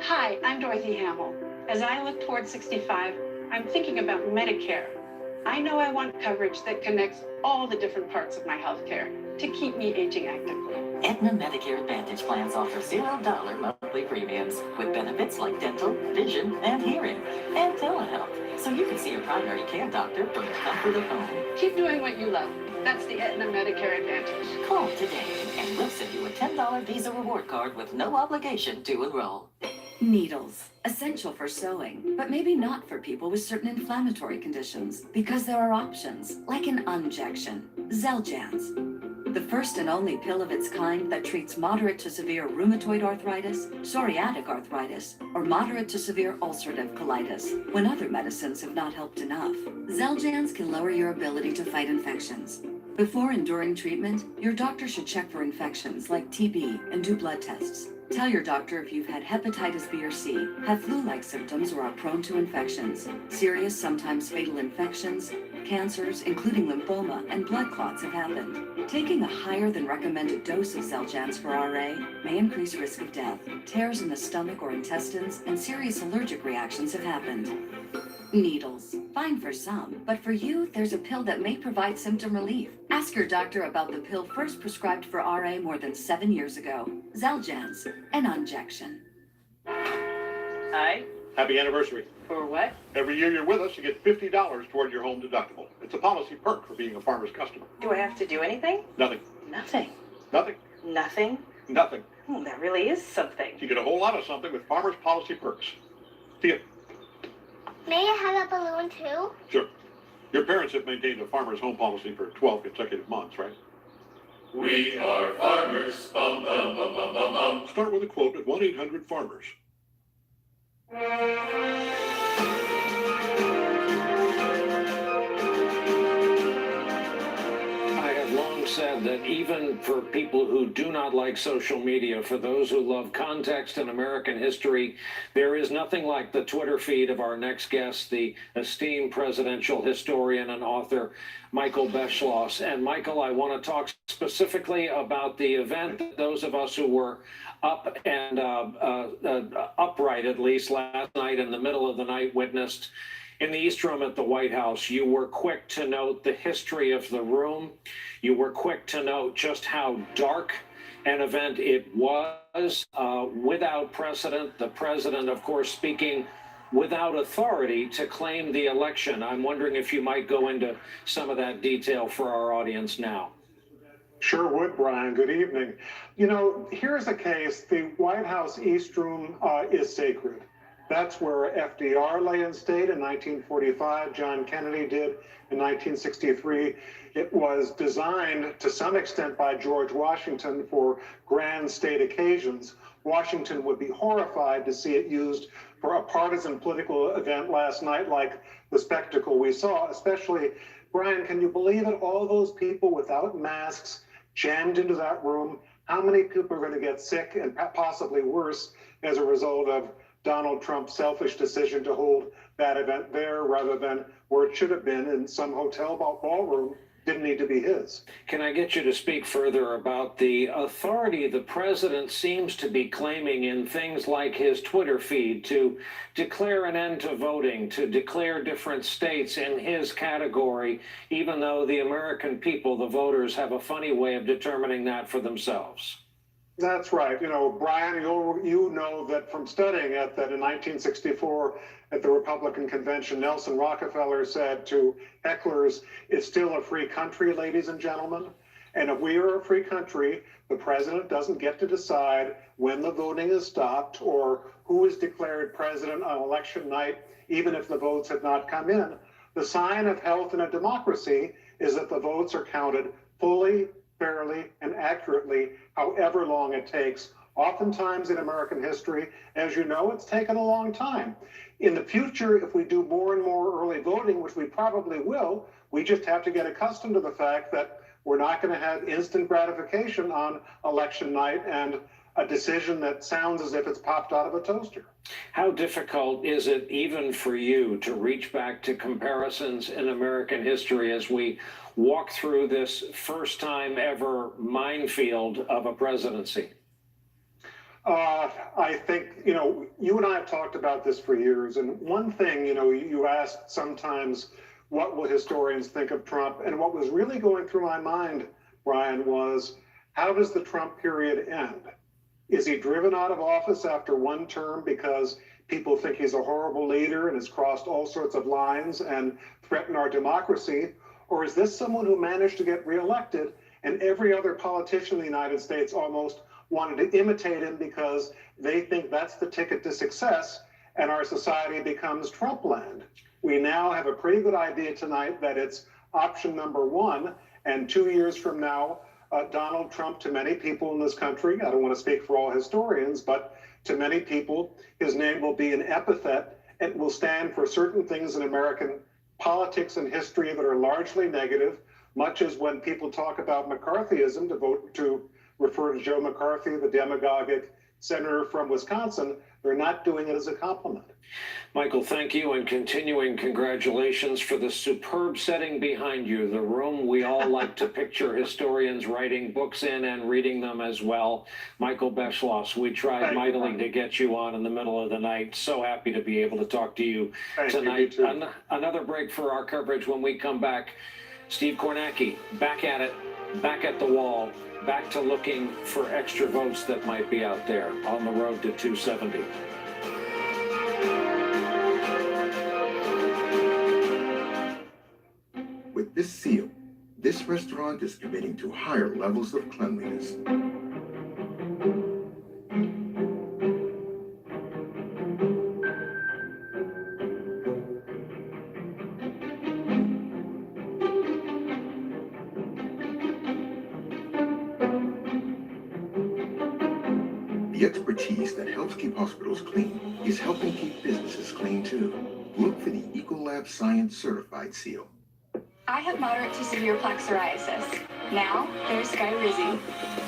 Hi, I'm Dorothy Hamill. As I look towards 65, I'm thinking about Medicare. I know I want coverage that connects all the different parts of my healthcare to keep me aging actively. Aetna Medicare Advantage plans offer $0 monthly premiums with benefits like dental, vision, and hearing, and telehealth, so you can see your primary care doctor from the comfort of home. Keep doing what you love. That's the Aetna Medicare Advantage. Call today, and we'll send you a $10 Visa reward card with no obligation to enroll. Needles, essential for sewing, but maybe not for people with certain inflammatory conditions, because there are options, like an injection, Xeljanz. The first and only pill of its kind that treats moderate to severe rheumatoid arthritis, psoriatic arthritis, or moderate to severe ulcerative colitis, when other medicines have not helped enough. Xeljanz can lower your ability to fight infections. Before and during treatment, your doctor should check for infections like TB and do blood tests. Tell your doctor if you've had hepatitis B or C, have flu-like symptoms, or are prone to infections, serious, sometimes fatal infections, Cancers, including lymphoma, and blood clots have happened. Taking a higher than recommended dose of Xeljanz for RA may increase risk of death. Tears in the stomach or intestines and serious allergic reactions have happened. Needles. Fine for some, but for you, there's a pill that may provide symptom relief. Ask your doctor about the pill first prescribed for RA more than 7 years ago. Xeljanz, an injection. Hi. Happy anniversary. For what? Every year you're with us, you get $50 toward your home deductible. It's a policy perk for being a Farmers customer. Do I have to do anything? Nothing. Nothing. Nothing. Nothing? Nothing. Oh, that really is something. You get a whole lot of something with Farmers policy perks. See ya. May I have a balloon too? Sure. Your parents have maintained a Farmers home policy for 12 consecutive months, right? We are farmers. Bum, bum, bum, bum, bum, bum. Start with a quote at 1-800-FARMERS. I have long said that even for people who do not like social media, for those who love context in American history, there is nothing like the Twitter feed of our next guest, the esteemed presidential historian and author, Michael Beschloss. And Michael, I want to talk specifically about the event that those of us who were up and upright, at least last night in the middle of the night, witnessed in the East Room at the White House. You were quick to note the history of the room. You were quick to note just how dark an event it was, without precedent. The president, of course, speaking without authority to claim the election. I'm wondering if you might go into some of that detail for our audience now. Sure would, Brian. Good evening. You know, here's a case. The White House East Room is sacred. That's where FDR lay in state in 1945. John Kennedy did in 1963. It was designed to some extent by George Washington for grand state occasions. Washington would be horrified to see it used for a partisan political event last night like the spectacle we saw, especially, Brian, can you believe it? All those people without masks jammed into that room. How many people are going to get sick and possibly worse as a result of Donald Trump's selfish decision to hold that event there rather than where it should have been in some hotel ballroom? Didn't need to be his. Can I get you to speak further about the authority the president seems to be claiming in things like his Twitter feed to declare an end to voting, to declare different states in his category, even though the American people, the voters, have a funny way of determining that for themselves? That's right. You know, Brian, you know that from studying it, that in 1964 at the Republican convention, Nelson Rockefeller said to hecklers, it's still a free country, ladies and gentlemen. And if we are a free country, the president doesn't get to decide when the voting is stopped or who is declared president on election night, even if the votes have not come in. The sign of health in a democracy is that the votes are counted fully, fairly, and accurately, however long it takes. Oftentimes in American history, as you know, it's taken a long time. In the future, if we do more and more early voting, which we probably will, we just have to get accustomed to the fact that we're not going to have instant gratification on election night and a decision that sounds as if it's popped out of a toaster. How difficult is it even for you to reach back to comparisons in American history as we walk through this first time ever minefield of a presidency? I think, you know, you and I have talked about this for years. And one thing, you know, you asked sometimes, what will historians think of Trump? And what was really going through my mind, Brian, was how does the Trump period end? Is he driven out of office after one term because people think he's a horrible leader and has crossed all sorts of lines and threatened our democracy? Or is this someone who managed to get reelected and every other politician in the United States almost wanted to imitate him because they think that's the ticket to success and our society becomes Trump land? We now have a pretty good idea tonight that it's option number one, and 2 years from now, Donald Trump, to many people in this country, I don't want to speak for all historians, but to many people, his name will be an epithet and will stand for certain things in American politics and history that are largely negative, much as when people talk about McCarthyism to refer to Joe McCarthy, the demagogic senator from Wisconsin, they're not doing it as a compliment. Michael, thank you, and continuing congratulations for the superb setting behind you, the room we all like to picture historians writing books in and reading them as well. Michael Beschloss, we tried mightily to get you on in the middle of the night. So happy to be able to talk to you tonight. Another break for our coverage. When we come back, Steve Kornacki, back at it, back at the wall, back to looking for extra votes that might be out there on the road to 270. With this seal, this restaurant is committing to higher levels of cleanliness. The expertise that helps keep hospitals clean is helping keep businesses clean too. Look for the Ecolab Science Certified seal. I have moderate to severe plaque psoriasis. Now, there's Skyrizi.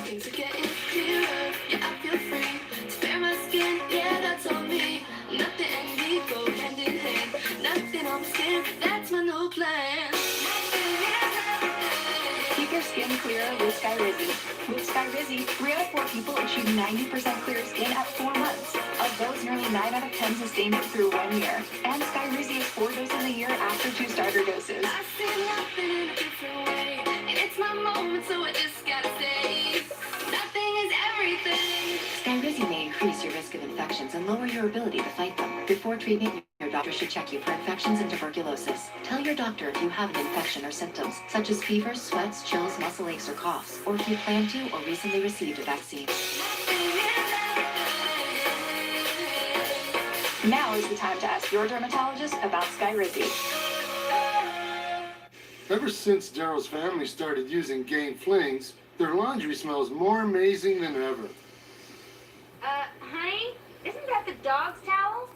Things are getting clearer, yeah, I feel free. Spare my skin, yeah, that's on me. Nothing and me go hand in hand. Nothing on the skin, that's my new plan. Keep your skin clearer with Skyrizi. With Skyrizi, 3 out of 4 people achieve 90% clear skin at 4 months. Of those, nearly 9 out of 10 sustained it through 1 year. And Skyrizi is 4 doses a year after 2 starter doses. I see nothing in a different way. It's my moment, so I just gotta say, nothing is everything. Skyrizi may increase your risk of infections and lower your ability to fight them. Before treatment, your doctor should check you for infections and tuberculosis. Tell your doctor if you have an infection or symptoms, such as fever, sweats, chills, muscle aches, or coughs, or if you plan to or recently received a vaccine. Now is the time to ask your dermatologist about Skyrizi. Ever since Daryl's family started using Gain Flings, their laundry smells more amazing than ever. Honey, isn't that the dog's towel?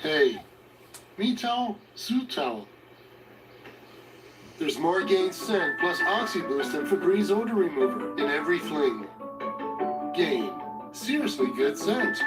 Hey, me towel, Sue towel. There's more Gain scent plus OxyBoost and Febreze odor remover in every fling. Gain, seriously good scent.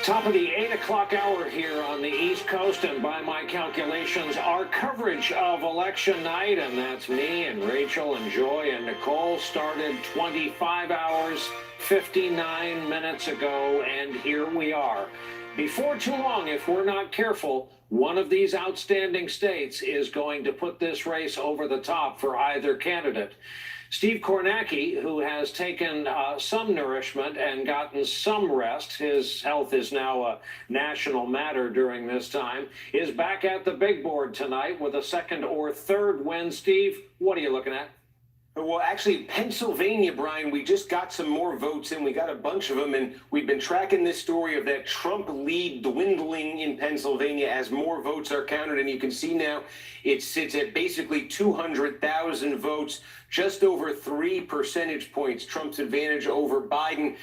Top of the 8 o'clock hour here on the East Coast, and by my calculations, our coverage of election night, and that's me and Rachel and Joy and Nicole, started 25 hours, 59 minutes ago, and here we are. Before too long, if we're not careful, one of these outstanding states is going to put this race over the top for either candidate. Steve Kornacki, who has taken some nourishment and gotten some rest, his health is now a national matter during this time, is back at the big board tonight with a second or third win. Steve, what are you looking at? Well, actually, Pennsylvania, Brian, we just got some more votes in. We got a bunch of them, and we've been tracking this story of that Trump lead dwindling in Pennsylvania as more votes are counted. And you can see now it sits at basically 200,000 votes, just over 3 percentage points, Trump's advantage over Biden.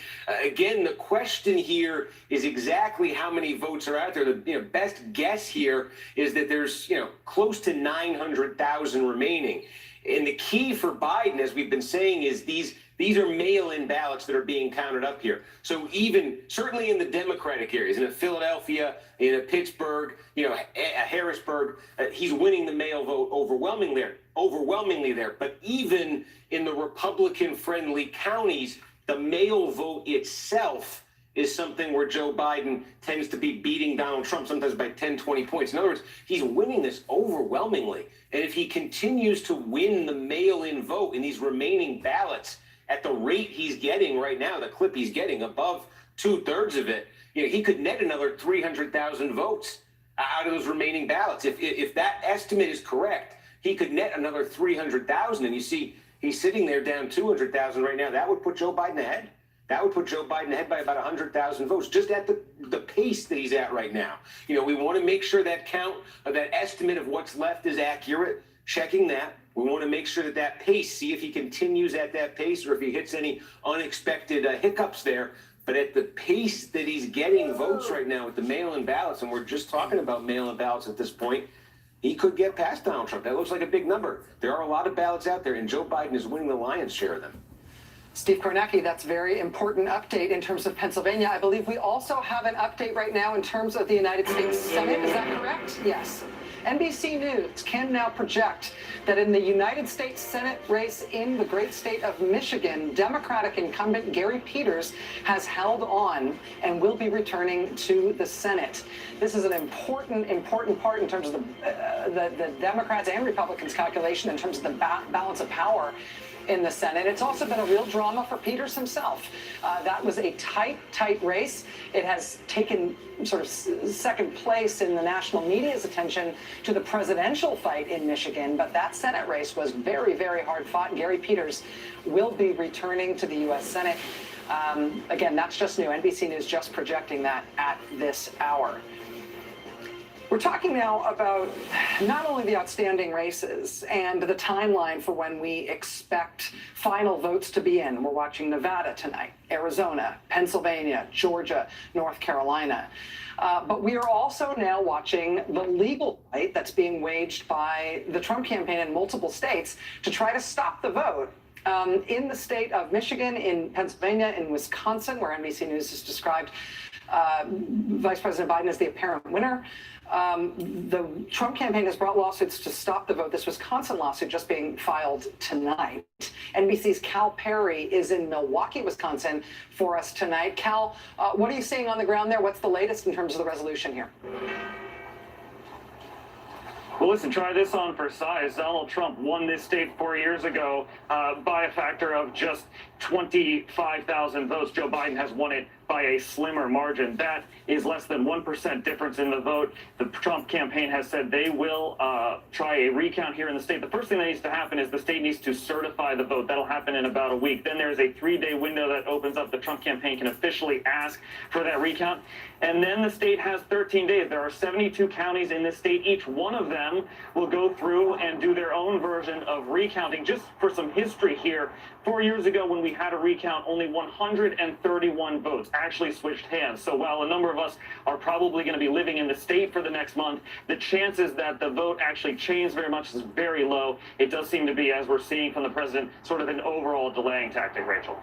Again, the question here is exactly how many votes are out there. The best guess here is that there's close to 900,000 remaining. And the key for Biden, as we've been saying, is these are mail-in ballots that are being counted up here. So even certainly in the Democratic areas, in a Philadelphia, in a Pittsburgh, a Harrisburg, he's winning the mail vote overwhelmingly there. But even in the Republican-friendly counties, the mail vote itself is something where Joe Biden tends to be beating Donald Trump sometimes by 10, 20 points. In other words, he's winning this overwhelmingly. And if he continues to win the mail-in vote in these remaining ballots at the rate he's getting right now, the clip he's getting above 2/3 of it, he could net another 300,000 votes out of those remaining ballots. If that estimate is correct, he could net another 300,000. And you see, he's sitting there down 200,000 right now. That would put Joe Biden ahead. That would put Joe Biden ahead by about 100,000 votes, just at the pace that he's at right now. We want to make sure that count, that estimate of what's left is accurate, checking that. We want to make sure that pace, see if he continues at that pace or if he hits any unexpected hiccups there. But at the pace that he's getting votes right now with the mail-in ballots, and we're just talking about mail-in ballots at this point, he could get past Donald Trump. That looks like a big number. There are a lot of ballots out there, and Joe Biden is winning the lion's share of them. Steve Kornacki, that's a very important update in terms of Pennsylvania. I believe we also have an update right now in terms of the United States Senate. Is that correct? Yes. NBC News can now project that in the United States Senate race in the great state of Michigan, Democratic incumbent Gary Peters has held on and will be returning to the Senate. This is an important part in terms of the Democrats and Republicans' calculation in terms of the balance of power in the Senate. It's also been a real drama for Peters himself. That was a tight race. It has taken sort of second place in the national media's attention to the presidential fight in Michigan, but that Senate race was very hard fought. Gary Peters will be returning to the U.S. Senate. Again, that's just new. NBC News just projecting that at this hour. We're talking now about not only the outstanding races and the timeline for when we expect final votes to be in. We're watching Nevada tonight, Arizona, Pennsylvania, Georgia, North Carolina. But we are also now watching the legal fight that's being waged by the Trump campaign in multiple states to try to stop the vote. In the state of Michigan, in Pennsylvania, in Wisconsin, where NBC News has described Vice President Biden as the apparent winner. The Trump campaign has brought lawsuits to stop the vote. This Wisconsin lawsuit just being filed tonight. NBC's Cal Perry is in Milwaukee, Wisconsin for us tonight. Cal, what are you seeing on the ground there? What's the latest in terms of the resolution here? Well, listen, try this on for size. Donald Trump won this state 4 years ago by a factor of just 25,000 votes. Joe Biden has won it by a slimmer margin. That is less than 1% difference in the vote. The Trump campaign has said they will try a recount here in the state. The first thing that needs to happen is the state needs to certify the vote. That'll happen in about a week. Then there's a 3-day window that opens up. The Trump campaign can officially ask for that recount. And then the state has 13 days. There are 72 counties in this state. Each one of them will go through and do their own version of recounting. Just for some history here, 4 years ago when we had a recount, only 131 votes actually switched hands. So while a number of us are probably going to be living in the state for the next month, the chances that the vote actually changed very much is very low. It does seem to be, as we're seeing from the president, sort of an overall delaying tactic, Rachel.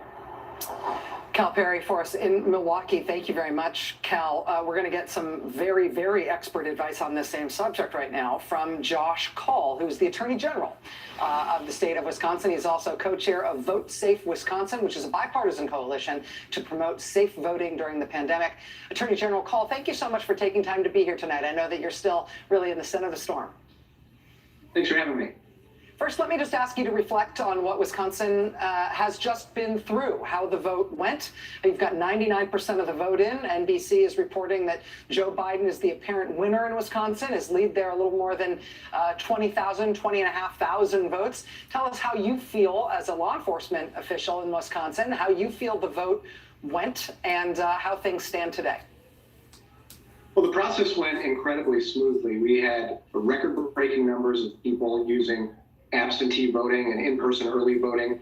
Cal Perry for us in Milwaukee. Thank you very much, Cal. We're going to get some very expert advice on this same subject right now from Josh Kaul, who's the Attorney General of the state of Wisconsin. He's also co-chair of Vote Safe Wisconsin, which is a bipartisan coalition to promote safe voting during the pandemic. Attorney General Kaul, thank you so much for taking time to be here tonight. I know that you're still really in the center of the storm. Thanks for having me. First, let me just ask you to reflect on what Wisconsin has just been through, how the vote went. You've got 99% of the vote in. NBC is reporting that Joe Biden is the apparent winner in Wisconsin, his lead there a little more than 20,500 votes. Tell us how you feel as a law enforcement official in Wisconsin, how you feel the vote went, and how things stand today. Well, the process went incredibly smoothly. We had record-breaking numbers of people using absentee voting and in-person early voting.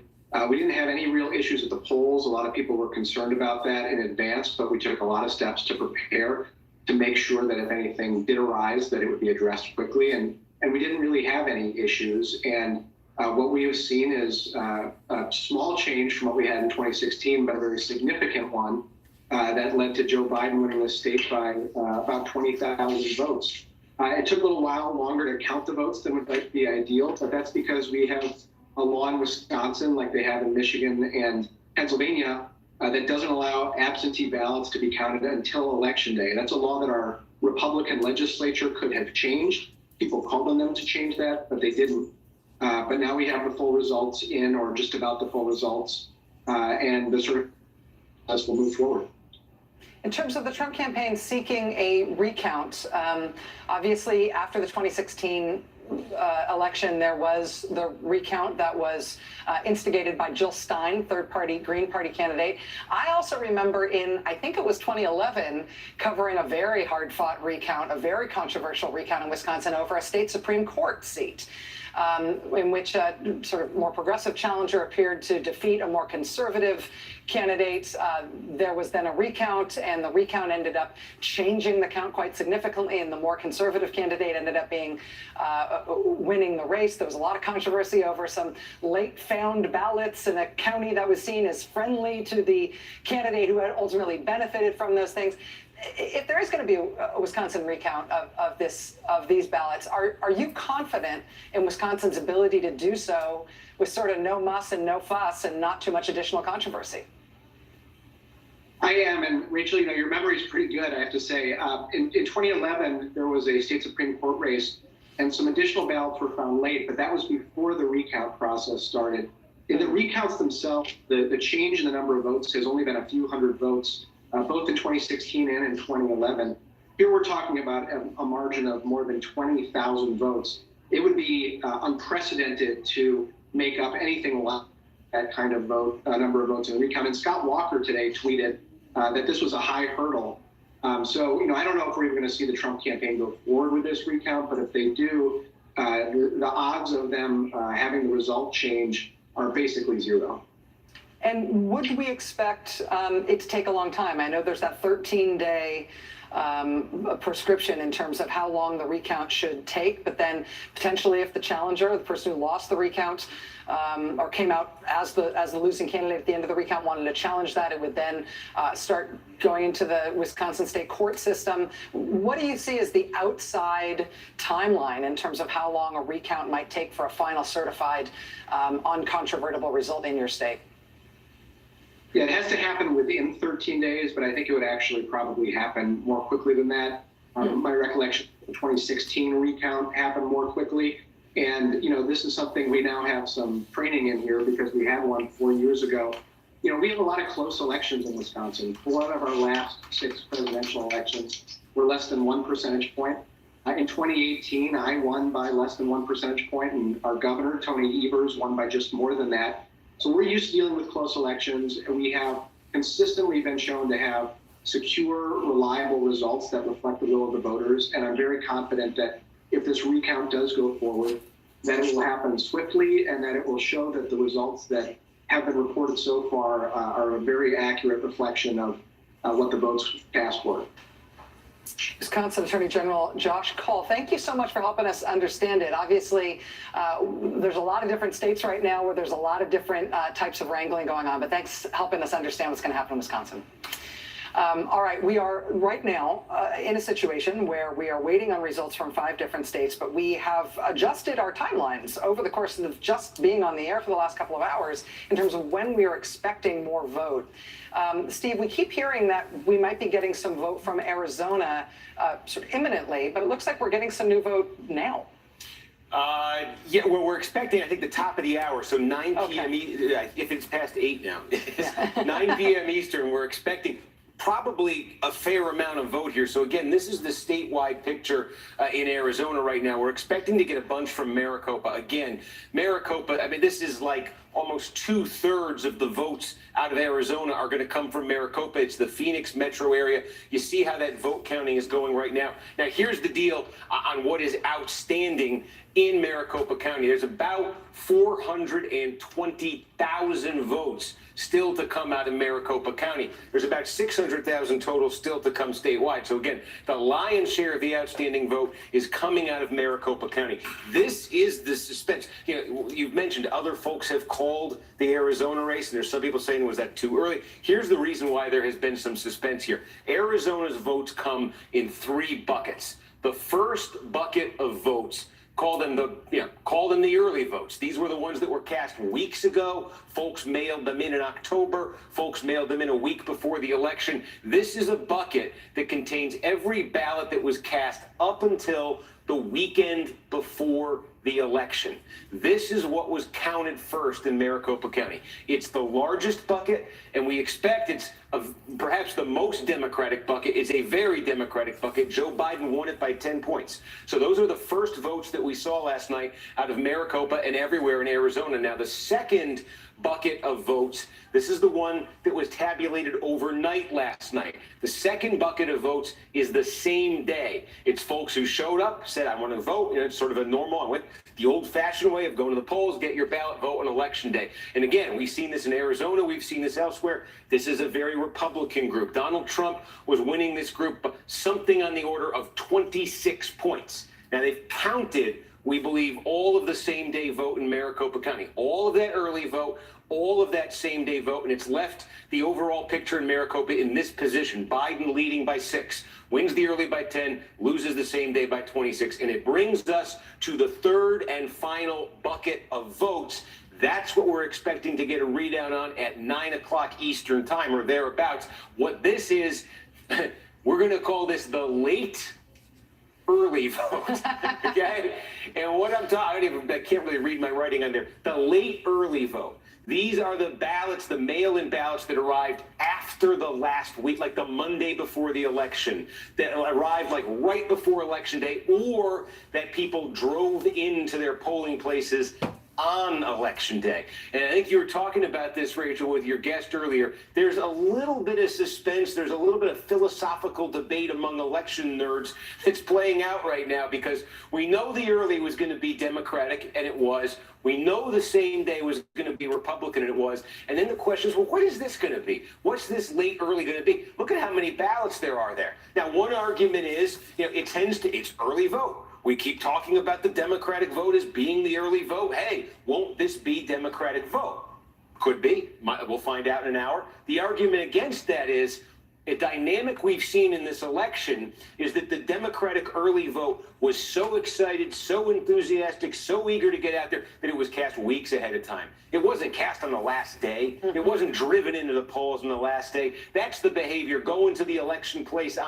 We didn't have any real issues at the polls. A lot of people were concerned about that in advance, but we took a lot of steps to prepare to make sure that if anything did arise, that it would be addressed quickly. And we didn't really have any issues. And what we have seen is a small change from what we had in 2016, but a very significant one that led to Joe Biden winning the state by about 20,000 votes. It took a little while longer to count the votes than would be ideal, but that's because we have a law in Wisconsin, like they have in Michigan and Pennsylvania, that doesn't allow absentee ballots to be counted until Election Day. That's a law that our Republican legislature could have changed. People called on them to change that, but they didn't. But now we have the full results in, or just about the full results, and the sort of process will move forward. In terms of the Trump campaign seeking a recount, obviously after the 2016 election, there was the recount that was instigated by Jill Stein, third-party Green Party candidate. I also remember in, I think it was 2011, covering a very hard-fought recount, a very controversial recount in Wisconsin over a state Supreme Court seat. in which a sort of more progressive challenger appeared to defeat a more conservative candidate. There was then a recount, and the recount ended up changing the count quite significantly, and the more conservative candidate ended up being winning the race. There was a lot of controversy over some late found ballots in a county that was seen as friendly to the candidate who had ultimately benefited from those things. If there is going to be a Wisconsin recount of these ballots, are you confident in Wisconsin's ability to do so with sort of no muss and no fuss and not too much additional controversy? I am, and Rachel, your memory is pretty good, I have to say. In 2011, there was a state Supreme Court race, and some additional ballots were found late, but that was before the recount process started. In the recounts themselves, the change in the number of votes has only been a few hundred votes, both in 2016 and in 2011. Here we're talking about a margin of more than 20,000 votes. It would be unprecedented to make up anything like that kind of number of votes in a recount. And Scott Walker today tweeted that this was a high hurdle. So, I don't know if we're even going to see the Trump campaign go forward with this recount, but if they do, the odds of them having the result change are basically zero. And would we expect it to take a long time? I know there's that 13-day prescription in terms of how long the recount should take, but then potentially if the challenger, the person who lost the recount, or came out as the losing candidate at the end of the recount, wanted to challenge that, it would then start going into the Wisconsin state court system. What do you see as the outside timeline in terms of how long a recount might take for a final certified uncontrovertible result in your state? Yeah, it has to happen within 13 days, but I think it would actually probably happen more quickly than that. My recollection, the 2016 recount happened more quickly. And, this is something we now have some training in here because we had one 4 years ago. We have a lot of close elections in Wisconsin. 4 of our last 6 presidential elections were less than 1 percentage point. In 2018, I won by less than 1 percentage point, and our governor, Tony Evers, won by just more than that. So we're used to dealing with close elections, and we have consistently been shown to have secure, reliable results that reflect the will of the voters. And I'm very confident that if this recount does go forward, that it will happen swiftly and that it will show that the results that have been reported so far are a very accurate reflection of what the votes cast for. Wisconsin Attorney General Josh Kaul, thank you so much for helping us understand it. Obviously, there's a lot of different states right now where there's a lot of different types of wrangling going on, but thanks for helping us understand what's going to happen in Wisconsin. All right, we are right now in a situation where we are waiting on results from 5 different states, but we have adjusted our timelines over the course of just being on the air for the last couple of hours in terms of when we are expecting more vote. Steve, we keep hearing that we might be getting some vote from Arizona sort of imminently, but it looks like we're getting some new vote now. Yeah, well, we're expecting, I think, the top of the hour, so 9 p.m. If it's past 8 now, 9 p.m. Eastern, we're expecting probably a fair amount of vote here. So again, this is the statewide picture in Arizona right now. We're expecting to get a bunch from Maricopa. Again, Maricopa, I mean, this is like almost 2/3 of the votes out of Arizona are going to come from Maricopa. It's the Phoenix metro area. You see how that vote counting is going right now. Now, here's the deal on what is outstanding in Maricopa County. There's about 420,000 votes still to come out of Maricopa County. There's about 600,000 total still to come statewide. So again, the lion's share of the outstanding vote is coming out of Maricopa County. This is the suspense. You've mentioned other folks have called the Arizona race, and there's some people saying, was that too early? Here's the reason why there has been some suspense here. Arizona's votes come in 3 buckets. The first bucket of votes, call them the early votes. These were the ones that were cast weeks ago. Folks mailed them in October. Folks mailed them in a week before the election. This is a bucket that contains every ballot that was cast up until the weekend before the election. This is what was counted first in Maricopa County. It's the largest bucket, and we expect it's perhaps the most Democratic bucket. It's a very Democratic bucket. Joe Biden won it by 10 points. So those are the first votes that we saw last night out of Maricopa and everywhere in Arizona. Now, the second bucket of votes. This is the one that was tabulated overnight last night. The second bucket of votes is the same day. It's folks who showed up, said, I want to vote. It's sort of a normal, I went the old-fashioned way of going to the polls, get your ballot, vote on election day. And again, we've seen this in Arizona, we've seen this elsewhere. This is a very Republican group. Donald Trump was winning this group something on the order of 26 points. Now, they've counted, we believe, all of the same-day vote in Maricopa County, all of that early vote, all of that same-day vote, and it's left the overall picture in Maricopa in this position. Biden leading by 6, wins the early by 10, loses the same day by 26, and it brings us to the third and final bucket of votes. That's what we're expecting to get a readout on at 9 o'clock Eastern time or thereabouts. What this is, we're going to call this the late early vote, okay? And what I'm talking, I can't really read my writing on there. The late early vote. These are the ballots, the mail-in ballots that arrived after the last week, like the Monday before the election, that arrived like right before Election Day, or that people drove into their polling places on Election Day. And I think you were talking about this, Rachel, with your guest earlier. There's a little bit of suspense. There's a little bit of philosophical debate among election nerds that's playing out right now, because we know the early was going to be Democratic, and it was. We know the same day was going to be Republican, and it was. And then the question is, well, what is this going to be? What's this late early going to be? Look at how many ballots there are there. Now, one argument is, it's early vote. We keep talking about the Democratic vote as being the early vote. Hey, won't this be Democratic vote? Could be. We'll find out in an hour. The argument against that is a dynamic we've seen in this election is that the Democratic early vote was so excited, so enthusiastic, so eager to get out there that it was cast weeks ahead of time. It wasn't cast on the last day. It wasn't driven into the polls on the last day. That's the behavior going to the election place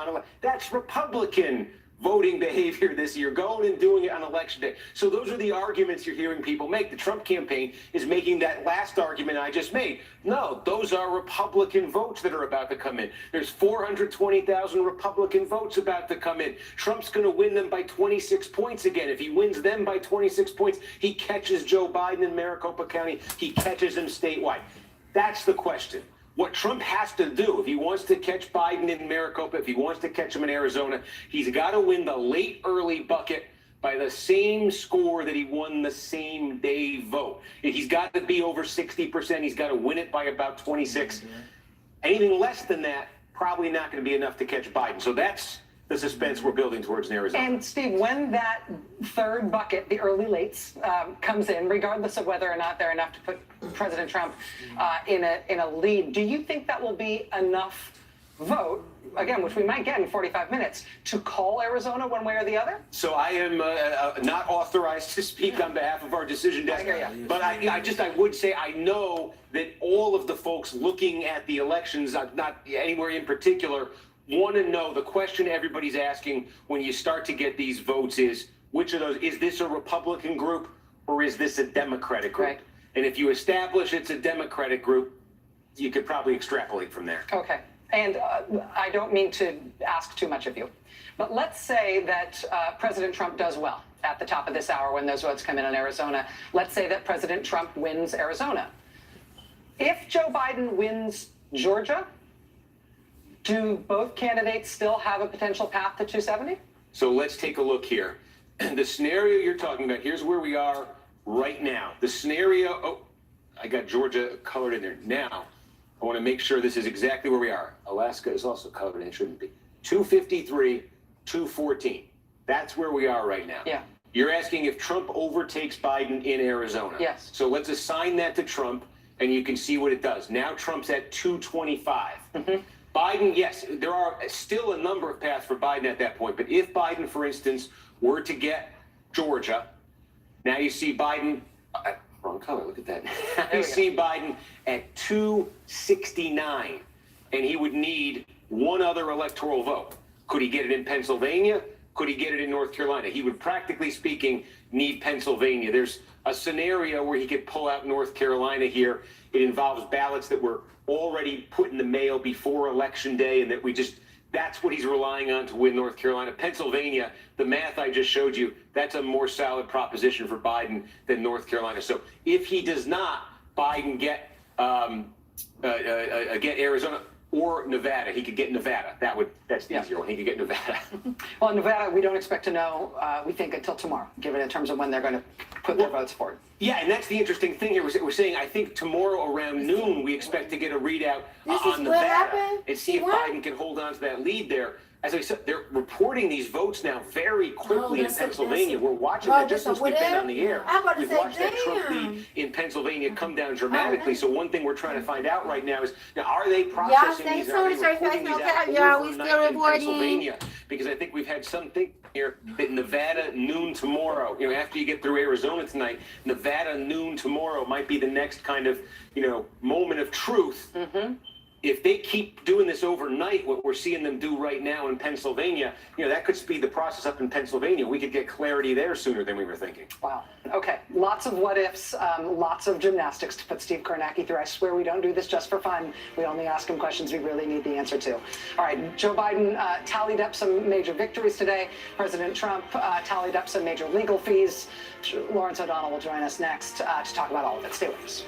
that's Republican voting behavior this year, going and doing it on Election Day. So those are the arguments you're hearing people make. The Trump campaign is making that last argument I just made. No, those are Republican votes that are about to come in. There's 420,000 Republican votes about to come in. Trump's going to win them by 26 points again. If he wins them by 26 points, he catches Joe Biden in Maricopa County. He catches him statewide. That's the question. What Trump has to do, if he wants to catch Biden in Maricopa, if he wants to catch him in Arizona, he's got to win the late early bucket by the same score that he won the same day vote. He's got to be over 60%. He's got to win it by about 26. Anything less than that, probably not going to be enough to catch Biden. So that's the suspense we're building towards in Arizona. And Steve, when that third bucket, the early lates, comes in, regardless of whether or not they're enough to put President Trump in a lead, do you think that will be enough vote, again, which we might get in 45 minutes, to call Arizona one way or the other? So I am not authorized to speak on behalf of our decision desk, but I would say I know that all of the folks looking at the elections, not anywhere in particular, want to know. The question everybody's asking when you start to get these votes is, which of those, is this a Republican group or is this a Democratic group? Right. And if you establish it's a Democratic group, you could probably extrapolate from there. Okay. And I don't mean to ask too much of you, but let's say that President Trump does well at the top of this hour when those votes come in Arizona. Let's say that President Trump wins Arizona. If Joe Biden wins Georgia, do both candidates still have a potential path to 270? So let's take a look here. The scenario you're talking about, here's where we are right now. The scenario, I got Georgia colored in there. Now, I want to make sure this is exactly where we are. Alaska is also colored in, it shouldn't be. 253, 214. That's where we are right now. Yeah. You're asking if Trump overtakes Biden in Arizona. Yes. So let's assign that to Trump, and you can see what it does. Now Trump's at 225. Mm-hmm. Biden, yes, there are still a number of paths for Biden at that point. But if Biden, for instance, were to get Georgia, now you see Biden, wrong color, look at that. Now you see Biden at 269, and he would need one other electoral vote. Could he get it in Pennsylvania? Could he get it in North Carolina? He would, practically speaking, need Pennsylvania. There's a scenario where he could pull out North Carolina here. It involves ballots that were already put in the mail before Election Day, and that that's what he's relying on to win North Carolina. Pennsylvania, the math I just showed you, that's a more solid proposition for Biden than North Carolina. So if he does not Biden get Arizona or Nevada. He could get Nevada. That's the easier one. He could get Nevada. Well, Nevada, we don't expect to know, we think, until tomorrow, given in terms of when they're going to put their votes forward. Yeah, and that's the interesting thing here. We're saying, I think tomorrow around noon, we expect to get a readout on Nevada and see if Biden can hold on to that lead there. As I said, they're reporting these votes now very quickly in Pennsylvania. We're watching that just since we've been on the air. We've watched that Trump lead in Pennsylvania come down dramatically. So one thing we're trying to find out right now is, now, are they processing these? Are they reporting these out overnight in Pennsylvania? Because I think we've had something here that Nevada noon tomorrow, after you get through Arizona tonight, Nevada noon tomorrow might be the next kind of, moment of truth. If they keep doing this overnight, what we're seeing them do right now in Pennsylvania, that could speed the process up in Pennsylvania. We could get clarity there sooner than we were thinking. Wow. Okay. Lots of what ifs, lots of gymnastics to put Steve Kornacki through. I swear we don't do this just for fun. We only ask him questions we really need the answer to. All right. Joe Biden tallied up some major victories today. President Trump tallied up some major legal fees. Lawrence O'Donnell will join us next to talk about all of it. Stay with us.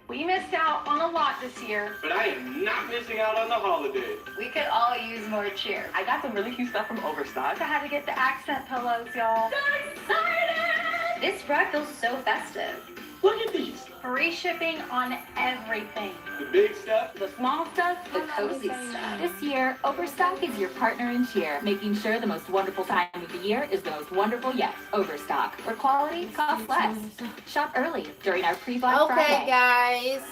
We missed out on a lot this year. But I am not missing out on the holidays. We could all use more cheer. I got some really cute stuff from Overstock. I had to get the accent pillows, y'all. So excited! This rug feels so festive. Look at these. Free shipping on everything. The big stuff. The small stuff, the cozy stuff. This year, Overstock is your partner in cheer, making sure the most wonderful time of the year is the most wonderful yet. Overstock, where quality costs less. Shop early during our pre-Black Friday. Okay, guys.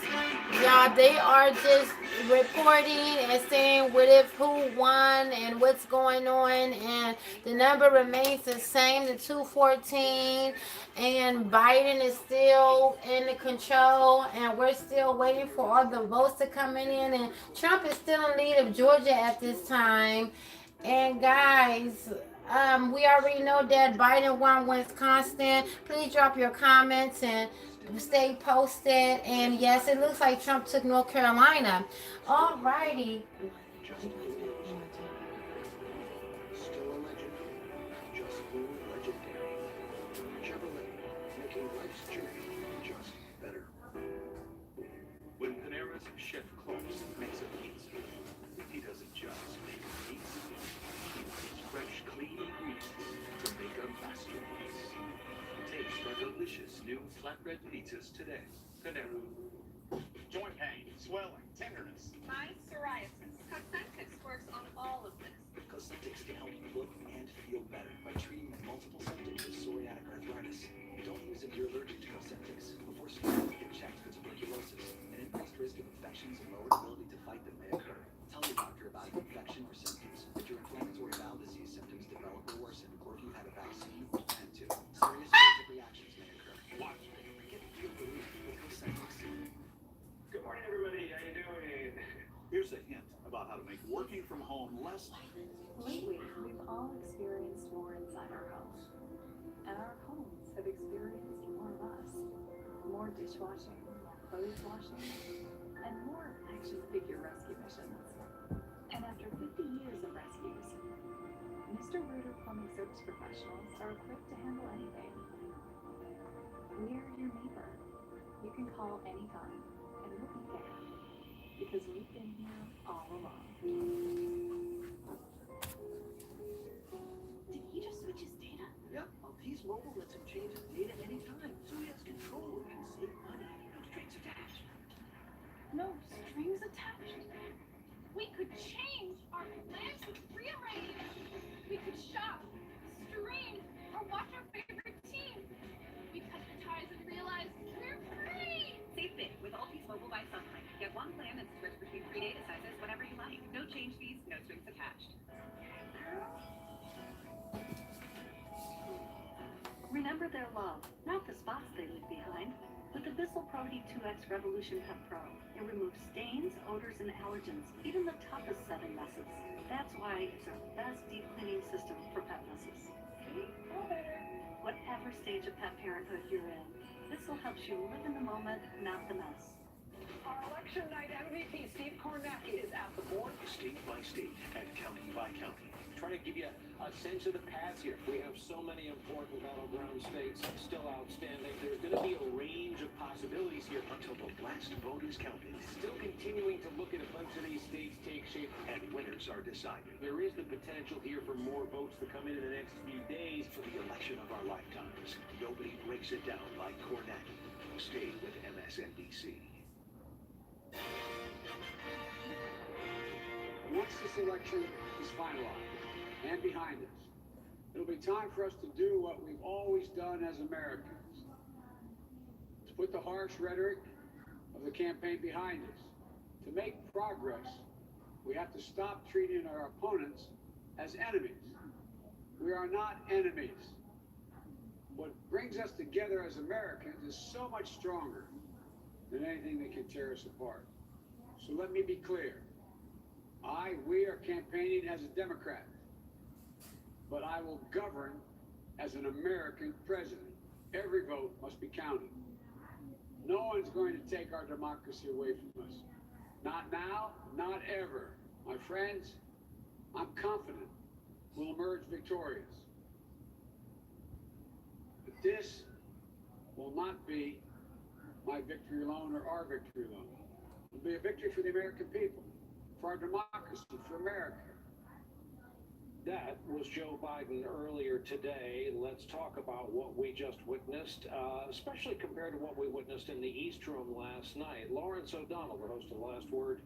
Y'all, they are just reporting and saying what if, who won, and what's going on, and the number remains the same, the 214, and Biden is still in the control, and we're still waiting for all the votes to come in, and Trump is still in lead of Georgia at this time. And guys, we already know that Biden won Wisconsin. Please drop your comments and stay posted. And yes, it looks like Trump took North Carolina. All righty. When Panera's Chef Close makes a pizza, he doesn't just make a pizza. He uses fresh, clean ingredients to make a masterpiece. Taste our delicious new flatbread pizzas today. Panera. Joint pain, swelling, tenderness. My psoriasis. Cosmetics works on all of this. Cosmetics can help you look and feel better by treating multiple symptoms of psoriatic arthritis. Don't use if you're allergic to Cosmetics before screening to get checked for tuberculosis. An increased risk of infections and lowered ability to fight them may occur. Tell your doctor about an infection or symptoms. If your inflammatory bowel disease symptoms develop or worsen, or if you had a vaccine or plan to, serious allergic reactions may occur. Watch. Get real relief with Cosmetics. Good morning, everybody. How you doing? Here's a hint about how to make working from home less. Lately, we've all experienced more inside our homes. And our homes have experienced more of us. More dishwashing, more clothes washing, and more action figure rescue missions. And after 50 years of rescues, Mr. Rooter Plumbing Service Professionals are equipped to handle anything. We're your neighbor. You can call anytime, and we'll be there. Because we've been here all along. Did he just switch his data? Yep. Altice Mobile lets him change his data anytime, so he has control and save money. No strings attached. No strings attached. We could change our plans with Rearrange. We could shop, stream, or watch our favorite team. We cut the ties and realize we're free. Save big with Altice Mobile by Sunlight. Get one plan and switch between 3 data sizes whenever you like. No change fees, no strings attached. Remember their love, not the spots they leave behind. With the Bissell Pro D2X Revolution Pet Pro, it removes stains, odors, and allergens, even the toughest setting messes. That's why it's our best deep cleaning system for pet messes. Whatever stage of pet parenthood you're in, Bissell helps you live in the moment, not the mess. Our election night MVP, Steve Kornacki, is at the board. State by state and county County. Trying to give you a sense of the paths here. We have so many important battleground states still outstanding. There's going to be a range of possibilities here Until the last vote is counted Still continuing to look at a bunch of these states take shape. and winners are decided. There is the potential here for more votes to come in the next few days. For the election of our lifetimes, nobody breaks it down like Kornacki. Stay with MSNBC. Once this election is finalized and behind us, it'll be time for us to do what we've always done as Americans. To put the harsh rhetoric of the campaign behind us. To make progress, we have to stop treating our opponents as enemies. We are not enemies. What brings us together as Americans is so much stronger than anything that can tear us apart. So let me be clear. We are campaigning as a Democrat, but I will govern as an American president. Every vote must be counted. No one's going to take our democracy away from us. Not now, not ever. My friends, I'm confident we'll emerge victorious. But this will not be my victory alone or our victory alone. It'll be a victory for the American people, for our democracy, for America. That was Joe Biden earlier today. Let's talk about what we just witnessed, especially compared to what we witnessed in the East Room last night. Lawrence O'Donnell, the host of The Last Word,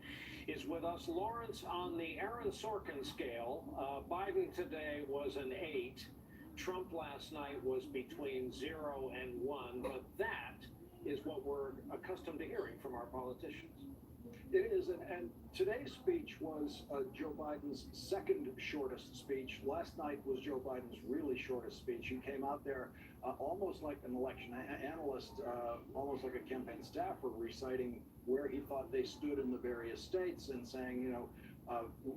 is with us. Lawrence, on the Aaron Sorkin scale, Biden today was an 8. Trump last night was between 0 and 1, but that is what we're accustomed to hearing from our politicians. It is, and today's speech was Joe Biden's second shortest speech. Last night was Joe Biden's really shortest speech. He came out there almost like an election analyst, almost like a campaign staffer, reciting where he thought they stood in the various states and saying, you know,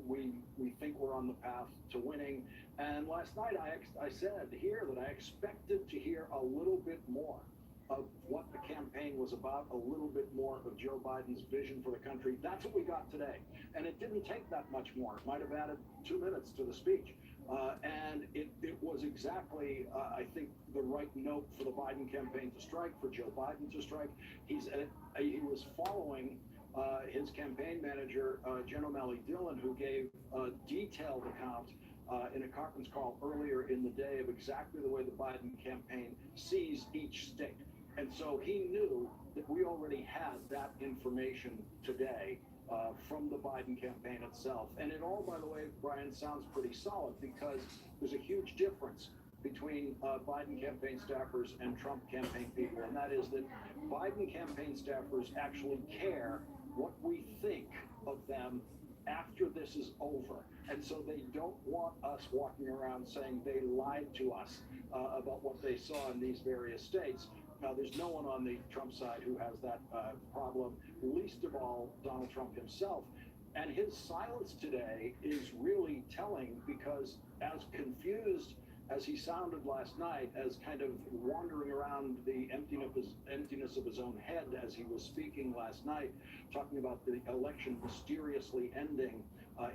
we think we're on the path to winning. And last night I said here that I expected to hear a little bit more of what the campaign was about, a little bit more of Joe Biden's vision for the country. That's what we got today. And it didn't take that much more. It might have added 2 minutes to the speech. And it was exactly, I think, the right note for the Biden campaign to strike, for Joe Biden to strike. He was following his campaign manager, Jen O'Malley Dillon, who gave a detailed account in a conference call earlier in the day of exactly the way the Biden campaign sees each state. And so he knew that we already had that information today from the Biden campaign itself. And it all, by the way, Brian, sounds pretty solid because there's a huge difference between Biden campaign staffers and Trump campaign people. And that is that Biden campaign staffers actually care what we think of them after this is over. And so they don't want us walking around saying they lied to us about what they saw in these various states. Now, there's no one on the Trump side who has that problem, least of all Donald Trump himself. And his silence today is really telling because as confused as he sounded last night, as kind of wandering around the emptiness of his own head as he was speaking last night, talking about the election mysteriously ending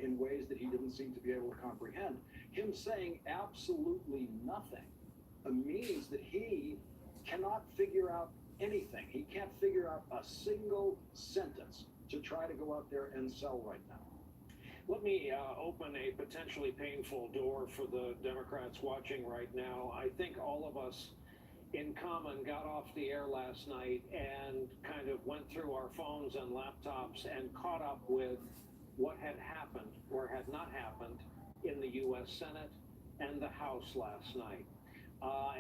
in ways that he didn't seem to be able to comprehend, him saying absolutely nothing means that he cannot figure out anything. He can't figure out a single sentence to try to go out there and sell right now. Let me open a potentially painful door for the Democrats watching right now. I think all of us in common got off the air last night and kind of went through our phones and laptops and caught up with what had happened or had not happened in the U.S. Senate and the House last night.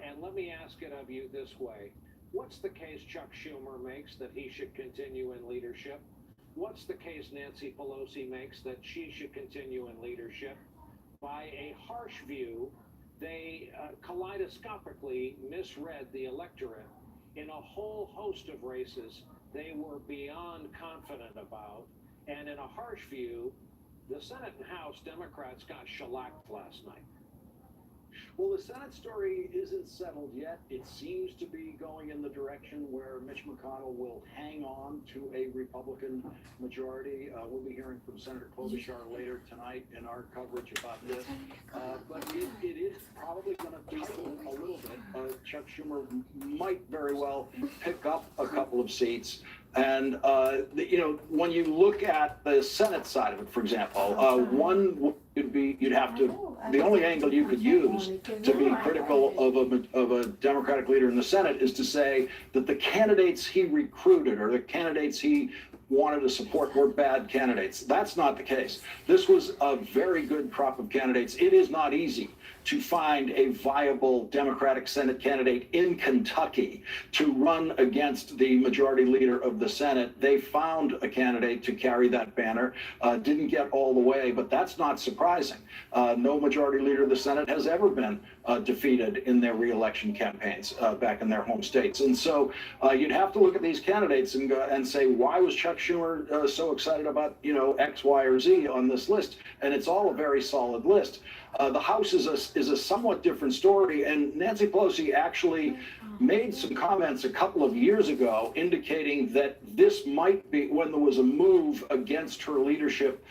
And let me ask it of you this way. What's the case Chuck Schumer makes that he should continue in leadership? What's the case Nancy Pelosi makes that she should continue in leadership? By a harsh view, they kaleidoscopically misread the electorate in a whole host of races they were beyond confident about. And in a harsh view, the Senate and House Democrats got shellacked last night. Well, the Senate story isn't settled yet. It seems to be going in the direction where Mitch McConnell will hang on to a Republican majority. We'll be hearing from Senator Klobuchar later tonight in our coverage about this. But it is probably going to be a little bit. Chuck Schumer might very well pick up a couple of seats. And, when you look at the Senate side of it, for example, one would be the only angle you could use to be critical of a Democratic leader in the Senate is to say that the candidates he recruited or the candidates he wanted to support were bad candidates. That's not the case. This was a very good crop of candidates. It is not easy to find a viable Democratic Senate candidate in Kentucky to run against the majority leader of the Senate. They found a candidate to carry that banner, didn't get all the way, but that's not surprising. No majority leader of the Senate has ever been defeated in their reelection campaigns back in their home states. And so you'd have to look at these candidates and say, why was Chuck Schumer so excited about, X, Y, or Z on this list? And it's all a very solid list. The House is a somewhat different story, and Nancy Pelosi actually made some comments a couple of years ago indicating that this might be, when there was a move against her leadership,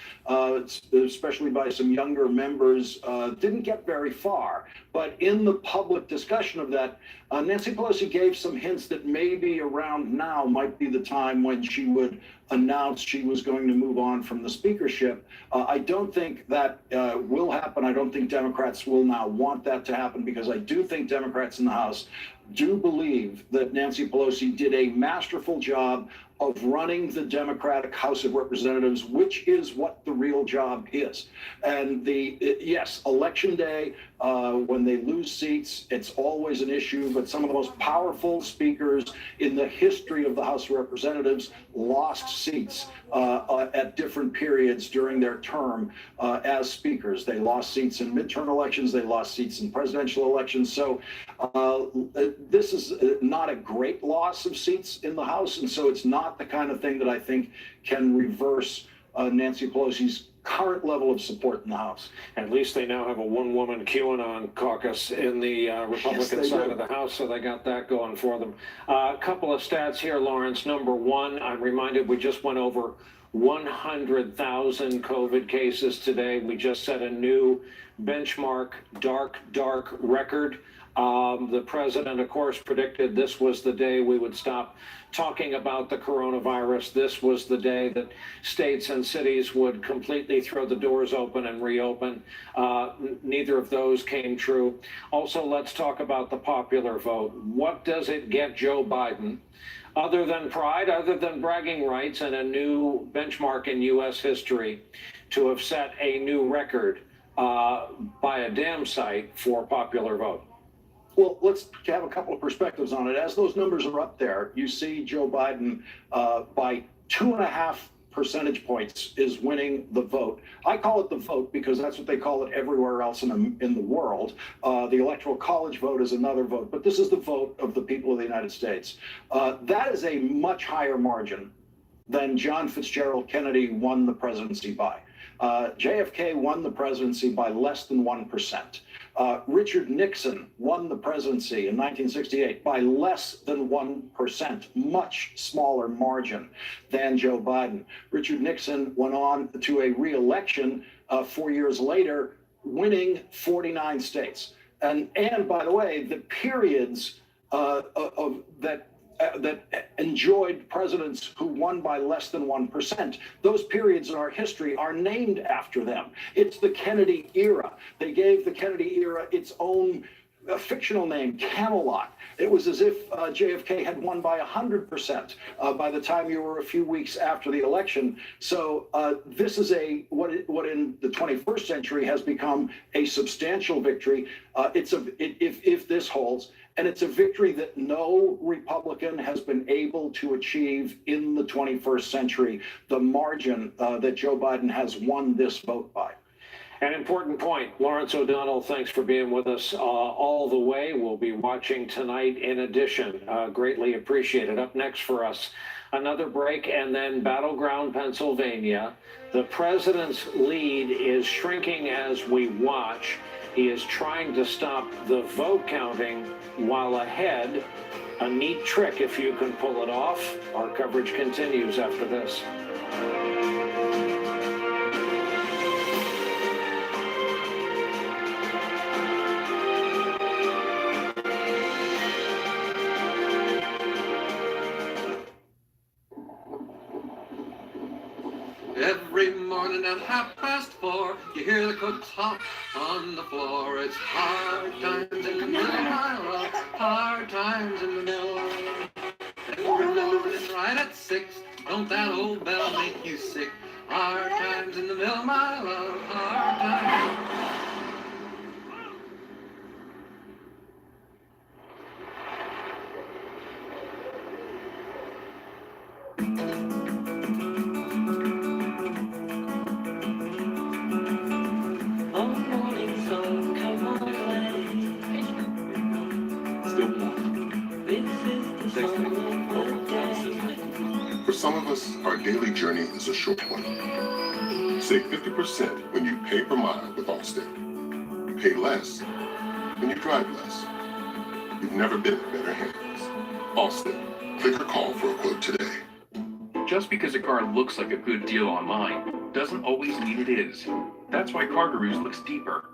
especially by some younger members, didn't get very far. But in the public discussion of that, Nancy Pelosi gave some hints that maybe around now might be the time when she would announce she was going to move on from the speakership. I don't think that will happen. I don't think Democrats will now want that to happen, because I do think Democrats in the House do believe that Nancy Pelosi did a masterful job of running the Democratic House of Representatives, which is what the real job is. And yes, election day, when they lose seats, it's always an issue, but some of the most powerful speakers in the history of the House of Representatives lost seats at different periods during their term as speakers. They lost seats in midterm elections, they lost seats in presidential elections. So this is not a great loss of seats in the House, and so it's not the kind of thing that I think can reverse Nancy Pelosi's current level of support in the House. At least they now have a one-woman QAnon caucus in the Republican side of the House, so they got that going for them. A couple of stats here, Lawrence. Number one, I'm reminded we just went over 100,000 COVID cases today. We just set a new benchmark, dark record. The president, of course, predicted this was the day we would stop talking about the coronavirus. This was the day that states and cities would completely throw the doors open and reopen. Neither of those came true. Also, let's talk about the popular vote. What does it get Joe Biden, other than pride, other than bragging rights and a new benchmark in U.S. history, to have set a new record by a damn sight for popular vote? Well, let's have a couple of perspectives on it. As those numbers are up there, you see Joe Biden by 2.5 percentage points is winning the vote. I call it the vote because that's what they call it everywhere else in the world. The Electoral College vote is another vote, but this is the vote of the people of the United States. That is a much higher margin than John Fitzgerald Kennedy won the presidency by. JFK won the presidency by less than 1%. Richard Nixon won the presidency in 1968 by less than 1%, much smaller margin than Joe Biden. Richard Nixon went on to a re-election 4 years later, winning 49 states. And by the way, the periods that enjoyed presidents who won by less than 1%. Those periods in our history are named after them. It's the Kennedy era. They gave the Kennedy era its own fictional name, Camelot. It was as if JFK had won by 100% by the time you were a few weeks after the election. So this is what in the 21st century has become a substantial victory. If this holds. And it's a victory that no Republican has been able to achieve in the 21st century, the margin that Joe Biden has won this vote by. An important point. Lawrence O'Donnell, thanks for being with us all the way. We'll be watching tonight in addition. Greatly appreciated. Up next for us, another break, and then Battleground, Pennsylvania. The president's lead is shrinking as we watch. He is trying to stop the vote counting while ahead. A neat trick if you can pull it off. Our coverage continues after this. Every morning at 4:30, you hear the cook talk on the floor. It's hard times in the mill, my love, hard times in the mill. Every morning right at 6, don't that old bell make you sick? Hard times in the mill, my love, hard times. For some of us, our daily journey is a short one. Save 50% when you pay per mile with Allstate. You pay less when you drive less. You've never been in better hands. Allstate. Click or call for a quote today. Just because a car looks like a good deal online doesn't always mean it is. That's why CarGurus looks deeper.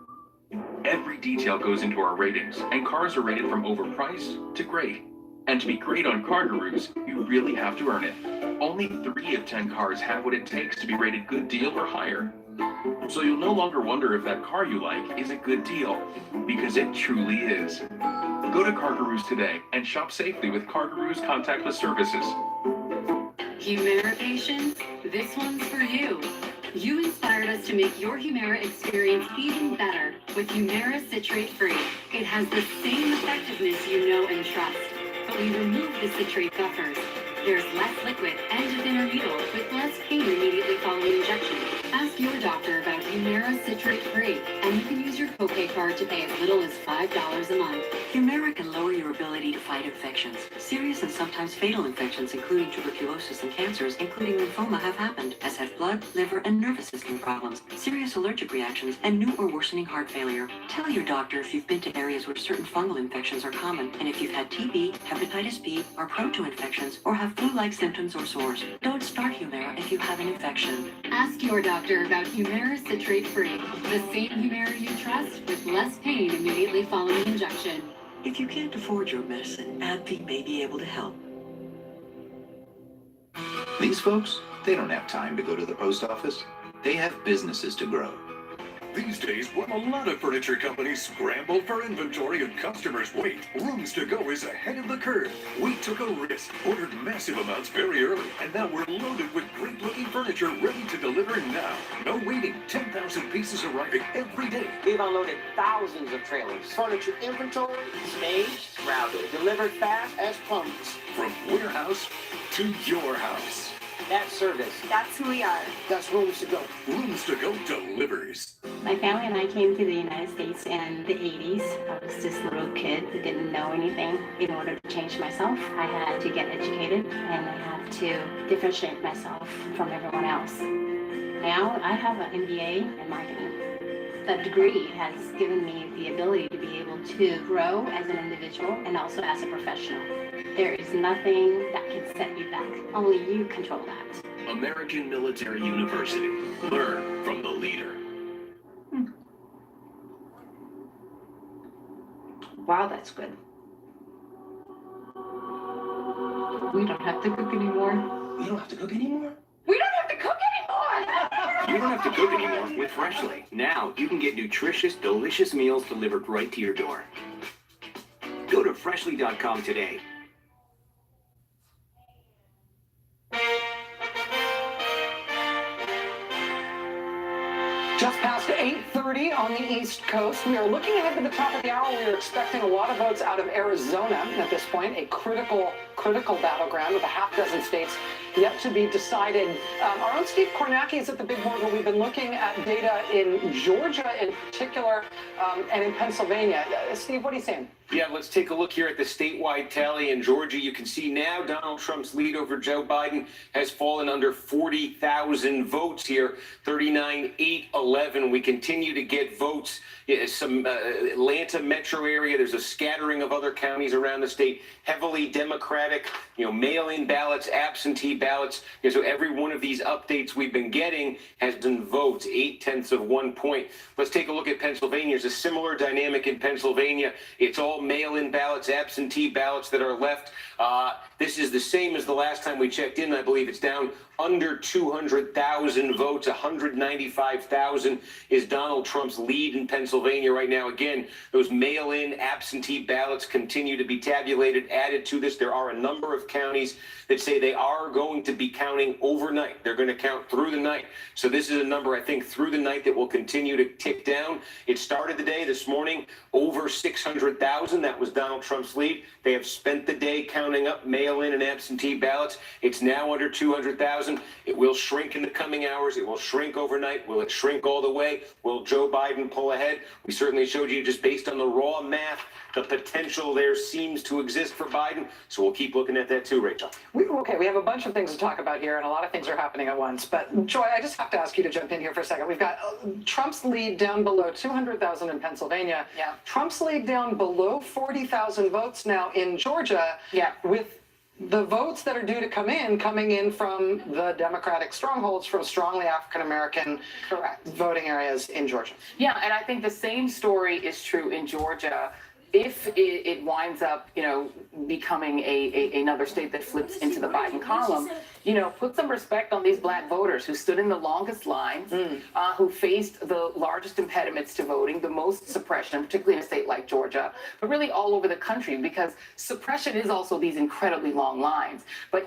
Every detail goes into our ratings, and cars are rated from overpriced to great. And to be great on CarGurus, you really have to earn it. Only 3 of 10 cars have what it takes to be rated good deal or higher. So you'll no longer wonder if that car you like is a good deal, because it truly is. Go to CarGurus today and shop safely with CarGurus contactless services. Humira patients, this one's for you. You inspired us to make your Humira experience even better with Humira Citrate Free. It has the same effectiveness you know and trust, but we remove the citrate buffers. There's less liquid and a thinner needle with less pain immediately following injection. Ask your doctor about Humira Citrate Free, and you can use your copay card to pay as little as $5 a month. Humira can lower your ability to fight infections. Serious and sometimes fatal infections, including tuberculosis and cancers, including lymphoma, have happened, as have blood, liver, and nervous system problems, serious allergic reactions, and new or worsening heart failure. Tell your doctor if you've been to areas where certain fungal infections are common, and if you've had TB, hepatitis B, are prone to infections, or have flu-like symptoms or sores. Don't start Humira if you have an infection. Ask your doctor about Humira Citrate Free, the same Humira you trust with less pain immediately following injection. If you can't afford your medicine, AbbVie may be able to help. These folks, they don't have time to go to the post office. They have businesses to grow. These days, when a lot of furniture companies scramble for inventory and customers wait, Rooms to Go is ahead of the curve. We took a risk, ordered massive amounts very early, and now we're loaded with great-looking furniture ready to deliver now. No waiting, 10,000 pieces arriving every day. We've unloaded thousands of trailers. Furniture inventory, staged, routed, delivered fast as promised. From warehouse to your house. That service. That's who we are. That's Rooms to Go. Rooms to Go delivers. My family and I came to the United States in the 80s. I was this little kid who didn't know anything. In order to change myself, I had to get educated and I had to differentiate myself from everyone else. Now I have an MBA in marketing. That degree has given me the ability to be able to grow as an individual and also as a professional. There is nothing that can set you back. Only you control that. American Military University. Learn from the leader. Wow, that's good. We don't have to cook anymore. You don't have to cook anymore? We don't have to cook anymore! You don't have to cook anymore with Freshly. Now you can get nutritious, delicious meals delivered right to your door. Go to Freshly.com today. Just past 8:30 on the East Coast. We are looking ahead to the top of the hour. We are expecting a lot of votes out of Arizona at this point, a critical battleground with a half dozen states yet to be decided. Our own Steve Kornacki is at the big board where we've been looking at data in Georgia in particular and in Pennsylvania. Steve, what are you saying? Yeah, let's take a look here at the statewide tally in Georgia. You can see now Donald Trump's lead over Joe Biden has fallen under 40,000 votes here, 39,811. We continue to get votes. Some Atlanta metro area, there's a scattering of other counties around the state, heavily Democratic, mail-in ballots, absentee ballots. So every one of these updates we've been getting has been votes, 0.8 point. Let's take a look at Pennsylvania. There's a similar dynamic in Pennsylvania. It's all mail-in ballots, absentee ballots that are left. This is the same as the last time we checked in. I believe it's down under 200,000 votes. 195,000 is Donald Trump's lead in Pennsylvania right now. Again, those mail-in absentee ballots continue to be tabulated, added to this. There are a number of counties that say they are going to be counting overnight. They're going to count through the night. So this is a number, I think, through the night that will continue to tick down. It started the day this morning over 600,000. That was Donald Trump's lead. They have spent the day counting up mail-in and absentee ballots. It's now under 200,000. It will shrink in the coming hours. It will shrink overnight. Will it shrink all the way? Will Joe Biden pull ahead? We certainly showed you, just based on the raw math, the potential there seems to exist for Biden. So we'll keep looking at that too, Rachel. We have a bunch of things to talk about here, and a lot of things are happening at once. But Joy, I just have to ask you to jump in here for a second. We've got Trump's lead down below 200,000 in Pennsylvania. Yeah. Trump's lead down below 40,000 votes now in Georgia. Yeah. With the votes that are due to coming in from the Democratic strongholds, from strongly African-American voting areas in Georgia. Yeah, and I think the same story is true in Georgia. If it winds up, becoming another state that flips into the Biden column, put some respect on these black voters who stood in the longest lines, who faced the largest impediments to voting, the most suppression, particularly in a state like Georgia, but really all over the country, because suppression is also these incredibly long lines. But,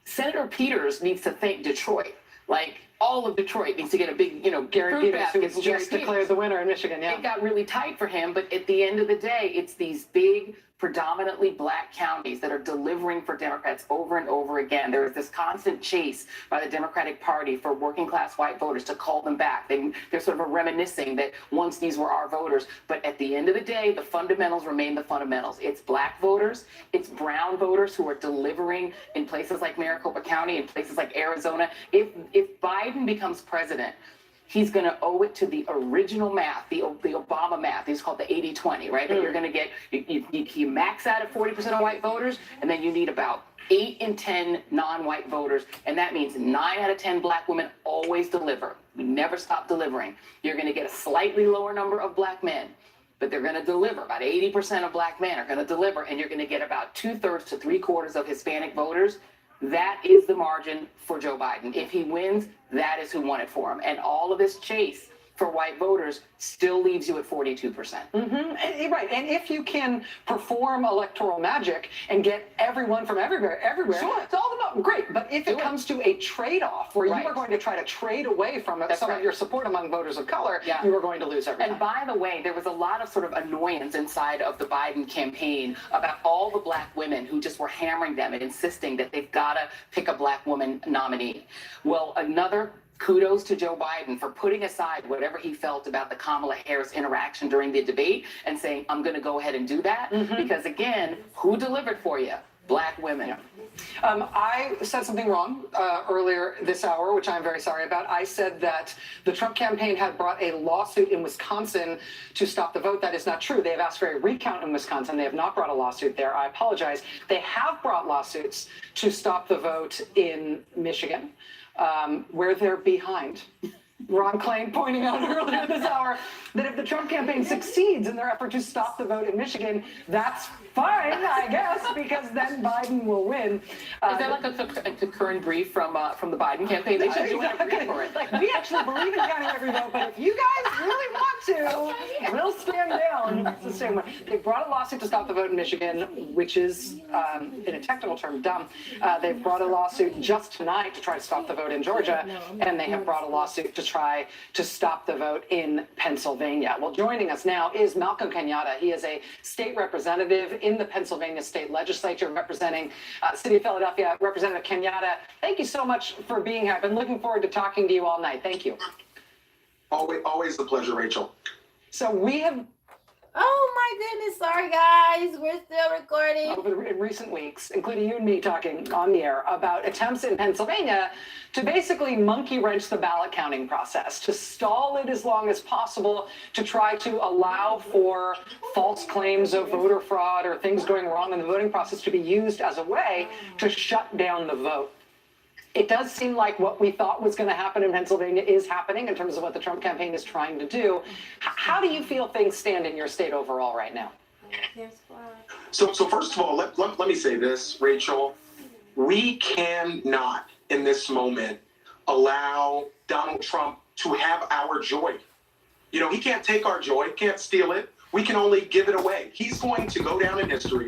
Senator Peters needs to thank Detroit. Like, all of Detroit needs to get a big, Gary fruit Peters, who basket. was just declared the winner in Michigan. Yeah. It got really tight for him, but at the end of the day, it's these big, predominantly black counties that are delivering for Democrats over and over again. There is this constant chase by the Democratic Party for working class white voters to call them back. They're sort of reminiscing that once these were our voters, but at the end of the day, the fundamentals remain the fundamentals. It's black voters, it's brown voters who are delivering in places like Maricopa County, in places like Arizona. If Biden becomes president, he's going to owe it to the original math, the Obama math. It's called the 80-20, right? That you're going to get, you max out at 40% of white voters, and then you need about 8 in 10 non-white voters. And that means 9 out of 10 black women always deliver. We never stop delivering. You're going to get a slightly lower number of black men, but they're going to deliver. About 80% of black men are going to deliver, and you're going to get about 2/3 to 3/4 of Hispanic voters. That is the margin for Joe Biden. If he wins, that is who won it for him. And all of this chase for white voters still leaves you at 42%. Right. And if you can perform electoral magic and get everyone from everywhere, sure, it's all about great. But if it comes to a trade-off where you are going to try to trade away from some of your support among voters of color, you are going to lose every time. And by the way, there was a lot of sort of annoyance inside of the Biden campaign about all the black women who just were hammering them and insisting that they've got to pick a black woman nominee. Well, another kudos to Joe Biden for putting aside whatever he felt about the Kamala Harris interaction during the debate and saying, I'm going to go ahead and do that. Because again, who delivered for you? Black women. I said something wrong earlier this hour, which I'm very sorry about. I said that the Trump campaign had brought a lawsuit in Wisconsin to stop the vote. That is not true. They have asked for a recount in Wisconsin. They have not brought a lawsuit there. I apologize. They have brought lawsuits to stop the vote in Michigan, where they're behind. Ron Klain pointing out earlier this hour that if the Trump campaign succeeds in their effort to stop the vote in Michigan, that's fine, I guess, because then Biden will win. Is there like a concurrent brief from the Biden campaign? They should do it for it. Like, we actually believe in counting every vote, but if you guys really want to, we'll stand down. It's the same way. They brought a lawsuit to stop the vote in Michigan, which is, in a technical term, dumb. They've brought a lawsuit just tonight to try to stop the vote in Georgia, and they have brought a lawsuit to try to stop the vote in Pennsylvania. Well, joining us now is Malcolm Kenyatta. He is a state representative in the Pennsylvania State Legislature representing the city of Philadelphia. Representative Kenyatta, thank you so much for being here. I've been looking forward to talking to you all night. Thank you. Always a pleasure, Rachel. So we have Oh my goodness, sorry guys, we're still recording. In recent weeks, including you and me talking on the air about attempts in Pennsylvania to basically monkey wrench the ballot counting process, to stall it as long as possible, to try to allow for false claims of voter fraud or things going wrong in the voting process to be used as a way to shut down the vote. It does seem like what we thought was going to happen in Pennsylvania is happening in terms of what the Trump campaign is trying to do. How do you feel things stand in your state overall right now? So first of all, let me say this, Rachel. We cannot, in this moment, allow Donald Trump to have our joy. You know, he can't take our joy, can't steal it. We can only give it away. He's going to go down in history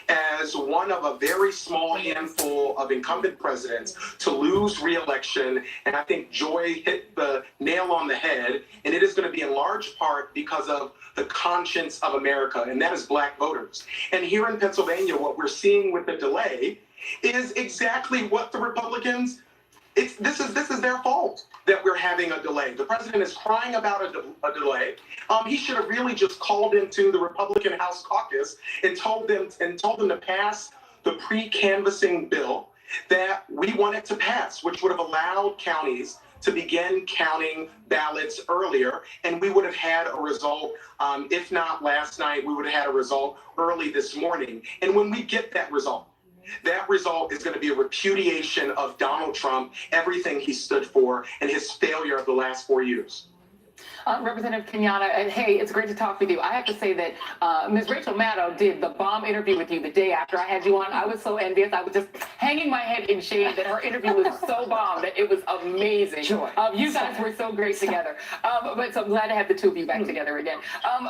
as one of a very small handful of incumbent presidents to lose re-election. And I think Joy hit the nail on the head. And it is going to be in large part because of the conscience of America, and that is Black voters. And here in Pennsylvania, what we're seeing with the delay is exactly what the Republicans, this is their fault that we're having a delay. The president is crying about a delay. He should have really just called into the Republican House caucus and told them to pass the pre-canvassing bill that we wanted to pass, which would have allowed counties to begin counting ballots earlier, and we would have had a result, if not last night, we would have had a result early this morning. And when we get that result is going to be a repudiation of Donald Trump, everything he stood for, and his failure of the last 4 years. Representative Kenyatta, and hey, it's great to talk with you. I have to say that Ms. Rachel Maddow did the bomb interview with you the day after I had you on. I was so envious. I was just hanging my head in shame that her interview was so bomb that it was amazing. Sure. You guys were so great together. But so I'm glad to have the two of you back together again.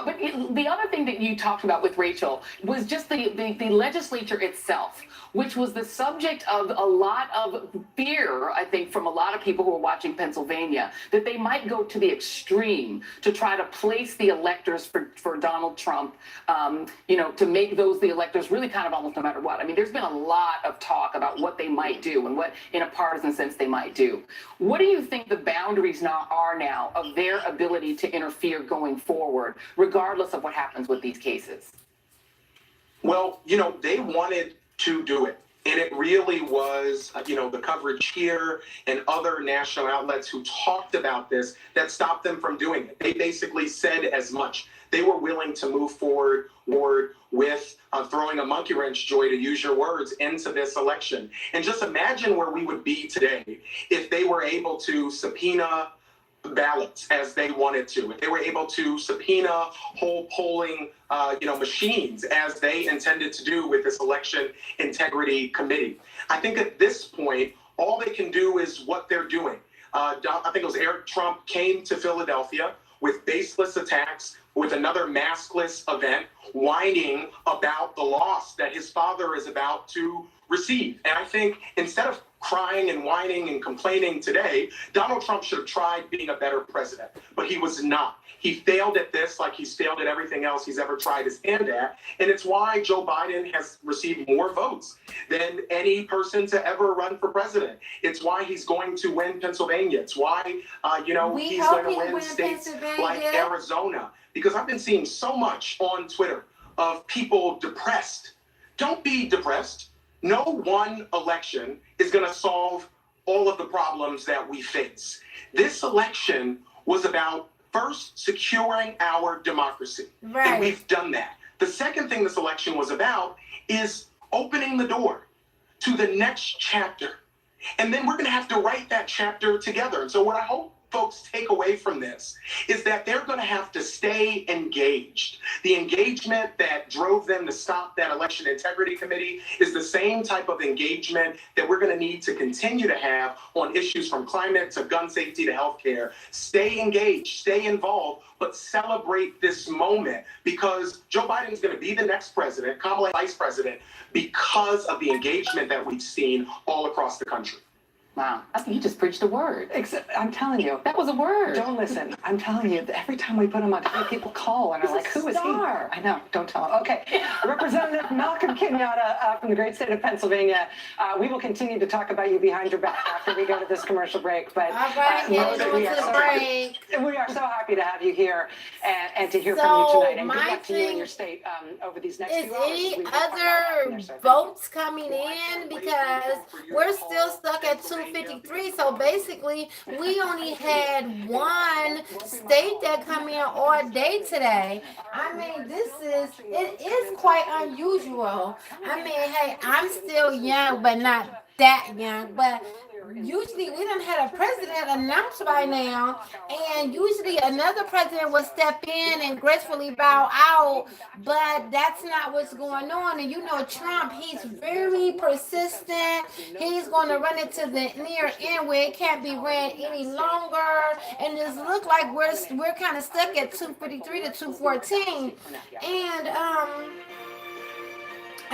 But the other thing that you talked about with Rachel was just the legislature itself, which was the subject of a lot of fear, I think, from a lot of people who are watching Pennsylvania, that they might go to the extreme to try to place the electors for Donald Trump, to make those the electors really kind of almost no matter what. I mean, there's been a lot of talk about what they might do and what, in a partisan sense, they might do. What do you think the boundaries now are of their ability to interfere going forward, regardless of what happens with these cases? Well, they wanted to do it. And it really was, the coverage here and other national outlets who talked about this that stopped them from doing it. They basically said as much. They were willing to move forward with throwing a monkey wrench, Joy, to use your words, into this election. And just imagine where we would be today if they were able to subpoena ballots as they wanted to. If they were able to subpoena whole polling machines as they intended to do with this election integrity committee. I think at this point, all they can do is what they're doing. I think it was Eric Trump came to Philadelphia with baseless attacks, with another maskless event, whining about the loss that his father is about to receive. And I think instead of crying and whining and complaining today, Donald Trump should have tried being a better president, but he was not. He failed at this like he's failed at everything else he's ever tried his hand at. And it's why Joe Biden has received more votes than any person to ever run for president. It's why he's going to win Pennsylvania. It's why, he's going to win states like Arizona. Because I've been seeing so much on Twitter of people depressed. Don't be depressed. No one election is going to solve all of the problems that we face. This election was about first securing our democracy. Right. And we've done that. The second thing this election was about is opening the door to the next chapter. And then we're going to have to write that chapter together. And so what I hope folks take away from this is that they're going to have to stay engaged. The engagement that drove them to stop that election integrity committee is the same type of engagement that we're going to need to continue to have on issues from climate to gun safety to healthcare. Stay engaged, stay involved, but celebrate this moment, because Joe Biden is going to be the next president, Kamala vice president, because of the engagement that we've seen all across the country. Wow, I think you just preached a word. Except, I'm telling you. That was a word. Don't listen. I'm telling you, every time we put him on TV, people call and are like, who is he? I know, don't tell him. Okay. Representative Malcolm Kenyatta from the great state of Pennsylvania. We will continue to talk about you behind your back after we go to this commercial break. But All right, know that we are so happy to have you here and to hear from you tonight. And good luck to you and your state over these next few hours. Is any other votes coming in? Because we're still stuck at 253. So basically, we only had one state that come in all day today. I mean, it is quite unusual. I mean, hey, I'm still young, but not that young. But usually we done had a president announced by now, and usually another president will step in and gracefully bow out, but that's not what's going on. And you know, Trump, he's very persistent. He's going to run it to the near end where it can't be ran any longer, and it looks like we're kind of stuck at 253 to 214. And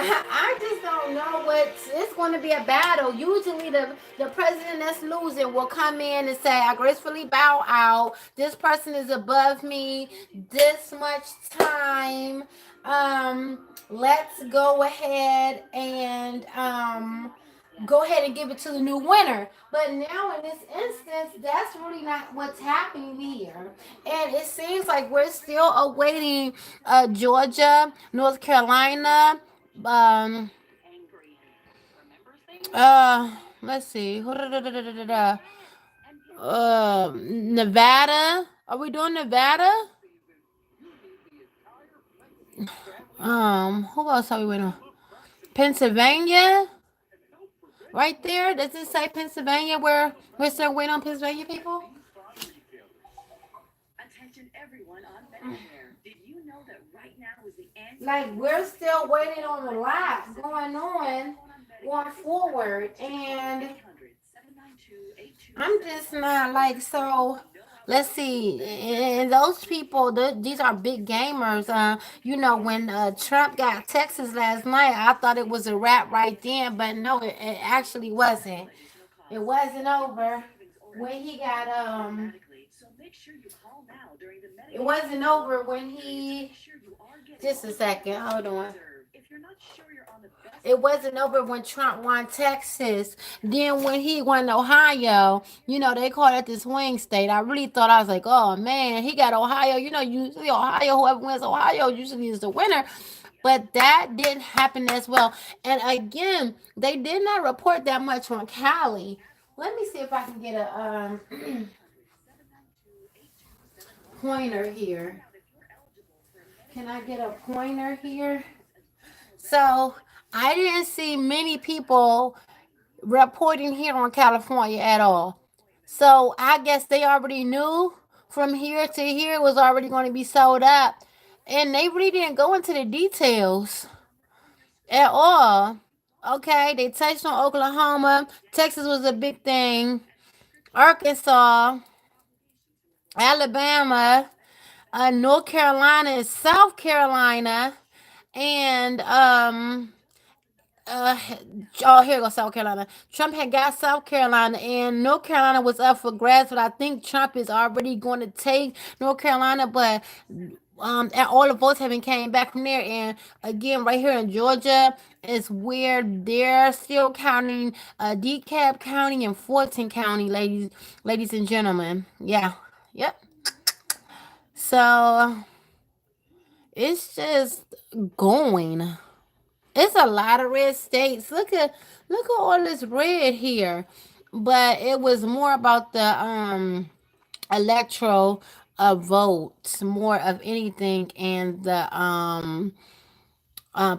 I just don't know it's going to be a battle. Usually the president that's losing will come in and say, I gracefully bow out. This person is above me this much time. Let's go ahead and give it to the new winner. But now in this instance, that's really not what's happening here. And it seems like we're still awaiting Georgia, North Carolina, let's see. Nevada. Are we doing Nevada? Who else are we waiting on? Pennsylvania? Right there. Does it say Pennsylvania where we're still waiting on Pennsylvania people? Attention everyone on Medicare. Did you know that right now is the answer? Like, we're still waiting on a lot going forward, and I'm just not like, so let's see. And those people, these are big gamers. You know, when Trump got Texas last night, I thought it was a wrap right then, but no, it actually wasn't. It wasn't over when he got it wasn't over when he, just a second, hold on. It wasn't over when Trump won Texas. Then when he won Ohio, you know, they call it the swing state. I really thought, I was like, oh man, he got Ohio. You know, usually Ohio, whoever wins Ohio usually is the winner. But that didn't happen as well. And again, they did not report that much on Cali. Let me see if I can get a pointer here. Can I get a pointer here? So I didn't see many people reporting here on California at all. So I guess they already knew from here to here it was already going to be sold up. And they really didn't go into the details at all. Okay, they touched on Oklahoma. Texas was a big thing. Arkansas, Alabama, North Carolina, South Carolina, and here goes South Carolina. Trump had got South Carolina, and North Carolina was up for grabs, but I think Trump is already going to take North Carolina, but and all the votes haven't came back from there. And again, right here in Georgia is where they're still counting DeKalb County and Fulton County, ladies and gentlemen. Yeah. Yep. So it's just going. It's a lot of red states. Look at all this red here. But it was more about the electoral votes, more of anything, and the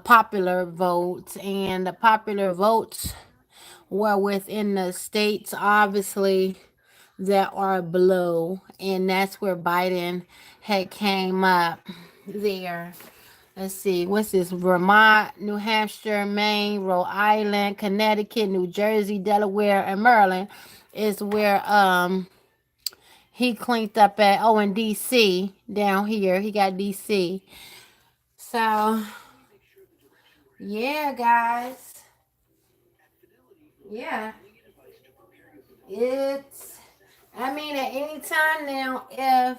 popular votes. And the popular votes were within the states, obviously, that are below. And that's where Biden had came up there. Let's see, what's this? Vermont, New Hampshire, Maine, Rhode Island, Connecticut, New Jersey, Delaware, and Maryland is where he cleaned up at. Oh, and DC down here. He got DC. So, yeah, guys. Yeah. I mean, at any time now, if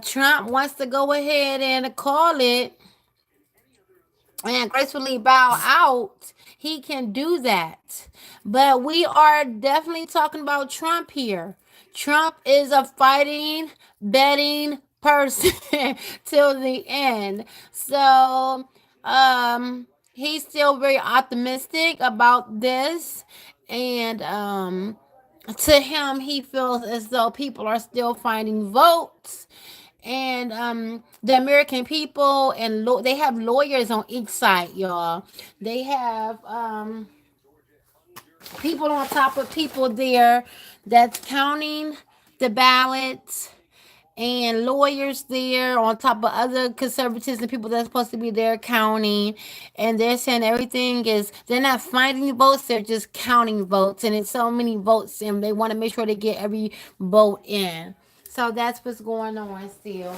Trump wants to go ahead and call it and gracefully bow out, he can do that. But we are definitely talking about Trump here. Trump is a fighting, betting person till the end. So, he's still very optimistic about this. And, to him, he feels as though people are still finding votes, and the American people, and they have lawyers on each side, y'all. They have people on top of people there that's counting the ballots, and lawyers there on top of other conservatives and people that's supposed to be there counting, and they're saying they're not finding votes, they're just counting votes, and it's so many votes, and they want to make sure they get every vote in. So that's what's going on still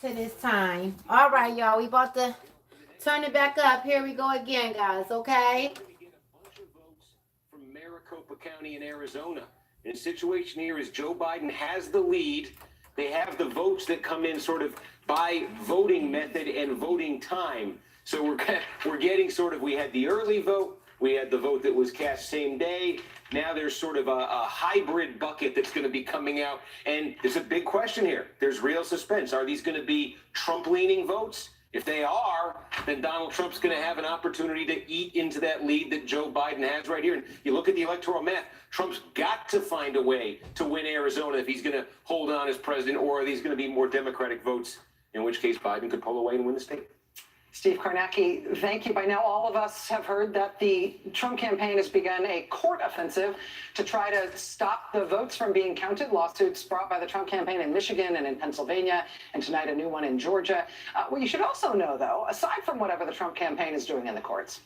to this time. All right, y'all, we about to turn it back up. Here we go again, guys. Okay. From Maricopa County in Arizona. And the situation here is Joe Biden has the lead. They have the votes that come in sort of by voting method and voting time. So we're getting we had the early vote, we had the vote that was cast same day. Now there's sort of a hybrid bucket that's going to be coming out. And there's a big question here. There's real suspense. Are these going to be Trump-leaning votes? If they are, then Donald Trump's going to have an opportunity to eat into that lead that Joe Biden has right here. And you look at the electoral math, Trump's got to find a way to win Arizona if he's going to hold on as president, or are these going to be more Democratic votes, in which case Biden could pull away and win the state? Steve Kornacki, thank you. By now, all of us have heard that the Trump campaign has begun a court offensive to try to stop the votes from being counted. Lawsuits brought by the Trump campaign in Michigan and in Pennsylvania, and tonight a new one in Georgia. What you should also know, though, aside from whatever the Trump campaign is doing in the courts,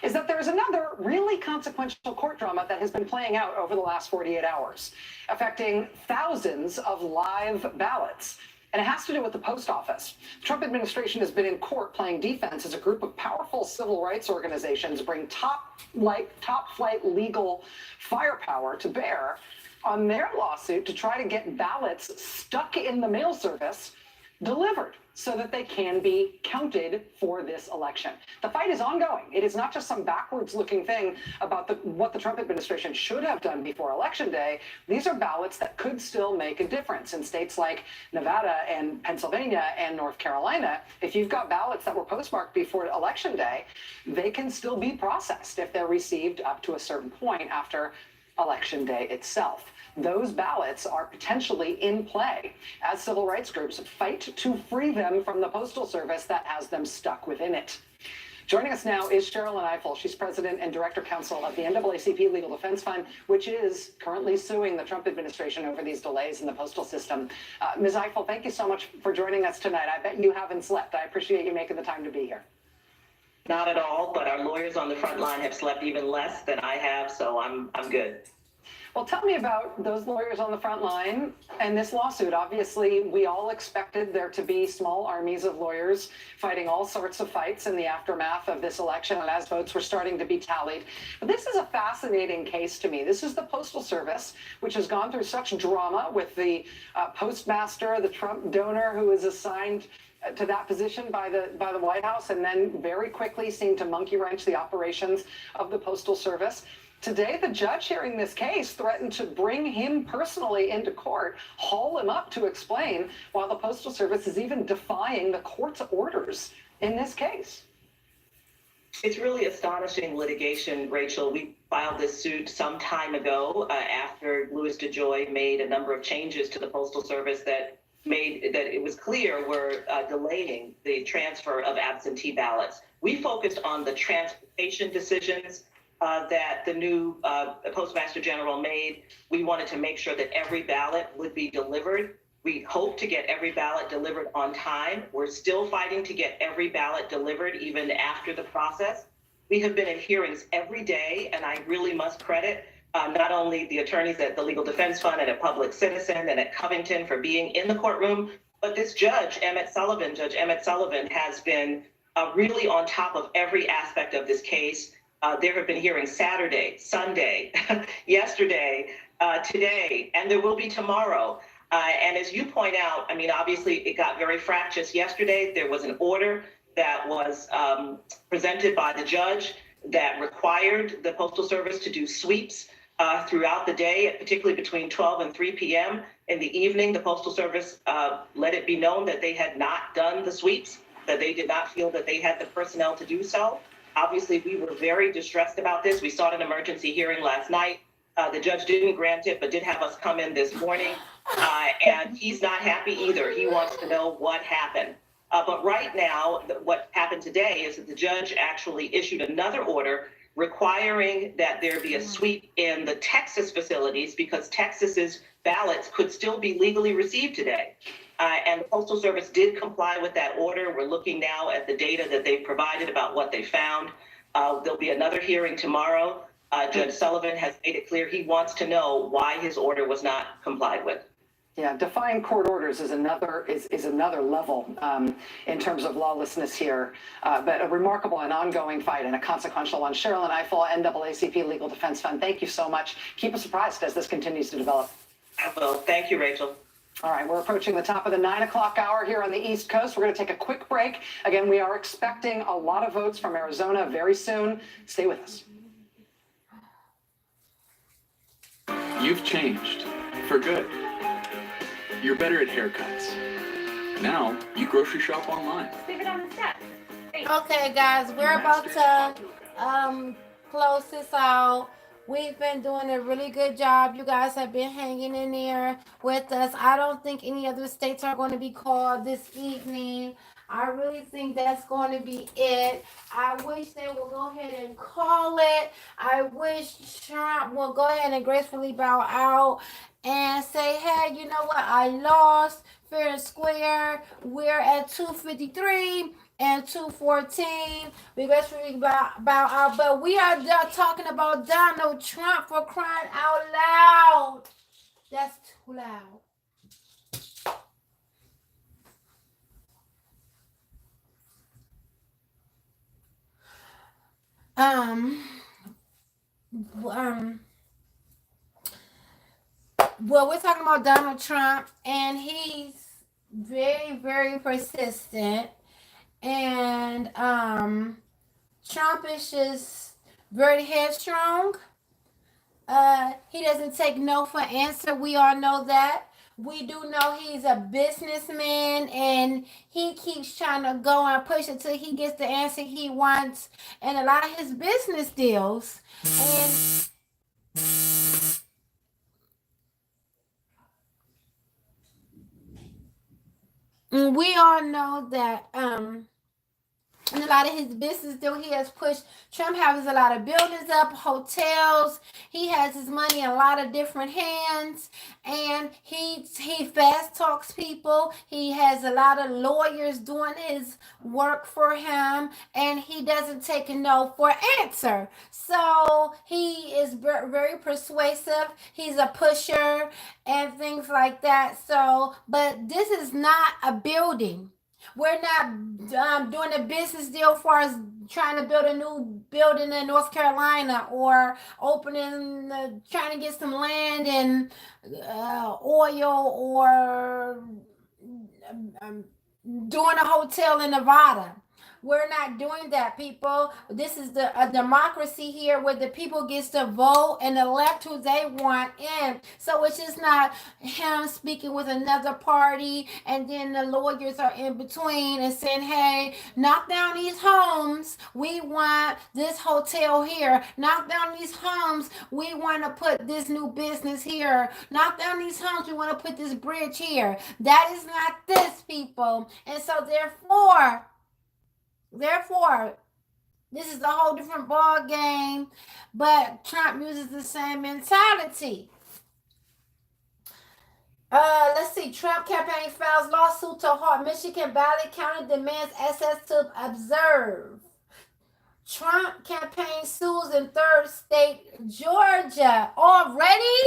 is that there's another really consequential court drama that has been playing out over the last 48 hours, affecting thousands of live ballots. And it has to do with the post office. The Trump administration has been in court playing defense as a group of powerful civil rights organizations bring top flight legal firepower to bear on their lawsuit to try to get ballots stuck in the mail service delivered so that they can be counted for this election. The fight is ongoing. It is not just some backwards looking thing about what the Trump administration should have done before Election Day. These are ballots that could still make a difference in states like Nevada and Pennsylvania and North Carolina. If you've got ballots that were postmarked before Election Day, they can still be processed if they're received up to a certain point after Election Day itself. Those ballots are potentially in play as civil rights groups fight to free them from the Postal Service that has them stuck within it. Joining us now is Sherrilyn Ifill. She's president and director counsel of the NAACP Legal Defense Fund, which is currently suing the Trump administration over these delays in the postal system. Ms. Ifill, thank you so much for joining us tonight. I bet you haven't slept. I appreciate you making the time to be here. Not at all, but our lawyers on the front line have slept even less than I have, so I'm good. Well, tell me about those lawyers on the front line and this lawsuit. Obviously, we all expected there to be small armies of lawyers fighting all sorts of fights in the aftermath of this election and as votes were starting to be tallied. But this is a fascinating case to me. This is the Postal Service, which has gone through such drama with the postmaster, the Trump donor who is assigned to that position by the White House, and then very quickly seemed to monkey wrench the operations of the Postal Service. Today, the judge hearing this case threatened to bring him personally into court, haul him up to explain, while the Postal Service is even defying the court's orders in this case. It's really astonishing litigation, Rachel. We filed this suit some time ago after Louis DeJoy made a number of changes to the Postal Service that made that it was clear were delaying the transfer of absentee ballots. We focused on the transportation decisions that the new Postmaster General made. We wanted to make sure that every ballot would be delivered. We hope to get every ballot delivered on time. We're still fighting to get every ballot delivered even after the process. We have been in hearings every day, and I really must credit not only the attorneys at the Legal Defense Fund and at Public Citizen and at Covington for being in the courtroom, but this judge, Judge Emmett Sullivan, has been really on top of every aspect of this case. There have been hearings Saturday, Sunday, yesterday, today, and there will be tomorrow. And as you point out, I mean, obviously it got very fractious yesterday. There was an order that was presented by the judge that required the Postal Service to do sweeps throughout the day, particularly between 12 and 3 p.m. In the evening, the Postal Service let it be known that they had not done the sweeps, that they did not feel that they had the personnel to do so. Obviously, we were very distressed about this. We sought an emergency hearing last night. The judge didn't grant it, but did have us come in this morning. And he's not happy either. He wants to know what happened. But right now, what happened today is that the judge actually issued another order requiring that there be a sweep in the Texas facilities because Texas's ballots could still be legally received today. And the Postal Service did comply with that order. We're looking now at the data that they provided about what they found. There'll be another hearing tomorrow. Judge Sullivan has made it clear he wants to know why his order was not complied with. Yeah, defying court orders is another level in terms of lawlessness here, but a remarkable and ongoing fight and a consequential one. Sherrilyn Ifill, NAACP Legal Defense Fund, thank you so much. Keep us apprised as this continues to develop. I will. Thank you, Rachel. All right, we're approaching the top of the 9 o'clock hour here on the East Coast. We're going to take a quick break. Again, we are expecting a lot of votes from Arizona very soon. Stay with us. You've changed for good. You're better at haircuts. Now you grocery shop online. Leave it on the step. Okay, guys, we're about to close this out. We've been doing a really good job. You guys have been hanging in there with us. I don't think any other states are going to be called this evening. I really think that's going to be it. I wish they will go ahead and call it. I wish Trump will go ahead and gracefully bow out and say, hey, you know what? I lost fair and square. We're at 253 and 214. We gracefully bow out. But we are talking about Donald Trump, for crying out loud. That's too loud. Well, we're talking about Donald Trump, and he's very, very persistent. And Trump is just very headstrong. He doesn't take no for answer. We all know that. We do know he's a businessman, and he keeps trying to go and push it till he gets the answer he wants and a lot of his business deals. And we all know that and a lot of his business deal he has pushed. Trump has a lot of buildings up, hotels. He has his money in a lot of different hands, and he fast talks people. He has a lot of lawyers doing his work for him, and he doesn't take a no for answer. So he is very persuasive. He's a pusher and things like that. So, but this is not a building. We're not doing a business deal as far as trying to build a new building in North Carolina or trying to get some land and oil or doing a hotel in Nevada. We're not doing that, people. This is a democracy here where the people gets to vote and elect who they want in. So it's just not him speaking with another party and then the lawyers are in between and saying, hey, knock down these homes. We want this hotel here. Knock down these homes. We want to put this new business here. Knock down these homes. We want to put this bridge here. That is not this, people. And so therefore, this is a whole different ball game, but Trump uses the same mentality. Let's see. Trump campaign files lawsuit to halt Michigan ballot county, demands SS to observe. Trump campaign sues in third state, Georgia. Already?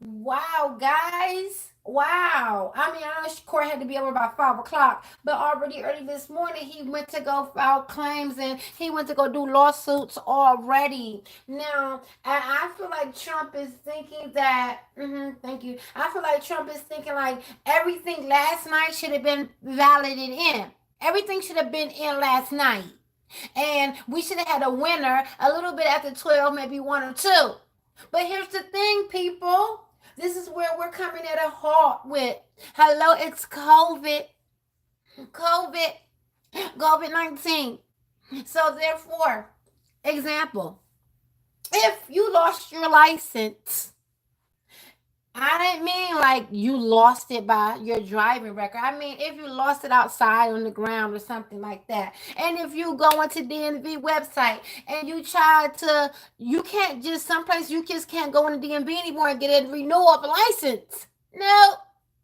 Wow, guys. Wow. I mean, I know court had to be over by 5 o'clock, but already early this morning, he went to go file claims and he went to go do lawsuits already. Now, I feel like Trump is thinking that, thank you. I feel like Trump is thinking like everything last night should have been validated in. Everything should have been in last night. And we should have had a winner a little bit after 12, maybe 1 or 2. But here's the thing, people. This is where we're coming at a halt with. Hello, it's COVID-19. So therefore, example, if you lost your license, I didn't mean like you lost it by your driving record. I mean, if you lost it outside on the ground or something like that. And if you go into DMV website and you try to, you can't just, someplace you just can't go in the DMV anymore and get a renewal of a license. No,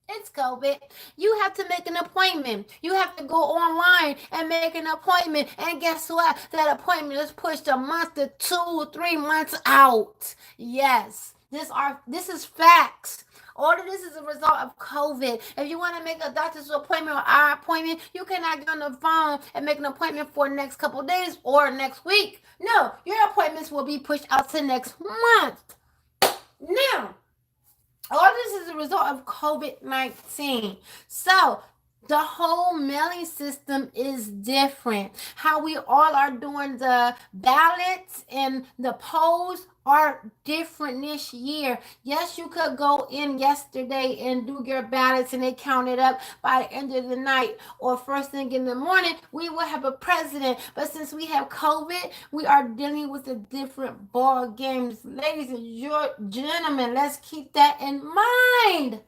it's COVID. You have to make an appointment. You have to go online and make an appointment. And guess what? That appointment is pushed a month to 2 or 3 months out. Yes. This is facts. All of this is a result of COVID. If you want to make a doctor's appointment or eye appointment, you cannot get on the phone and make an appointment for the next couple of days or next week. No, your appointments will be pushed out to next month. Now, all this is a result of COVID-19. So, the whole mailing system is different. How we all are doing the ballots and the polls are different this year. Yes, you could go in yesterday and do your ballots and they count it up by the end of the night or first thing in the morning. We will have a president. But since we have COVID, we are dealing with a different ball games. Ladies and gentlemen, let's keep that in mind.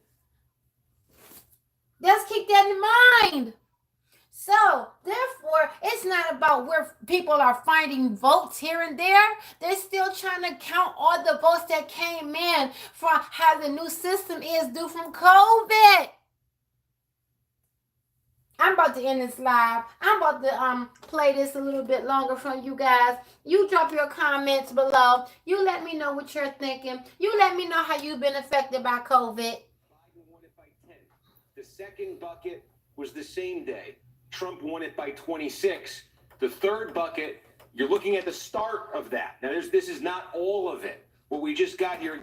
Let's keep that in mind. So, therefore, it's not about where people are finding votes here and there. They're still trying to count all the votes that came in from how the new system is due from COVID. I'm about to end this live. I'm about to play this a little bit longer from you guys. You drop your comments below. You let me know what you're thinking. You let me know how you've been affected by COVID. Biden won it by 10. The second bucket was the same day. Trump won it by 26. The third bucket, you're looking at the start of that. Now, this is not all of it. What we just got here,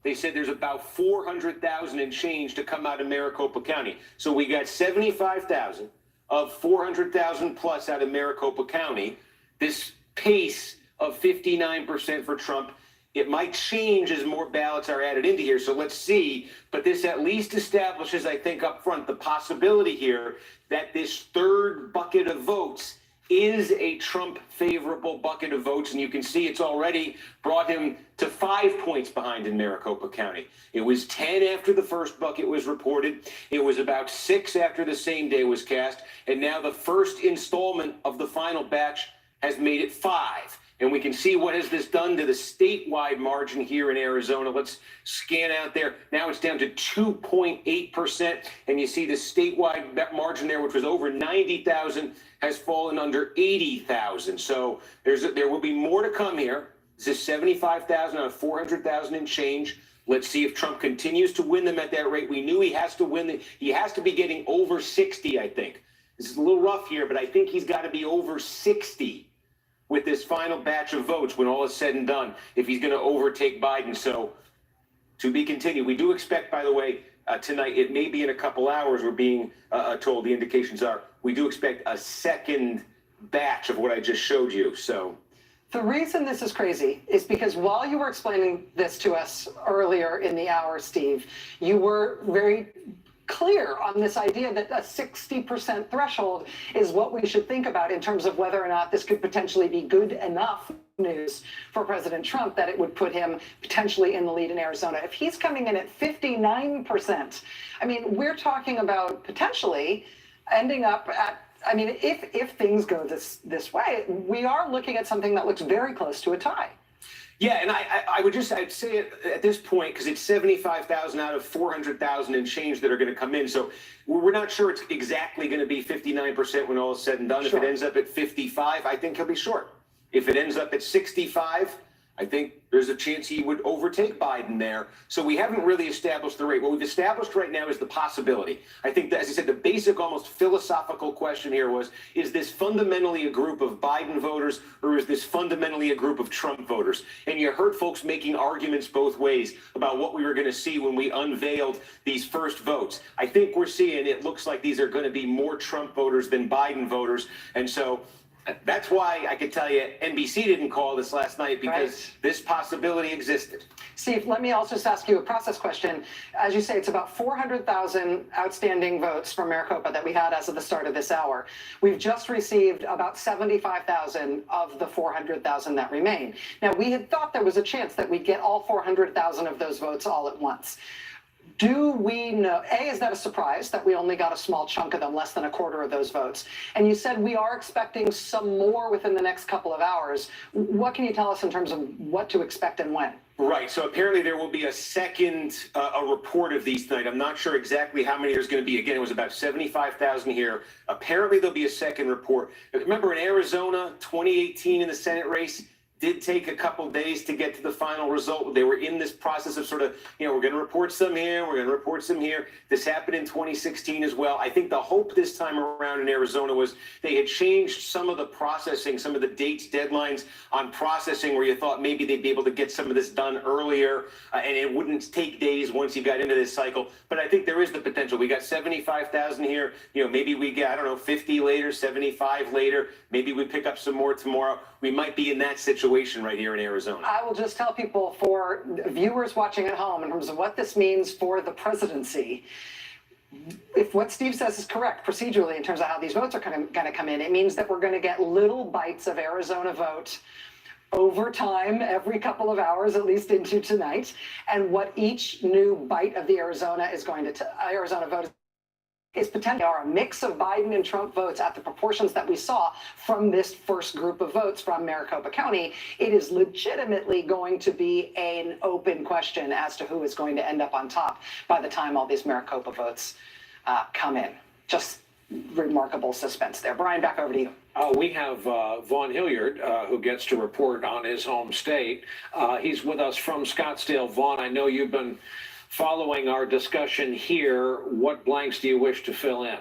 they said there's about 400,000 and change to come out of Maricopa County. So we got 75,000 of 400,000 plus out of Maricopa County. This pace of 59% for Trump, it might change as more ballots are added into here, so let's see. But this at least establishes, I think, up front, the possibility here that this third bucket of votes is a Trump-favorable bucket of votes, and you can see it's already brought him to 5 points behind in Maricopa County. It was 10 after the first bucket was reported. It was about 6 after the same day was cast, and now the first installment of the final batch has made it 5. And we can see what has this done to the statewide margin here in Arizona. Let's scan out there. Now it's down to 2.8%. And you see the statewide margin there, which was over 90,000, has fallen under 80,000. So there will be more to come here. This is 75,000 out of 400,000 and change. Let's see if Trump continues to win them at that rate. We knew he has to win. He has to be getting over 60, I think. This is a little rough here, but I think he's got to be over 60 with this final batch of votes when all is said and done, if he's going to overtake Biden. So to be continued. We do expect, by the way, tonight, it may be in a couple hours, we're being told, the indications are, we do expect a second batch of what I just showed you. So the reason this is crazy is because while you were explaining this to us earlier in the hour, Steve, you were very clear on this idea that a 60% threshold is what we should think about in terms of whether or not this could potentially be good enough news for President Trump that it would put him potentially in the lead in Arizona. If he's coming in at 59%, I mean, we're talking about potentially ending up at, I mean, if things go this way, we are looking at something that looks very close to a tie. Yeah, and I'd say it at this point, because it's 75,000 out of 400,000 and change that are going to come in. So we're not sure it's exactly going to be 59% when all is said and done. Sure. If it ends up at 55, I think he'll be short. If it ends up at 65, I think there's a chance he would overtake Biden there. So we haven't really established the rate. What we've established right now is the possibility. I think that, as I said, the basic, almost philosophical question here was, is this fundamentally a group of Biden voters, or is this fundamentally a group of Trump voters? And you heard folks making arguments both ways about what we were going to see when we unveiled these first votes. I think we're seeing, it looks like these are going to be more Trump voters than Biden voters. And so that's why I could tell you NBC didn't call this last night, because this possibility existed. Steve, let me also just ask you a process question. As you say, it's about 400,000 outstanding votes from Maricopa that we had as of the start of this hour. We've just received about 75,000 of the 400,000 that remain. Now, we had thought there was a chance that we'd get all 400,000 of those votes all at once. Do we know, A, is that a surprise that we only got a small chunk of them, less than a quarter of those votes? And you said we are expecting some more within the next couple of hours. What can you tell us in terms of what to expect and when? Right. So apparently there will be a second a report of these tonight. I'm not sure exactly how many there's going to be. Again, it was about 75,000 here. Apparently there'll be a second report. Remember in Arizona, 2018 in the Senate race, did take a couple days to get to the final result. They were in this process of sort of, we're going to report some here, we're going to report some here. This happened in 2016 as well. I think the hope this time around in Arizona was they had changed some of the processing, some of the dates, deadlines on processing, where you thought maybe they'd be able to get some of this done earlier and it wouldn't take days once you got into this cycle. But I think there is the potential. We got 75,000 here. Maybe we get, 50 later, 75 later. Maybe we pick up some more tomorrow. We might be in that situation right here in Arizona. I will just tell people, for viewers watching at home, in terms of what this means for the presidency, if what Steve says is correct procedurally in terms of how these votes are going to come in, it means that we're going to get little bites of Arizona vote over time, every couple of hours, at least into tonight. And what each new bite of the Arizona is going to, Arizona vote is potentially are a mix of Biden and Trump votes at the proportions that we saw from this first group of votes from Maricopa County. It is legitimately going to be an open question as to who is going to end up on top by the time all these Maricopa votes come in. Just remarkable suspense there. Brian, back over to you. We have Vaughn Hilliard, who gets to report on his home state. He's with us from Scottsdale. Vaughn, I know you've been following our discussion here. What blanks do you wish to fill in?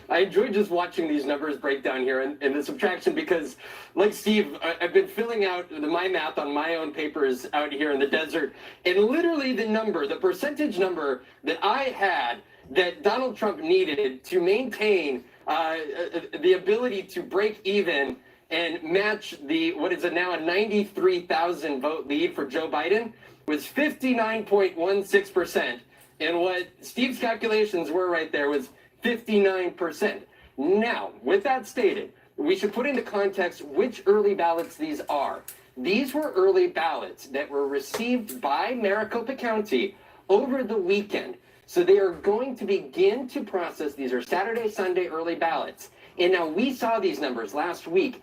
I enjoy just watching these numbers break down here and the subtraction, because like Steve, I've been filling out my math on my own papers out here in the desert, and literally the percentage number that I had that Donald Trump needed to maintain the ability to break even and match what is now a 93,000 vote lead for Joe Biden was 59.16%. And what Steve's calculations were right there was 59%. Now, with that stated, we should put into context which early ballots these are. These were early ballots that were received by Maricopa County over the weekend. So they are going to begin to process. These are Saturday, Sunday early ballots. And now we saw these numbers last week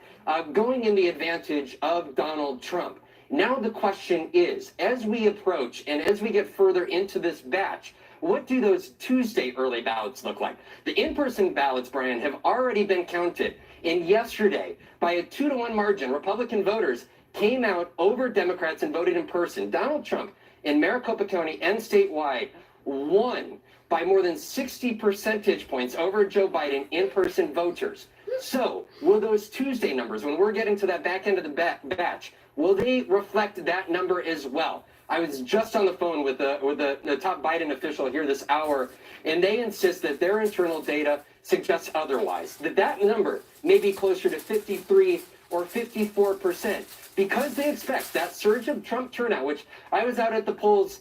going in the advantage of Donald Trump. Now the question is, as we approach and as we get further into this batch, what do those Tuesday early ballots look like? The in-person ballots, Brian, have already been counted. And yesterday, by a 2-to-1 margin, Republican voters came out over Democrats and voted in person. Donald Trump in Maricopa County and statewide won by more than 60 percentage points over Joe Biden in-person voters. So will those Tuesday numbers, when we're getting to that back end of the batch, will they reflect that number as well? I was just on the phone with the top Biden official here this hour, and they insist that their internal data suggests otherwise, that number may be closer to 53 or 54%, because they expect that surge of Trump turnout, which I was out at the polls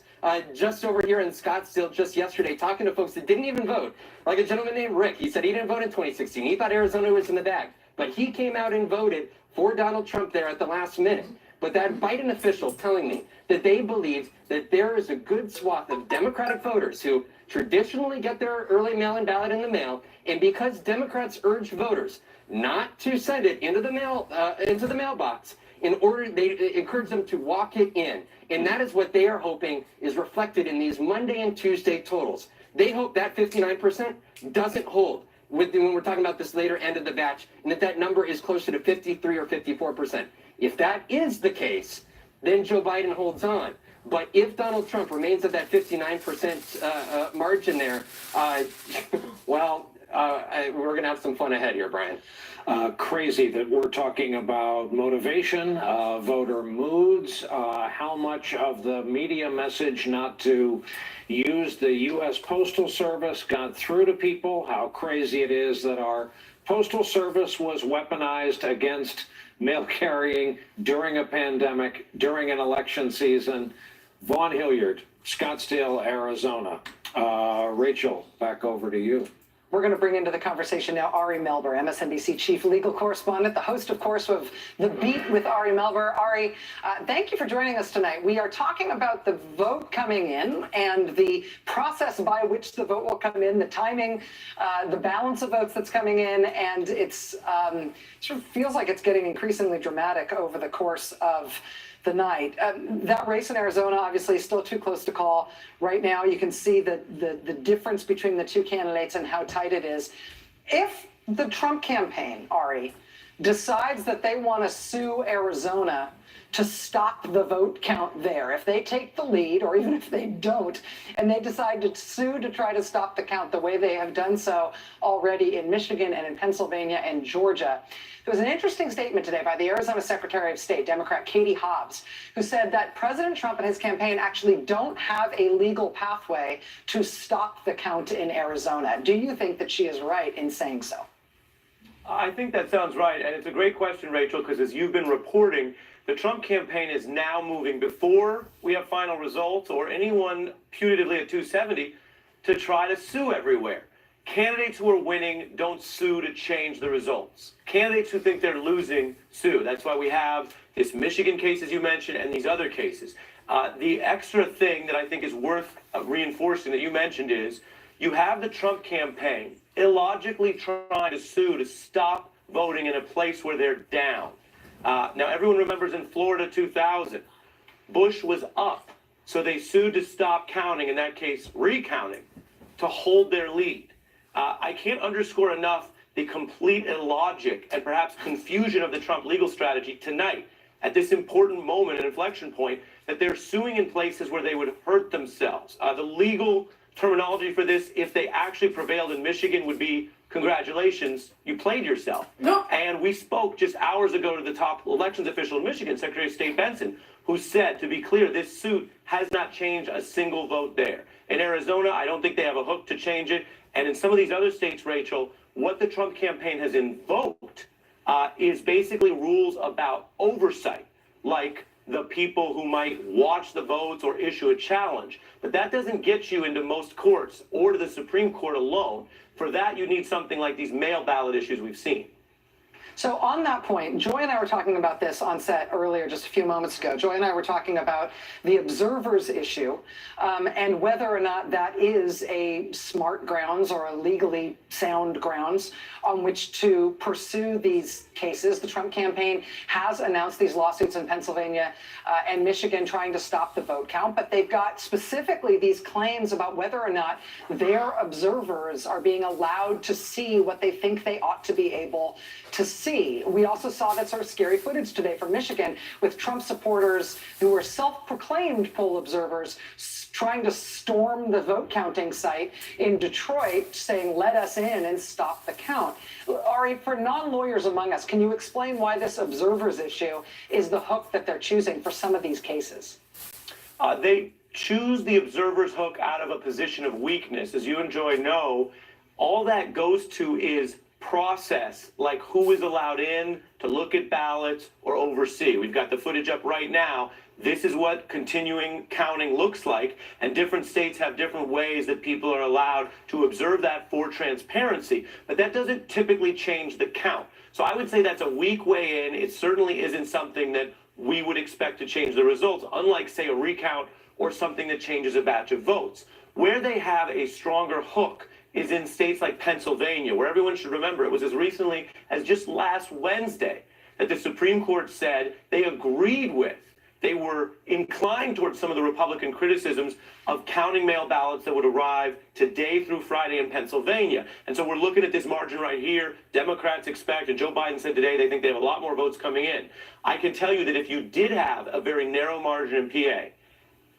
just over here in Scottsdale just yesterday, talking to folks that didn't even vote. Like a gentleman named Rick, he said he didn't vote in 2016. He thought Arizona was in the bag, but he came out and voted for Donald Trump there at the last minute. But that Biden official telling me that they believe that there is a good swath of Democratic voters who traditionally get their early mail-in ballot in the mail, and because Democrats urge voters not to send it into the mailbox, they encourage them to walk it in. And that is what they are hoping is reflected in these Monday and Tuesday totals. They hope that 59% doesn't hold. when we're talking about this later end of the batch, and that number is closer to 53 or 54%. If that is the case, then Joe Biden holds on. But if Donald Trump remains at that 59% margin there, we're going to have some fun ahead here, Brian. Crazy that we're talking about motivation, voter moods, how much of the media message not to use the U.S. Postal Service got through to people, how crazy it is that our Postal Service was weaponized against mail carrying during a pandemic, during an election season. Vaughn Hilliard, Scottsdale, Arizona. Rachel, back over to you. We're going to bring into the conversation now Ari Melber, MSNBC chief legal correspondent, the host, of course, of The Beat with Ari Melber. Ari, thank you for joining us tonight. We are talking about the vote coming in and the process by which the vote will come in, the timing, the balance of votes that's coming in, and it's sort of feels like it's getting increasingly dramatic over the course of the night. That race in Arizona, obviously, is still too close to call. Right now, you can see the difference between the two candidates and how tight it is. If the Trump campaign, Ari, decides that they want to sue Arizona to stop the vote count there, if they take the lead, or even if they don't, and they decide to sue to try to stop the count the way they have done so already in Michigan and in Pennsylvania and Georgia. There was an interesting statement today by the Arizona Secretary of State, Democrat Katie Hobbs, who said that President Trump and his campaign actually don't have a legal pathway to stop the count in Arizona. Do you think that she is right in saying so? I think that sounds right. And it's a great question, Rachel, because as you've been reporting, the Trump campaign is now moving before we have final results or anyone putatively at 270 to try to sue everywhere. Candidates who are winning don't sue to change the results. Candidates who think they're losing sue. That's why we have this Michigan case, as you mentioned, and these other cases. The extra thing that I think is worth reinforcing that you mentioned is you have the Trump campaign illogically trying to sue to stop voting in a place where they're down. Now, everyone remembers in Florida 2000, Bush was up, so they sued to stop counting, in that case, recounting, to hold their lead. I can't underscore enough the complete illogic and perhaps confusion of the Trump legal strategy tonight at this important moment, an inflection point, that they're suing in places where they would hurt themselves. The legal terminology for this, if they actually prevailed in Michigan, would be congratulations, you played yourself. No. And we spoke just hours ago to the top elections official in Michigan, Secretary of State Benson, who said, to be clear, this suit has not changed a single vote there. In Arizona, I don't think they have a hook to change it. And in some of these other states, Rachel, what the Trump campaign has invoked is basically rules about oversight, like the people who might watch the votes or issue a challenge. But that doesn't get you into most courts or to the Supreme Court alone. For that, you need something like these mail ballot issues we've seen. So on that point, Joy and I were talking about this on set earlier, just a few moments ago. Joy and I were talking about the observers issue and whether or not that is a smart grounds or a legally sound grounds on which to pursue these cases. The Trump campaign has announced these lawsuits in Pennsylvania and Michigan trying to stop the vote count, but they've got specifically these claims about whether or not their observers are being allowed to see what they think they ought to be able to see. We also saw that sort of scary footage today from Michigan with Trump supporters who were self-proclaimed poll observers trying to storm the vote counting site in Detroit, saying, let us in and stop the count. Ari, for non-lawyers among us, can you explain why this observers issue is the hook that they're choosing for some of these cases? They choose the observer's hook out of a position of weakness. As you and Joy know, all that goes to is process, like who is allowed in to look at ballots or oversee. We've got the footage up right now. This is what continuing counting looks like, and different states have different ways that people are allowed to observe that for transparency, but that doesn't typically change the count. So I would say that's a weak way in. It certainly isn't something that we would expect to change the results, unlike, say, a recount or something that changes a batch of votes. Where they have a stronger hook is in states like Pennsylvania, where everyone should remember it was as recently as just last Wednesday that the Supreme Court said they agreed with they were inclined towards some of the Republican criticisms of counting mail ballots that would arrive today through Friday in Pennsylvania. And so we're looking at this margin right here. Democrats expect, and Joe Biden said today they think they have a lot more votes coming in. I can tell you that if you did have a very narrow margin in PA,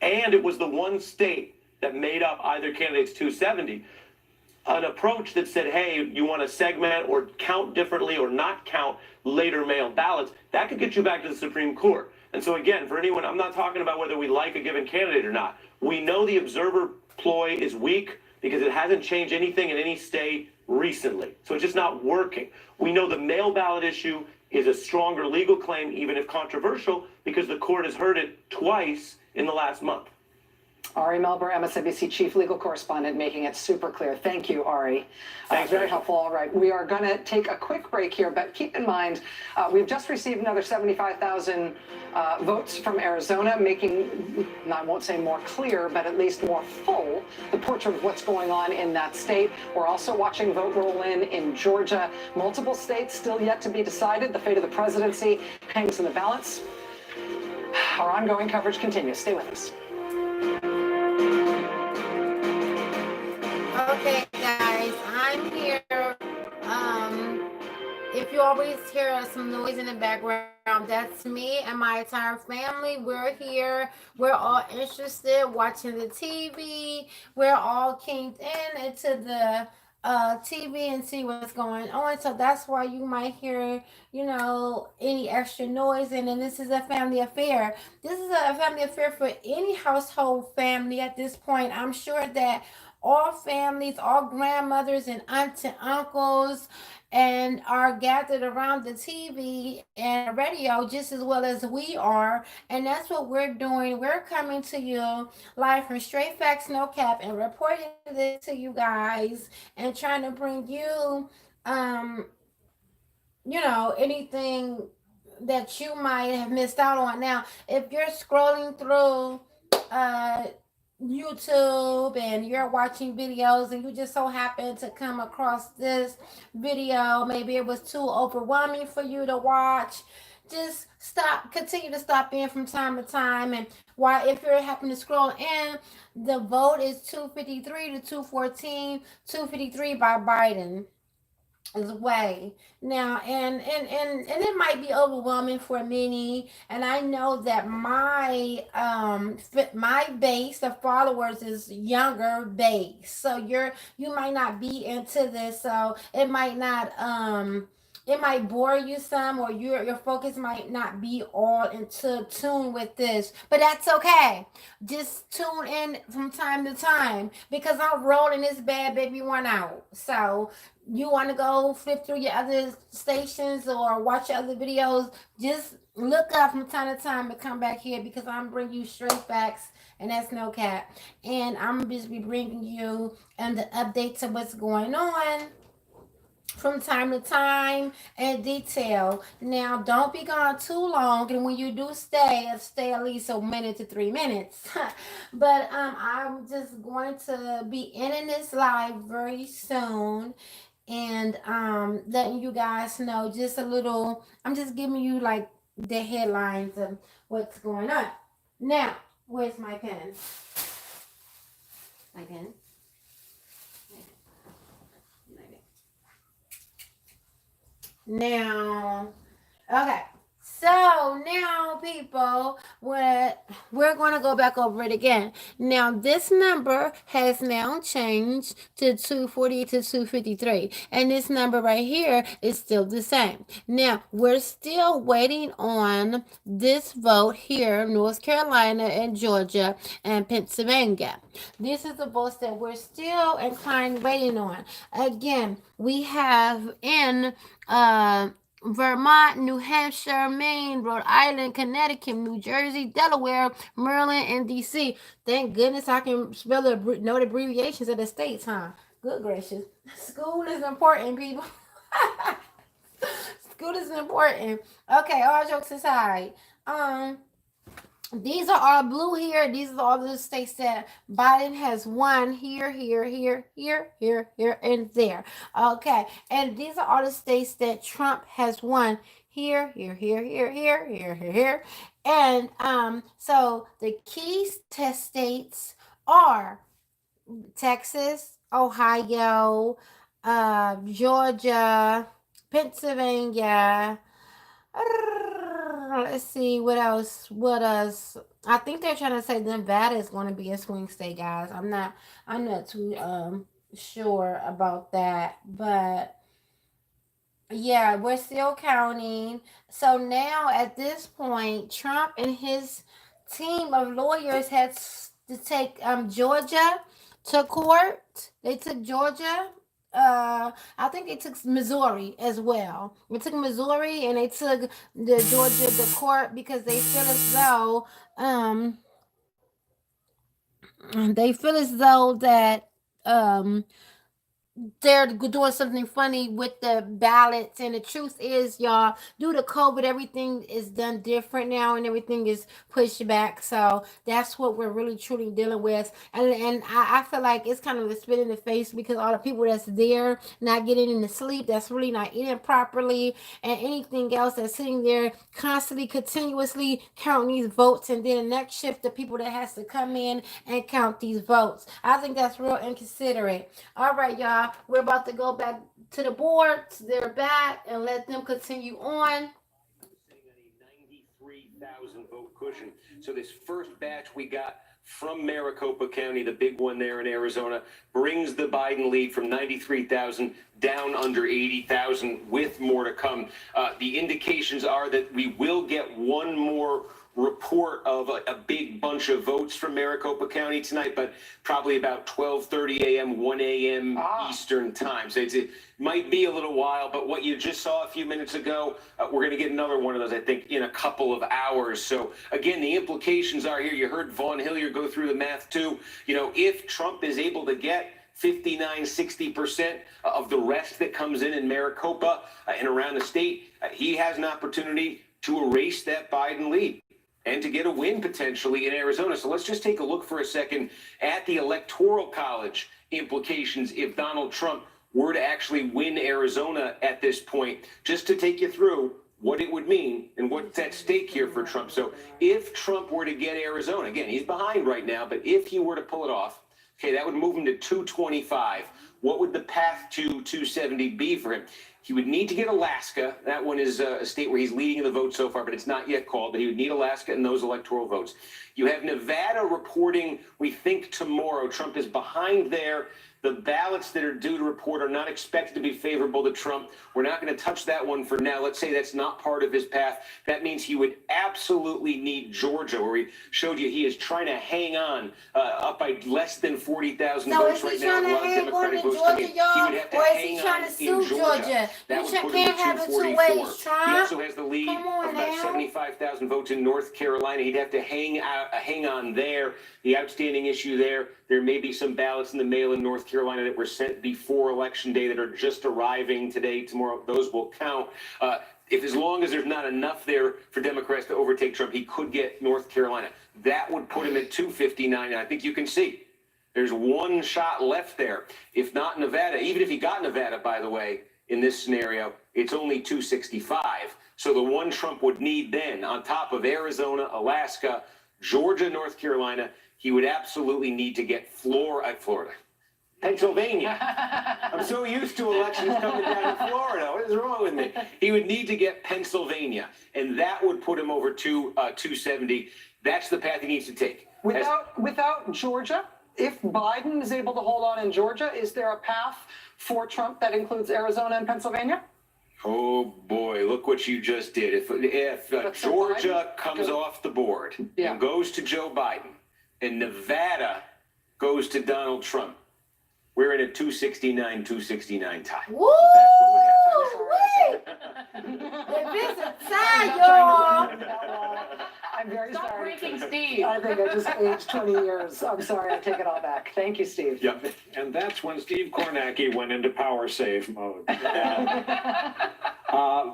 and it was the one state that made up either candidate's 270, an approach that said, hey, you want to segment or count differently or not count later mail ballots, that could get you back to the Supreme Court. And so again, for anyone, I'm not talking about whether we like a given candidate or not. We know the observer ploy is weak because it hasn't changed anything in any state recently. So it's just not working. We know the mail ballot issue is a stronger legal claim, even if controversial, because the court has heard it twice in the last month. Ari Melber, MSNBC chief legal correspondent, making it super clear. Thank you, Ari. Very helpful. All right. We are going to take a quick break here, but keep in mind, we've just received another 75,000 votes from Arizona, making, I won't say more clear, but at least more full, the portrait of what's going on in that state. We're also watching vote roll in Georgia. Multiple states still yet to be decided. The fate of the presidency hangs in the balance. Our ongoing coverage continues. Stay with us. Okay, guys, I'm here. If you always hear some noise in the background, that's me and my entire family. We're here. We're all interested watching the TV. We're all keyed into the TV and see what's going on. So that's why you might hear, any extra noise. And then this is a family affair. This is a family affair for any household family at this point. I'm sure that all families, all grandmothers and aunts and uncles, and are gathered around the TV and radio just as well as we are. And that's what we're doing. We're coming to you live from Straight Facts No Cap and reporting this to you guys and trying to bring you, anything that you might have missed out on. Now, if you're scrolling through YouTube and you're watching videos and you just so happen to come across this video, maybe it was too overwhelming for you to watch, just continue to stop in from time to time. And if you're happen to scroll in, the vote is 253 to 214, 253 by Biden way now, and it might be overwhelming for many, and I know that my base of followers is younger base, so you might not be into this, so it might not it might bore you some, or your focus might not be all into tune with this, but that's okay. Just tune in from time to time because I'm rolling this bad baby one out. So you want to go flip through your other stations or watch other videos, just look up from time to time and come back here because I'm bringing you straight facts, and that's no cap. And I'm just be bringing you the updates of what's going on from time to time and detail. Now, don't be gone too long, and when you do stay at least a minute to 3 minutes. But I'm just going to be ending this live very soon, and letting you guys know just a little. I'm just giving you like the headlines of what's going on. Now, where's my pen? My pen. Now, okay, so now people, we're going to go back over it again. Now, this number has now changed to 240 to 253, and this number right here is still the same. Now, we're still waiting on this vote here, North Carolina and Georgia and Pennsylvania. This is the votes that we're still inclined waiting on. Again, we have in Vermont, New Hampshire, Maine, Rhode Island, Connecticut, New Jersey, Delaware, Maryland, and DC. Thank goodness I can spell know the abbreviations of the states, huh? Good gracious. School is important, people. School is important. Okay, all jokes aside. These are all blue here. These are all the states that Biden has won here, and there. Okay. And these are all the states that Trump has won here, here, here, here, here, here, here, here. And so the key test states are Texas, Ohio, Georgia, Pennsylvania. Let's see what else. What else? I think they're trying to say Nevada is going to be a swing state, guys. I'm not too sure about that, but yeah, we're still counting. So now at this point, Trump and his team of lawyers had to take Georgia to court. They took Georgia. I think they took Missouri as well. They took Missouri and they took the Georgia to court because they feel as though that they're doing something funny with the ballots. And the truth is, y'all, due to COVID, everything is done different now and everything is pushed back. So that's what we're really truly dealing with. And I feel like it's kind of a spit in the face because all the people that's there not getting into sleep, that's really not eating properly, and anything else that's sitting there constantly, continuously counting these votes. And then the next shift, the people that has to come in and count these votes. I think that's real inconsiderate. All right, y'all. We're about to go back to the boards. They're back and let them continue on. Sitting on a 93,000 vote cushion. So this first batch we got from Maricopa County, the big one there in Arizona, brings the Biden lead from 93,000 down under 80,000 with more to come. The indications are that we will get one more report of a big bunch of votes from Maricopa County tonight, but probably about 12:30 a.m., 1 a.m. Eastern time. So it might be a little while, but what you just saw a few minutes ago, we're going to get another one of those, I think, in a couple of hours. So again, the implications are here. You heard Vaughn Hillier go through the math too. You know, if Trump is able to get 59, 60% of the rest that comes in Maricopa and around the state, he has an opportunity to erase that Biden lead and to get a win potentially in Arizona. So let's just take a look for a second at the Electoral College implications if Donald Trump were to actually win Arizona at this point, just to take you through what it would mean and what's at stake here for Trump. So if Trump were to get Arizona, again, he's behind right now, but if he were to pull it off, okay, that would move him to 225. What would the path to 270 be for him? He would need to get Alaska. That one is a state where he's leading the vote so far, but it's not yet called. But he would need Alaska and those electoral votes. You have Nevada reporting, we think, tomorrow. Trump is behind there. The ballots that are due to report are not expected to be favorable to Trump. We're not going to touch that one for now. Let's say that's not part of his path. That means he would absolutely need Georgia, where we showed you he is trying to hang on up by less than 40,000 votes right now. A lot of Democratic votes coming in. He would have to hang on in Georgia. That would put him to 244. He also has the lead of about 75,000 votes in North Carolina. He'd have to hang on there. The outstanding issue there may be some ballots in the mail in North Carolina that were sent before Election Day that are just arriving today, tomorrow. Those will count. If as long as there's not enough there for Democrats to overtake Trump, he could get North Carolina. That would put him at 259. And I think you can see there's one shot left there. If not Nevada, even if he got Nevada, by the way, in this scenario, it's only 265. So the one Trump would need then, on top of Arizona, Alaska, Georgia, North Carolina, he would absolutely need to get Florida. Pennsylvania. I'm so used to elections coming down to Florida. What is wrong with me? He would need to get Pennsylvania, and that would put him over to 270. That's the path he needs to take. Without Georgia, if Biden is able to hold on in Georgia, is there a path for Trump that includes Arizona and Pennsylvania? Oh boy, look what you just did. If Georgia comes off the board and goes to Joe Biden, and Nevada goes to Donald Trump, we're in a 269 tie. Woo! That's what would happen. This is time, y'all. I'm very Stop sorry. breaking Steve. I think I just aged 20 years. I'm sorry. I take it all back. Thank you, Steve. Yep. And that's when Steve Kornacki went into power save mode.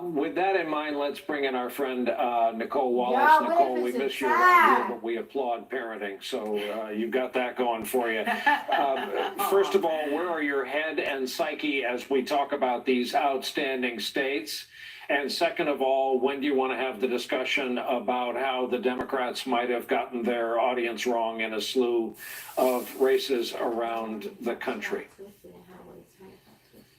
With that in mind, let's bring in our friend Nicole Wallace. Yeah, Nicole, we miss your here, but we applaud parenting. So you've got that going for you. First of all, where are your head and psyche as we talk about these outstanding states? And second of all, when do you want to have the discussion about how the Democrats might have gotten their audience wrong in a slew of races around the country?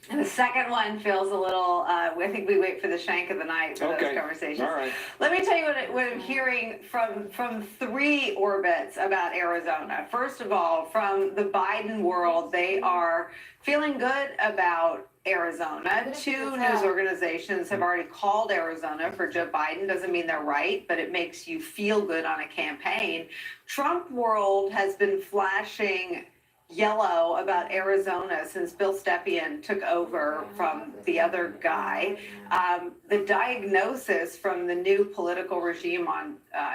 And the second one feels a little, I think we wait for the shank of the night for those conversations. All right. Let me tell you what I'm hearing from three orbits about Arizona. First of all, from the Biden world, they are feeling good about Arizona. Two news organizations have already called Arizona for Joe Biden. Doesn't mean they're right, but it makes you feel good on a campaign. Trump world has been flashing yellow about Arizona since Bill Stepien took over from the other guy. The diagnosis from the new political regime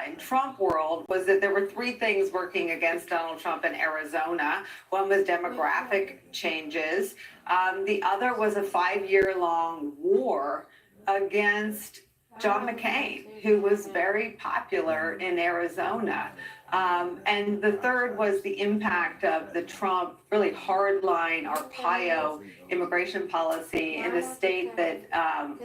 in Trump world was that there were three things working against Donald Trump in Arizona. One was demographic changes. The other was a 5-year-long war against John McCain, who was very popular in Arizona. And the third was the impact of the Trump really hardline Arpaio immigration policy in a state that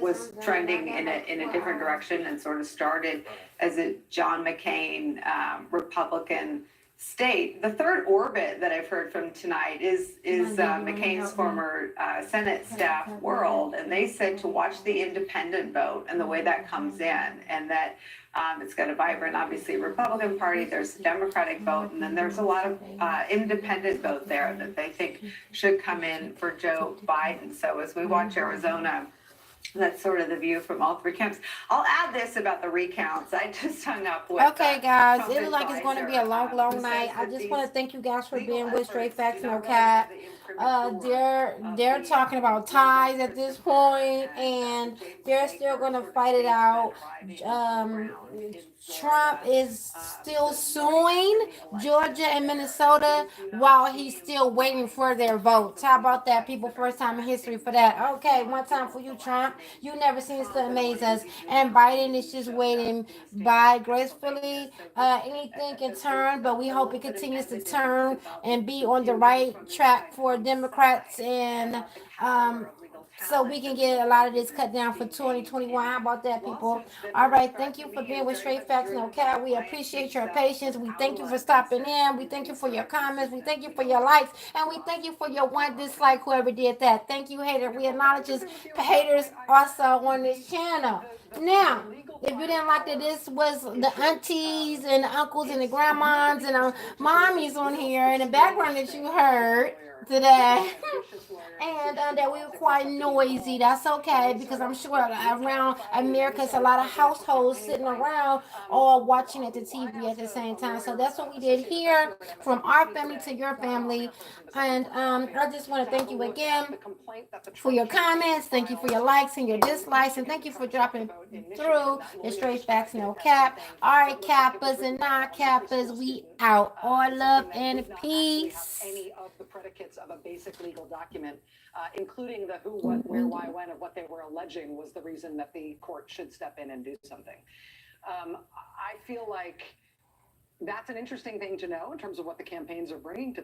was trending in a different direction and sort of started as a John McCain Republican state. The third orbit that I've heard from tonight is McCain's former Senate staff world, and they said to watch the independent vote and the way that comes in, and that it's got a vibrant, obviously, Republican Party, there's a Democratic vote, and then there's a lot of independent vote there that they think should come in for Joe Biden. So as we watch Arizona, that's sort of the view from all three camps. I'll add this about the recounts. I just hung up with. Okay, guys, it looks like it's going to be a long, long night. I just want to thank you guys for being with Straight Facts No Cap. They're talking about ties at this point, and they're still going to fight it out. Trump is still suing Georgia and Minnesota while he's still waiting for their votes. How about that, people? First time in history for that. Okay, one time for you, Trump. You never seems to amaze us. And Biden is just waiting by gracefully. Anything can turn, but we hope it continues to turn and be on the right track for Democrats, and so we can get a lot of this cut down for 2021. How about that, people? All right. Thank you for being with Straight Facts No Cap. We appreciate your patience. We thank you for stopping in. We thank you for your comments. We thank you for your likes. And we thank you for your one dislike, whoever did that. Thank you, hater. We acknowledge haters also on this channel. Now, if you didn't like that this was the aunties and the uncles and the grandmas and the mommies on here in the background that you heard today, and that we were quite noisy, that's okay, because I'm sure around America it's a lot of households sitting around all watching at the TV at the same time. So that's what we did here, from our family to your family. And I just want to thank you again for your comments, thank you for your likes and your dislikes, and thank you for dropping through the Straight Facts No Cap. All right, Kappas and non-Kappas, we out. All love and peace. Any of the predicates of a basic legal document, including the who, what, where, why, when of what they were alleging, was the reason that the court should step in and do something. I feel like that's an interesting thing to know in terms of what the campaigns are bringing to